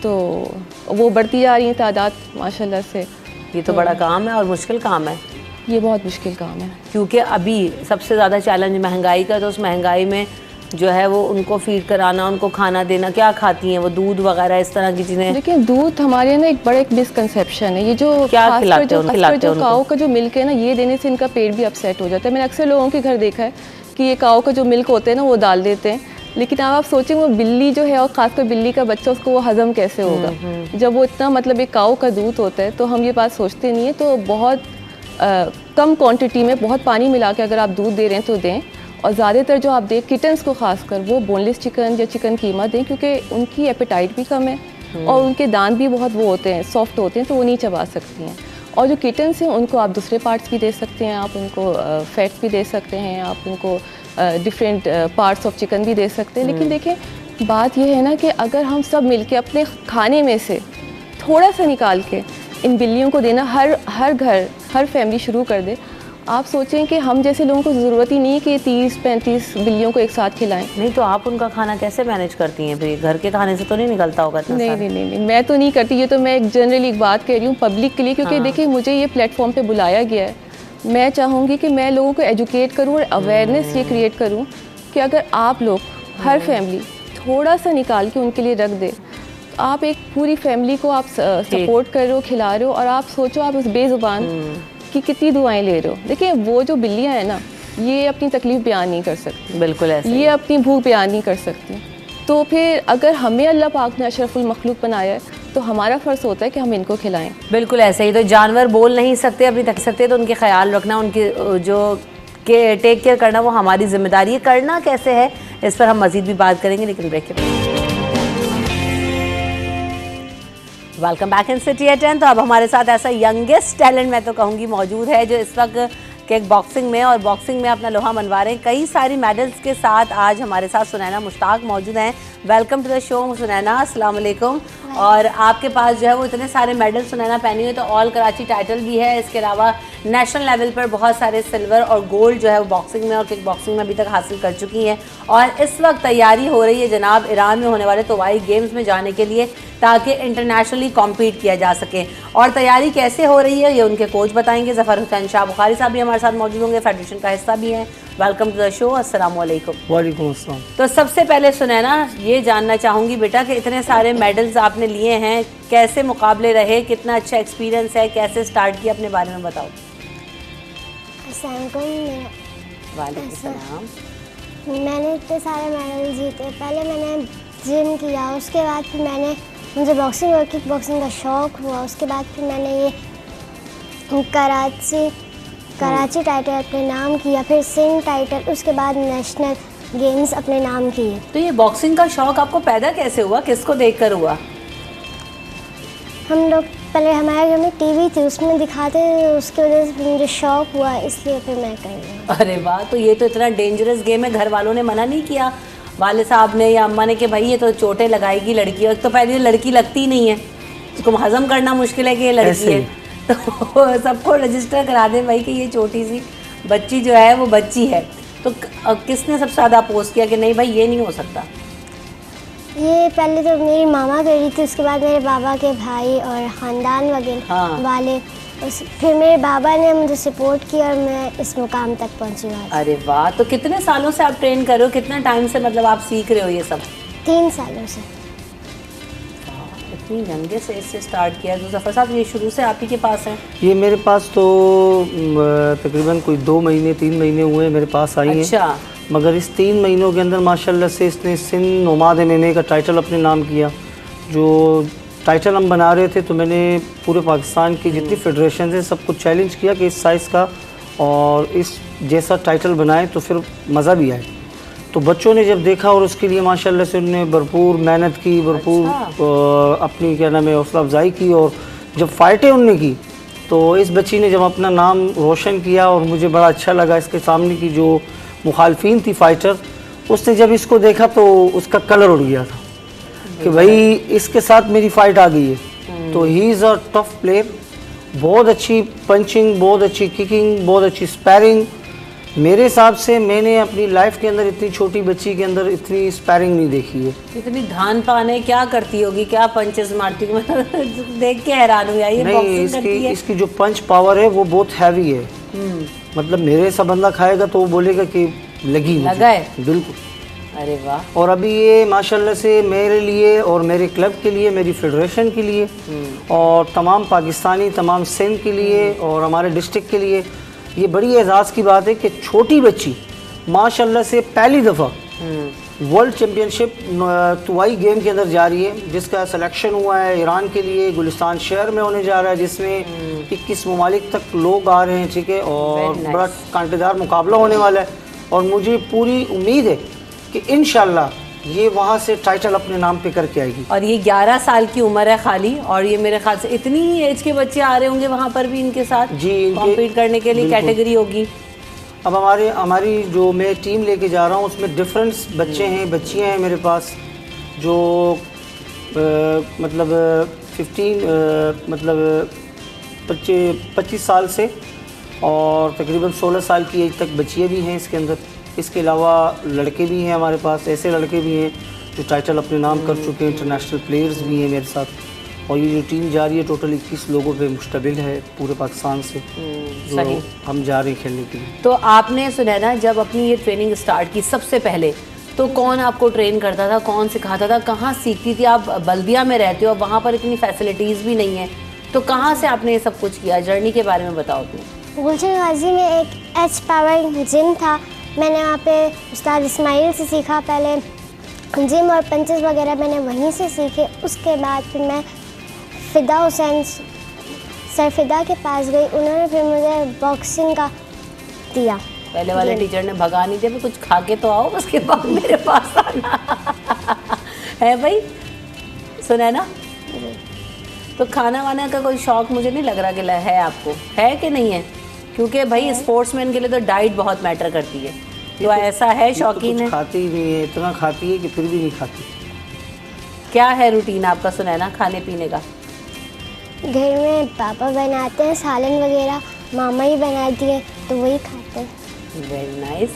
तो वो बढ़ती जा रही है तादाद माशाल्लाह से। ये तो बड़ा काम है और मुश्किल काम है। ये बहुत मुश्किल काम है, क्योंकि अभी सबसे ज़्यादा चैलेंज महंगाई का, तो उस महंगाई में जो है वो उनको फीड कराना, उनको खाना देना। क्या खाती हैं वो? दूध वगैरह इस तरह की चीज़ें? लेकिन दूध हमारे यहाँ ना एक बड़ा एक मिसकंसेप्शन है, ये जो क्या खिलाते हैं? जो काऊ का जो मिल्क है ना, ये देने से इनका पेट भी अपसेट हो जाता है। मैंने अक्सर लोगों के घर देखा है कि ये काऊ का जो मिल्क होता है ना वो डाल देते हैं, लेकिन अब आप सोचें वो बिल्ली जो है और ख़ासकर बिल्ली का बच्चा, उसको वो हज़म कैसे होगा जब वो इतना मतलब एक काऊ का दूध होता है। तो हम ये बात सोचते नहीं है। तो बहुत कम क्वांटिटी में बहुत पानी मिला के अगर आप दूध दे रहे हैं तो दें, और ज़्यादातर जो आप दें किटन्स को खासकर वो बोनलेस चिकन या चिकन कीमा दें, क्योंकि उनकी एपेटाइट भी कम है और उनके दांत भी बहुत वो होते हैं, सॉफ्ट होते हैं, तो वो नहीं चबा सकती हैं। और जो किटन्स हैं उनको आप दूसरे पार्ट्स भी दे सकते हैं, आप उनको फैट्स भी दे सकते हैं, आप उनको डिफरेंट पार्ट्स ऑफ चिकन भी दे सकते हैं। लेकिन देखें बात यह है ना कि अगर हम सब मिलके अपने खाने में से थोड़ा सा निकाल के इन बिल्लियों को देना, हर घर हर फैमिली शुरू कर दे, आप सोचें कि हम जैसे लोगों को ज़रूरत ही नहीं है कि 30-35 बिल्लियों को एक साथ खिलाएं। नहीं तो आप उनका खाना कैसे मैनेज करती हैं? फिर घर के खाने से तो नहीं निकलता होगा इतना? नहीं, मैं तो नहीं करती। ये तो मैं एक जनरली एक बात कह रही हूँ पब्लिक के लिए, क्योंकि देखिए मुझे ये प्लेटफॉर्म पे बुलाया गया है। मैं चाहूँगी कि मैं लोगों को एजुकेट करूँ और अवेयरनेस ये क्रिएट करूँ कि अगर आप लोग हर फैमिली थोड़ा सा निकाल के उनके लिए रख दे, तो आप एक पूरी फैमिली को आप सपोर्ट कर रहे हो, खिला रहे हो, और आप सोचो आप उस बेज़ुबान कि कितनी दुआएं ले रहे हो। देखिए वो जो बिल्लियाँ हैं ना, ये अपनी तकलीफ़ बयान नहीं कर सकती, बिल्कुल ऐसे ये अपनी भूख बयान नहीं कर सकती। तो फिर अगर हमें अल्लाह पाक ने अशरफुल मखलूक बनाया है तो हमारा फ़र्ज़ होता है कि हम इनको खिलाएं। बिल्कुल ऐसे ही। तो जानवर बोल नहीं सकते, अपनी तक सकते, तो उनके ख्याल रखना, उनकी जो के टेक केयर करना वो हमारी जिम्मेदारी है। करना कैसे है इस पर हम मज़ीद भी बात करेंगे, लेकिन ब्रेक के बाद। Welcome back in city at 10। तो अब हमारे साथ ऐसा यंगेस्ट टैलेंट मैं तो कहूँगी मौजूद है जो इस वक्त किक बॉक्सिंग में और बॉक्सिंग में अपना लोहा मनवा रहे हैं। कई सारी मेडल्स के साथ आज हमारे साथ सुनैना मुश्ताक मौजूद हैं। Welcome to the show Sunaina, अस्सलाम वालेकुम। और आपके पास जो है वो इतने सारे मेडल सुनैना पहनी हुई, तो ऑल कराची टाइटल भी है, इसके अलावा नेशनल लेवल पर बहुत सारे सिल्वर और गोल्ड जो है वो बॉक्सिंग में और किक बॉक्सिंग में अभी तक हासिल कर चुकी हैं। और इस वक्त तैयारी हो रही है जनाब ईरान में होने वाले तोवाई गेम्स में जाने के लिए, ताकि इंटरनेशनली कॉम्पीट किया जा सके। और तैयारी कैसे हो रही है ये उनके कोच बताएंगे। ज़फ़र हुसैन शाह बुखारी साहब भी हमारे साथ मौजूद होंगे, फेडरेशन का हिस्सा भी हैं। वेलकम टू द शो, अस्सलाम वालेकुम। वालेकुम अस्सलाम। तो सबसे पहले सुनैना ये जानना चाहूँगी बेटा कि इतने सारे मेडल्स आपने लिए हैं, कैसे मुकाबले रहे, कितना अच्छा एक्सपीरियंस है, कैसे स्टार्ट किया, अपने बारे में बताओ। वालेकुम सलाम। मैंने इतने सारे मेडल जीते। पहले मैंने जिम किया, उसके बाद फिर मुझे बॉक्सिंग और किक बॉक्सिंग का शौक़ हुआ। उसके बाद फिर मैंने ये कराची टाइटल अपने नाम किया, फिर सिंध टाइटल, उसके बाद नेशनल गेम्स अपने नाम किए। तो ये बॉक्सिंग का शौक़ आपको पैदा कैसे हुआ, किसको देखकर हुआ? हम लोग पहले हमारे घर में टीवी थी, उसमें दिखाते थे, उसकी वजह से मुझे शौक़ हुआ, इसलिए फिर मैं कर रही हूँ। अरे वाह, तो ये तो इतना डेंजरस गेम है, घर वालों ने मना नहीं किया, वाले साहब ने या अम्मा ने, कि भाई ये तो चोटें लगाएगी लड़की? और तो पहले लड़की लगती ही नहीं है, उसको हजम करना मुश्किल है कि ये लड़की है, तो सबको रजिस्टर करा दें भाई कि ये छोटी सी बच्ची जो है वो बच्ची है। तो किसने सबसे ज़्यादा अपोज किया कि नहीं भाई ये नहीं हो सकता? ये पहले तो मेरी मामा कर रही थी, उसके बाद मेरे बाबा के भाई और ख़ानदान वगैरह वाले, फिर मेरे बाबा ने मुझे सपोर्ट किया और मैं इस मुकाम तक पहुंची। अरे वाह, तो कितने सालों से आप ट्रेन कर रहे हो, कितना टाइम से मतलब आप सीख रहे हो ये सब? 3 सालों से। इतनी यंगे से इससे स्टार्ट किया। तो ज़फ़र साहब ये शुरू से आप ही के पास है? ये मेरे पास तो तकरीबन कोई 2 महीने 3 महीने हुए मेरे पास आई अच्छा। है, मगर इस 3 महीनों के अंदर माशाल्लाह से इसने सिंध नोमाद MMA का टाइटल अपने नाम किया। जो टाइटल हम बना रहे थे तो मैंने पूरे पाकिस्तान की जितनी फेडरेशन है सबको चैलेंज किया कि इस साइज़ का और इस जैसा टाइटल बनाए तो फिर मज़ा भी आए। तो बच्चों ने जब देखा और उसके लिए माशाल्लाह से उन्होंने भरपूर मेहनत की, भरपूर अपनी क्या नाम है हौसला अफजाई की, और जब फ़ाइटें उनने की तो इस बच्ची ने जब अपना नाम रोशन किया और मुझे बड़ा अच्छा लगा। इसके सामने की जो मुखालफिन थी फ़ाइटर, उसने जब इसको देखा तो उसका कलर उड़ गया था कि भाई इसके साथ मेरी फ़ाइट आ गई है। तो he is a tough player, बहुत अच्छी पंचिंग, बहुत अच्छी किकिंग, बहुत अच्छी स्पैरिंग। मेरे हिसाब से मैंने अपनी लाइफ के अंदर इतनी छोटी बच्ची के अंदर इतनी स्पैरिंग नहीं देखी है। इतनी धान पान है, क्या करती होगी, क्या पंचेस मारती होगी, देख के हैरान हुई। ये नहीं, इसकी जो पंच पावर है वो बहुत हैवी है। मतलब मेरे सा बंदा खाएगा तो वो बोलेगा कि लगी लगा है, बिल्कुल। अरे वाह। और अभी ये माशाल्लाह से मेरे लिए और मेरे क्लब के लिए, मेरी फेडरेशन के लिए और तमाम पाकिस्तानी, तमाम सिंध के लिए और हमारे डिस्ट्रिक्ट के लिए ये बड़ी एजाज़ की बात है कि छोटी बच्ची माशाल्लाह से पहली दफ़ा वर्ल्ड चैम्पियनशिप तुवाई गेम के अंदर जा रही है, जिसका सिलेक्शन हुआ है ईरान के लिए, गुलिस्तान शहर में होने जा रहा है, जिसमें 21 ममालिक तक लोग आ रहे हैं, ठीक है, और बड़ा कांटेदार मुकाबला होने वाला है। और मुझे पूरी उम्मीद है कि इंशाल्लाह ये वहाँ से टाइटल अपने नाम पे करके आएगी। और ये 11 साल की उम्र है खाली, और ये मेरे ख्याल से इतनी ही एज के बच्चे आ रहे होंगे वहाँ पर भी इनके साथ जी, कॉम्पीट करने के लिए कैटेगरी होगी। अब हमारी जो मैं टीम लेके जा रहा हूँ उसमें डिफरेंस बच्चे हैं, बच्चियाँ हैं मेरे पास जो मतलब 25 साल से और तकरीबन 16 साल की एज तक बच्चियाँ भी हैं इसके अंदर। इसके अलावा लड़के भी हैं हमारे पास, ऐसे लड़के भी हैं जो टाइटल अपने नाम कर चुके हैं, इंटरनेशनल प्लेयर्स भी हैं मेरे साथ। और ये जो टीम जा रही है टोटल 21 लोगों पे मुश्तमिल है पूरे पाकिस्तान से, जो हम जा रहे हैं खेलने के लिए। तो आपने सुनैना जब अपनी ये ट्रेनिंग स्टार्ट की सबसे पहले, तो कौन आपको ट्रेन करता था, कौन सिखाता था, कहाँ सीखती थी? आप बल्दिया में रहते हो, वहाँ पर इतनी फैसिलिटीज़ भी नहीं है, तो कहाँ से आपने ये सब कुछ किया? जर्नी के बारे में बताओ अपनी। गुलशन गाजी में एक एच पावर जिम था, मैंने वहाँ पे उस्ताद इस्माइल से सीखा। पहले जिम और पंचेस वगैरह मैंने वहीं से सीखे। उसके बाद फिर मैं फ़िदा हुसैन सर फ़िदा के पास गई, उन्होंने फिर मुझे बॉक्सिंग का दिया। पहले वाले टीचर ने भगा नहीं दिया, कुछ खा के तो आओ, उसके बाद मेरे पास आना है भाई। सुना ना, तो खाना वाना का कोई शौक मुझे नहीं लग रहा कि है आपको, है कि नहीं है? क्योंकि भाई स्पोर्ट्समैन के लिए तो डाइट बहुत मैटर करती है। तो ऐसा है शौकीन है? खाती ही नहीं है, इतना खाती है कि फिर भी नहीं खाती। क्या है रूटीन आपका सुनैना खाने पीने का? घर में पापा बनाते हैं सालन वगैरह, मामा ही बनाती है तो वही खाते हैं। वेरी नाइस,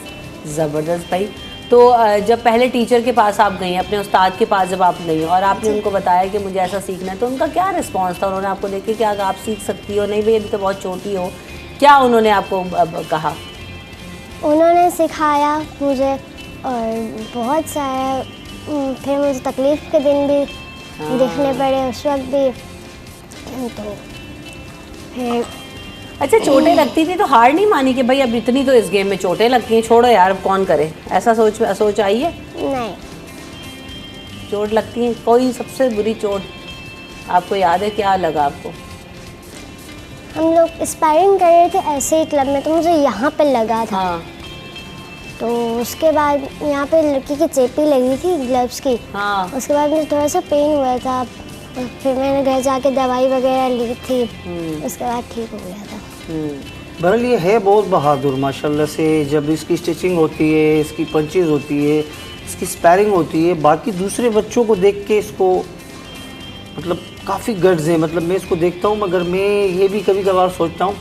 ज़बरदस्त भाई। तो जब पहले टीचर के पास आप गई, अपने उस्ताद के पास जब आप गई और आपने उनको बताया कि मुझे ऐसा सीखना है, तो उनका क्या रिस्पांस था? उन्होंने आपको देख के क्या आप सीख सकती हो, नहीं भाई अभी तो बहुत छोटी हो, क्या उन्होंने आपको कहा? उन्होंने सिखाया मुझे और बहुत सारा, फिर मुझे तकलीफ़ के दिन भी देखने पड़े उस वक्त भी, तो फिर अच्छा चोटें लगती थी तो हार नहीं मानी कि भाई अब इतनी तो इस गेम में चोटें लगती हैं, छोड़ो यार अब कौन करे, ऐसा सोच आई है? नहीं। चोट लगती है? कोई सबसे बुरी चोट आपको याद है, क्या लगा आपको? हम लोग स्पायरिंग कर रहे थे ऐसे ही क्लब में, तो मुझे यहाँ पे लगा था। हाँ। तो उसके बाद यहाँ पे लड़की की चेपी लगी थी ग्लव्स की। हाँ। उसके बाद मुझे थोड़ा सा पेन हुआ था, फिर मैंने घर जाके दवाई वगैरह ली थी, उसके बाद ठीक हो गया था। बहरहाल ये है बहुत बहादुर माशाल्लाह से। जब इसकी स्टिचिंग होती है, इसकी पंचेज होती है, इसकी स्पैरिंग होती है, बाकी दूसरे बच्चों को देख के इसको मतलब काफ़ी गट्स है। मतलब मैं इसको देखता हूँ, मगर मैं ये भी कभी कभार सोचता हूँ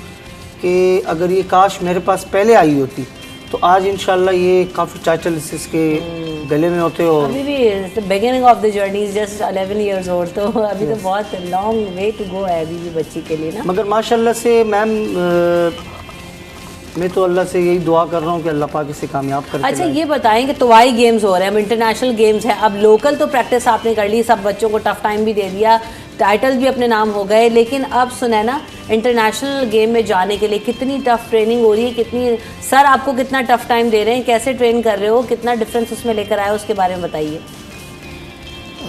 कि अगर ये काश मेरे पास पहले आई होती तो आज इंशाल्लाह ये काफ़ी टाइटल इसके गले में होते हो। अभी भी beginning of the journey is just 11 years old, तो अभी तो बहुत लॉन्ग वे टू गो है अभी भी बच्ची के लिए ना। मगर माशाल्लाह से मैम मैं तो अल्लाह से यही दुआ कर रहा हूँ कि अल्लाह पाक इसे कामयाब करे। अच्छा ये बताएं कि तुवाई गेम्स हो रहे हैं, अब इंटरनेशनल गेम्स हैं, अब लोकल तो प्रैक्टिस आपने कर ली, सब बच्चों को टफ टाइम भी दे दिया, टाइटल भी अपने नाम हो गए, लेकिन अब सुनैना इंटरनेशनल गेम में जाने के लिए कितनी टफ ट्रेनिंग हो रही है, कितनी सर आपको कितना टफ टाइम दे रहे हैं, कैसे ट्रेन कर रहे हो, कितना डिफरेंस उसमें लेकर आया उसके बारे में बताइए।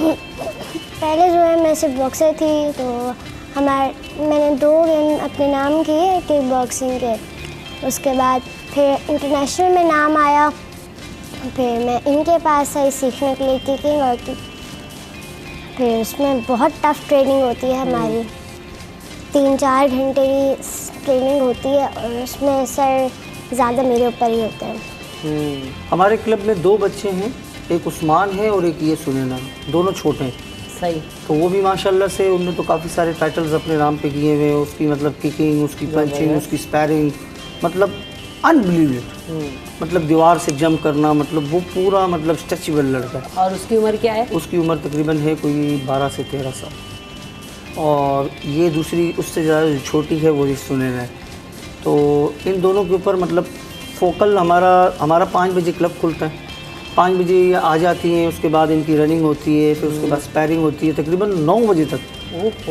पहले जो है मैं सिर्फ बॉक्सर थी, तो मैंने 2 गेम अपने नाम किए किक बॉक्सिंग के। उसके बाद फिर इंटरनेशनल में नाम आया, फिर मैं इनके पास आई सीखने के लिए किकिंग, और फिर उसमें बहुत टफ़ ट्रेनिंग होती है हमारी, 3-4 घंटे की ट्रेनिंग होती है, और उसमें सर ज़्यादा मेरे ऊपर ही होते हैं। हमारे क्लब में 2 बच्चे हैं, एक उस्मान है और एक ये सुनैना, दोनों छोटे हैं। सही। तो वो भी माशाल्लाह से उन्होंने तो काफ़ी सारे टाइटल्स अपने नाम पे किए हुए हैं। उसकी मतलब किकिंग, उसकी पंचिंग, उसकी स्पैरिंग, मतलब अनबिलीवेबल, मतलब दीवार से जंप करना, मतलब वो पूरा मतलब स्ट्रेचेबल लड़का है। और उसकी उम्र क्या है? उसकी उम्र तकरीबन है कोई 12 से 13 साल। और ये दूसरी उससे ज़्यादा जो छोटी है वो सुनैना है। तो इन दोनों के ऊपर मतलब फोकल हमारा 5 बजे क्लब खुलता है, 5 बजे ये आ जाती हैं, उसके बाद इनकी रनिंग होती है, फिर उसके बाद स्पैरिंग होती है, तकरीबन 9 बजे तक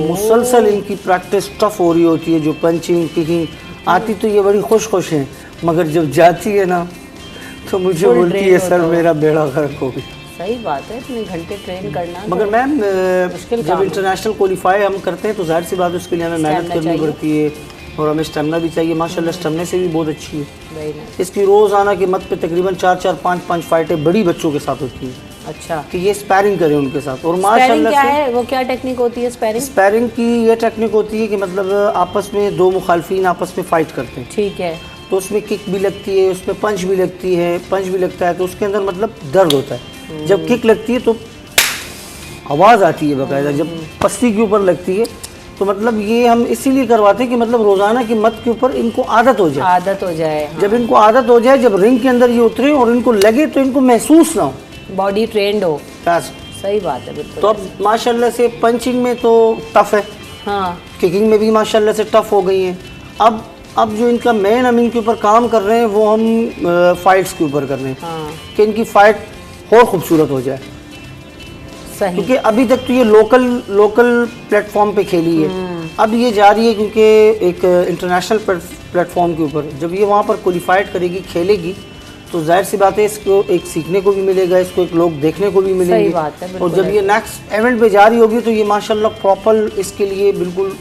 मुसलसल इनकी प्रैक्टिस टफ हो रही होती है, जो पंचिंग किकिंग आती तो ये बड़ी खुश हैं, मगर जब जाती है ना तो मुझे बोलती है सर मेरा बेड़ा गर्क हो गया। सही बात है, इतने घंटे ट्रेन करना। मगर मैम जब इंटरनेशनल क्वालिफाई हम करते हैं तो जाहिर सी बात है उसके लिए हमें मेहनत करनी पड़ती है और हमें स्टेमिना भी चाहिए। माशाल्लाह स्टेमिना से भी बहुत अच्छी है। इसकी रोज़ाना की मत पे तकरीबन 4-4, 5-5 फाइटें बड़ी बच्चों के साथ होती हैं। अच्छा, कि ये स्पैरिंग करें उनके साथ। और माशाल्लाह क्या है वो, क्या टेक्निक होती है स्पैरिंग? स्पैरिंग की ये टेक्निक होती है कि मतलब आपस में 2 मुखालफिन आपस में फ़ाइट करते हैं। ठीक है। तो उसमें किक भी लगती है, उसमें पंच भी लगती है, पंच भी लगता है, तो उसके अंदर मतलब दर्द होता है। जब किक लगती है तो आवाज़ आती है बाकायदा, जब पस्ती के ऊपर लगती है तो मतलब ये हम इसीलिए करवाते हैं कि मतलब रोज़ाना की मत के ऊपर इनको आदत हो जाए। आदत हो जाए, हाँ। जब इनको आदत हो जाए, जब रिंग के अंदर ये उतरे और इनको लगे तो इनको महसूस ना हो, बॉडी ट्रेंड हो। सही बात है, बिल्कुल। तो अब माशाल्लाह से पंचिंग में तो टफ है, हाँ, किकिंग में भी माशाल्लाह से टफ हो गई हैं। अब जो इनका मेन हम इनके ऊपर काम कर रहे हैं वो हम फाइट्स के ऊपर कर रहे हैं, हाँ। कि इनकी फाइट और खूबसूरत हो जाए। सही। क्योंकि अभी तक तो ये लोकल प्लेटफॉर्म पे खेली है, अब ये जा रही है क्योंकि एक इंटरनेशनल प्लेटफॉर्म के ऊपर जब ये वहाँ पर क्वालिफाइड करेगी, खेलेगी, तो जाहिर सी बात है इसको एक सीखने को भी मिलेगा, इसको एक लोग देखने को भी मिलेंगे। सही बात है, और जब ये नेक्स्ट इवेंट पे जा रही होगी तो ये माशाल्लाह प्रॉपर इसके लिए बिल्कुल।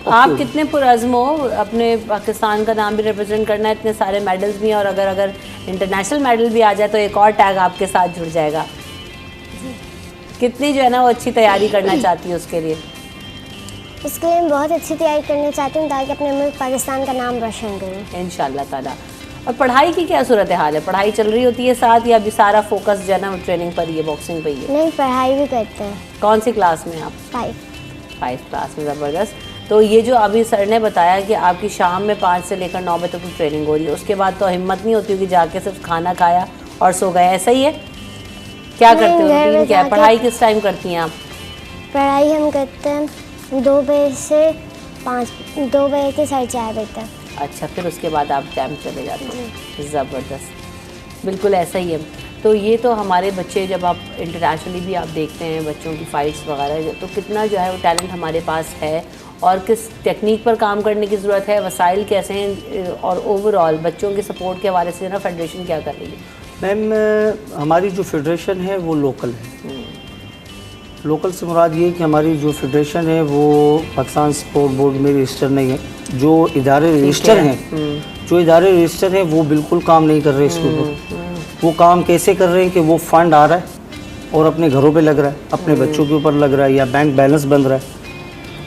आप कितने पुरज़्म हो, अपने पाकिस्तान का नाम भी रिप्रेजेंट करना है, इतने सारे मेडल्स भी हैं, और अगर इंटरनेशनल मेडल भी आ जाए तो एक और टैग आपके साथ जुड़ जाएगा। कितनी जो है ना वो अच्छी तैयारी करना चाहती है उसके लिए? उसके लिए मैं बहुत अच्छी तैयारी करना चाहती हूँ ताकि अपने मुल्क पाकिस्तान का नाम रोशन करूँ इंशाल्लाह ताला। और पढ़ाई की क्या सूरत हाल है? पढ़ाई चल रही होती है साथ, या अभी सारा फोकस जो है ना ट्रेनिंग पर ही है, बॉक्सिंग पर ही है? नहीं, पढ़ाई भी करते हैं। कौन सी क्लास में आप? 5 क्लास में। ज़बरदस्त। तो ये जो अभी सर ने बताया कि आपकी शाम में 5 से लेकर 9 बजे तक ट्रेनिंग हो रही है, उसके बाद तो हिम्मत नहीं होती कि जाके सिर्फ खाना खाया और सो गए, ऐसा ही है? क्या करते हो, रूटीन क्या है? पढ़ाई किस टाइम करती हैं आप? पढ़ाई हम करते हैं 2 बजे से 2 बजे से 4:30 बजे तक। अच्छा, फिर उसके बाद आप कैंप चले जाते हैं। ज़बरदस्त, बिल्कुल ऐसा ही है। तो ये तो हमारे बच्चे, जब आप इंटरनेशनली भी आप देखते हैं बच्चों की फ़ाइट्स वगैरह, तो कितना जो है वो टैलेंट हमारे पास है और किस टेक्निक पर काम करने की ज़रूरत है, वसाइल कैसे हैं, और ओवरऑल बच्चों के सपोर्ट के हवाले से ना फेडरेशन क्या कर रही है? मैम हमारी जो फेडरेशन है वो लोकल है। लोकल से मुराद ये कि हमारी जो फेडरेशन है वो पाकिस्तान स्पोर्ट बोर्ड में रजिस्टर नहीं है। जो इदारे रजिस्टर हैं वो बिल्कुल काम नहीं कर रहे इसके ऊपर। वो काम कैसे कर रहे हैं कि वो फंड आ रहा है और अपने घरों पे लग रहा है, अपने बच्चों के ऊपर लग रहा है, या बैंक बैलेंस बन रहा है।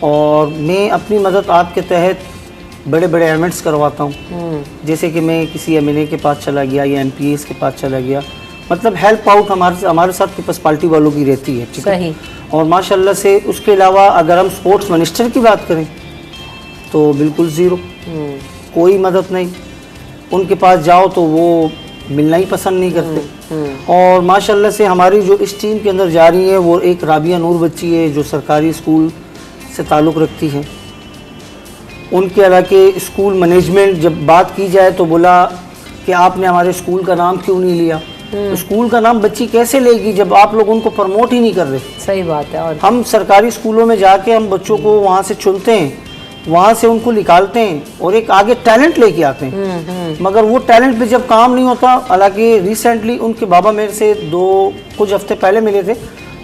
और मैं अपनी मदद आपके तहत बड़े बड़े इवेंट्स करवाता हूँ, जैसे कि मैं किसी MNA के पास चला गया या MPS के पास चला गया, मतलब हेल्प आउट हमारे साथ पीपल्स पार्टी वालों की रहती है। सही। और माशाल्लाह से उसके अलावा अगर हम स्पोर्ट्स मिनिस्टर की बात करें तो बिल्कुल ज़ीरो, कोई मदद नहीं। उनके पास जाओ तो वो मिलना ही पसंद नहीं करते। और माशाल्लाह से हमारी जो इस टीम के अंदर जा रही है वो एक राबिया नूर बच्ची है जो सरकारी स्कूल से ताल्लुक़ रखती है। उनके हालांकि स्कूल मैनेजमेंट जब बात की जाए तो बोला कि आपने हमारे स्कूल का नाम क्यों नहीं लिया? तो स्कूल का नाम बच्ची कैसे लेगी जब आप लोग उनको प्रमोट ही नहीं कर रहे? सही बात है। और हम सरकारी स्कूलों में जाके हम बच्चों को वहाँ से चुनते हैं, वहाँ से उनको निकालते हैं और एक आगे टैलेंट लेके आते हैं। मगर वो टैलेंट पे जब काम नहीं होता, हालांकि रिसेंटली उनके बाबा मेरे से कुछ हफ्ते पहले मिले थे,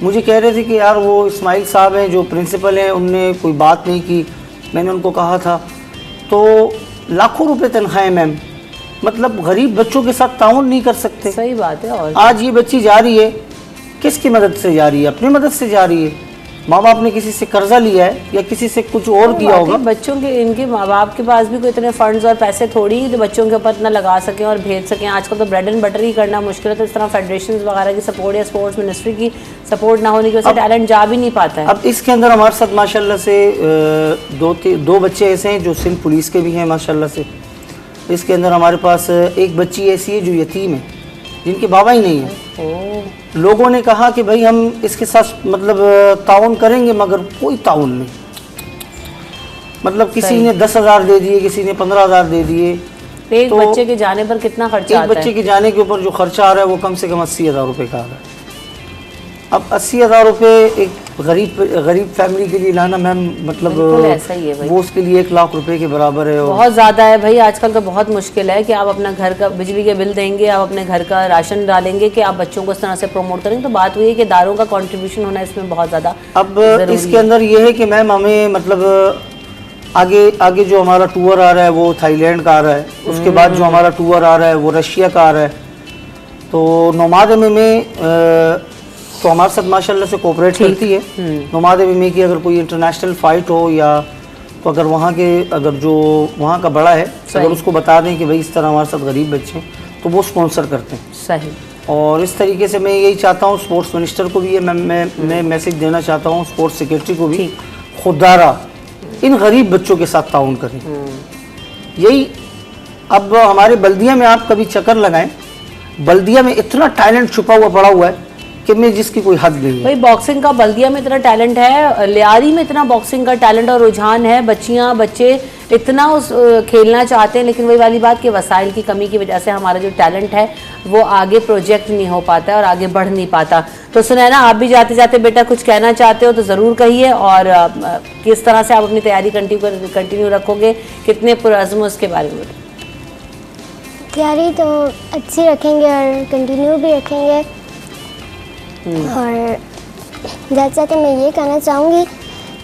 मुझे कह रहे थे कि यार वो इस्माइल साहब हैं जो प्रिंसिपल हैं, उनने कोई बात नहीं की। मैंने उनको कहा था तो लाखों रुपए तनख्वाहें मैम, मतलब गरीब बच्चों के साथ ताउन नहीं कर सकते। सही बात है। और आज ये बच्ची जा रही है, किसकी मदद से जा रही है? अपनी मदद से जा रही है। माँ बाप ने किसी से कर्जा लिया है या किसी से कुछ और किया होगा। बच्चों के, इनके माँ बाप के पास भी कोई इतने फंड्स और पैसे थोड़ी तो बच्चों के ऊपर इतना लगा सकें और भेज सकें। आजकल तो ब्रेड एंड बटर ही करना मुश्किल है, तो इस तरह फेडरेशन वगैरह की सपोर्ट या स्पोर्ट्स मिनिस्ट्री की सपोर्ट ना होने की वजह से टैलेंट जा भी नहीं पाता है। अब इसके अंदर हमारे साथ माशाल्लाह से दो बच्चे ऐसे हैं जो सिंध पुलिस के भी हैं माशाल्लाह से। इसके अंदर हमारे पास एक बच्ची ऐसी है जो यतीम है, जिनके बाबा ही नहीं है। लोगों ने कहा कि भाई हम इसके साथ मतलब ताउन करेंगे, मगर कोई ताउन नहीं। मतलब किसी ने 10,000 दे दिए, किसी ने 15,000 दे दिए। एक बच्चे के जाने पर कितना खर्चा आता है? एक बच्चे के जाने के ऊपर जो खर्चा आ रहा है वो कम से कम 80,000 रुपये का आ रहा है। अब 80,000 रुपये एक गरीब फैमिली के लिए लाना मैम, मतलब ऐसा ही है भाई। वो उसके लिए 1 लाख रुपए के बराबर है। बहुत ज़्यादा है भाई, आजकल तो बहुत मुश्किल है कि आप अपना घर का बिजली के बिल देंगे, आप अपने घर का राशन डालेंगे, कि आप बच्चों को इस तरह से प्रमोट करेंगे। तो बात हुई है कि इदारों का कंट्रीब्यूशन होना इसमें बहुत ज़्यादा। अब इसके अंदर ये है कि मैम हमें मतलब आगे जो हमारा टूर आ रहा है वो थाईलैंड का आ रहा है, उसके बाद जो हमारा टूर आ रहा है वो रशिया का आ रहा है। तो नोमाद MMA तो हमारे साथ माशाल्लाह से कोऑपरेट करती है। नोमाद MMA की अगर कोई इंटरनेशनल फाइट हो या तो अगर वहाँ का बड़ा है, अगर उसको बता दें कि भाई इस तरह हमारे साथ गरीब बच्चे हैं, तो वो स्पॉन्सर करते हैं। सही। और इस तरीके से मैं यही चाहता हूँ, स्पोर्ट्स मिनिस्टर को भी ये मैं मैसेज देना चाहता हूँ, स्पोर्ट्स सेक्रेटरी को भी, खुदारा इन गरीब बच्चों के साथ ताउन करें। यही अब हमारे बल्दिया में आप कभी चक्कर लगाएं, बल्दिया में इतना टैलेंट छुपा हुआ पड़ा हुआ है कि मैं जिसकी कोई हद नहीं है। भाई बॉक्सिंग का बल्दिया में इतना टैलेंट है, लियारी में इतना बॉक्सिंग का टैलेंट और रुझान है, बच्चे इतना खेलना चाहते हैं, लेकिन वही वाली बात कि वसाइल की कमी की वजह से हमारा जो टैलेंट है वो आगे प्रोजेक्ट नहीं हो पाता है और आगे बढ़ नहीं पाता। तो सुनैना, आप भी जाते जाते बेटा कुछ कहना चाहते हो तो ज़रूर कहिए, और किस तरह से आप अपनी तैयारी कंटिन्यू रखोगे, कितने पुरअज़्म उसके बारे में? तैयारी तो अच्छी रखेंगे और कंटिन्यू भी रखेंगे। और जैसे मैं ये कहना चाहूँगी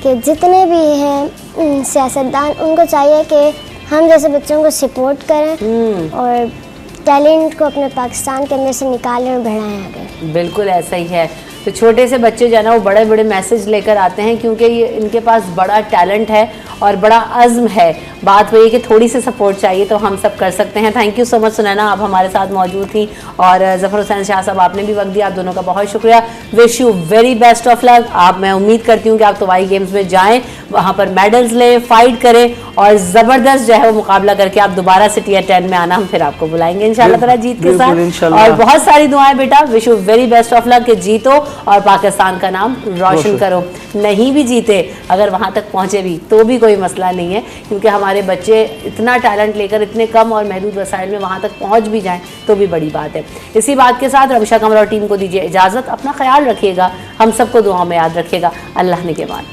कि जितने भी हैं सियासतदान, उनको चाहिए कि हम जैसे बच्चों को सपोर्ट करें और टैलेंट को अपने पाकिस्तान के अंदर से निकालें और बढ़ाएं आगे। बिल्कुल ऐसा ही है। तो छोटे से बच्चे जो है ना वो बड़े बड़े मैसेज लेकर आते हैं, क्योंकि ये इनके पास बड़ा टैलेंट है और बड़ा अज़्म है। बात वही है कि थोड़ी सी सपोर्ट चाहिए तो हम सब कर सकते हैं। Thank you so much Sunaina, आप हमारे साथ मौजूद थी, और ज़फ़र हुसैन शाह साहब आपने भी वक्त दिया, आप दोनों का बहुत शुक्रिया। Wish you very best of luck. मैं उम्मीद करती हूँ कि आप तवाई गेम्स में जाएँ, वहाँ पर मेडल्स लें, फाइट करें और ज़बरदस्त जो है वो मुकाबला करके आप दोबारा से Tier 10 में आना, हम फिर आपको बुलाएंगे इंशाल्लाह ताला जीत के साथ। और बहुत सारी दुआएं बेटा, wish you very best of luck कि जीतो और पाकिस्तान का नाम रोशन करो। नहीं भी जीते, अगर वहाँ तक पहुँचे भी तो भी कोई मसला नहीं है, क्योंकि हमारे बच्चे इतना टैलेंट लेकर इतने कम और महदूद वसाइल में वहाँ तक पहुँच भी जाएं तो भी बड़ी बात है। इसी बात के साथ रमशा कमल और टीम को दीजिए इजाज़त। अपना ख्याल रखिएगा, हम सबको दुआ में याद रखिएगा। अल्लाह निगहबान।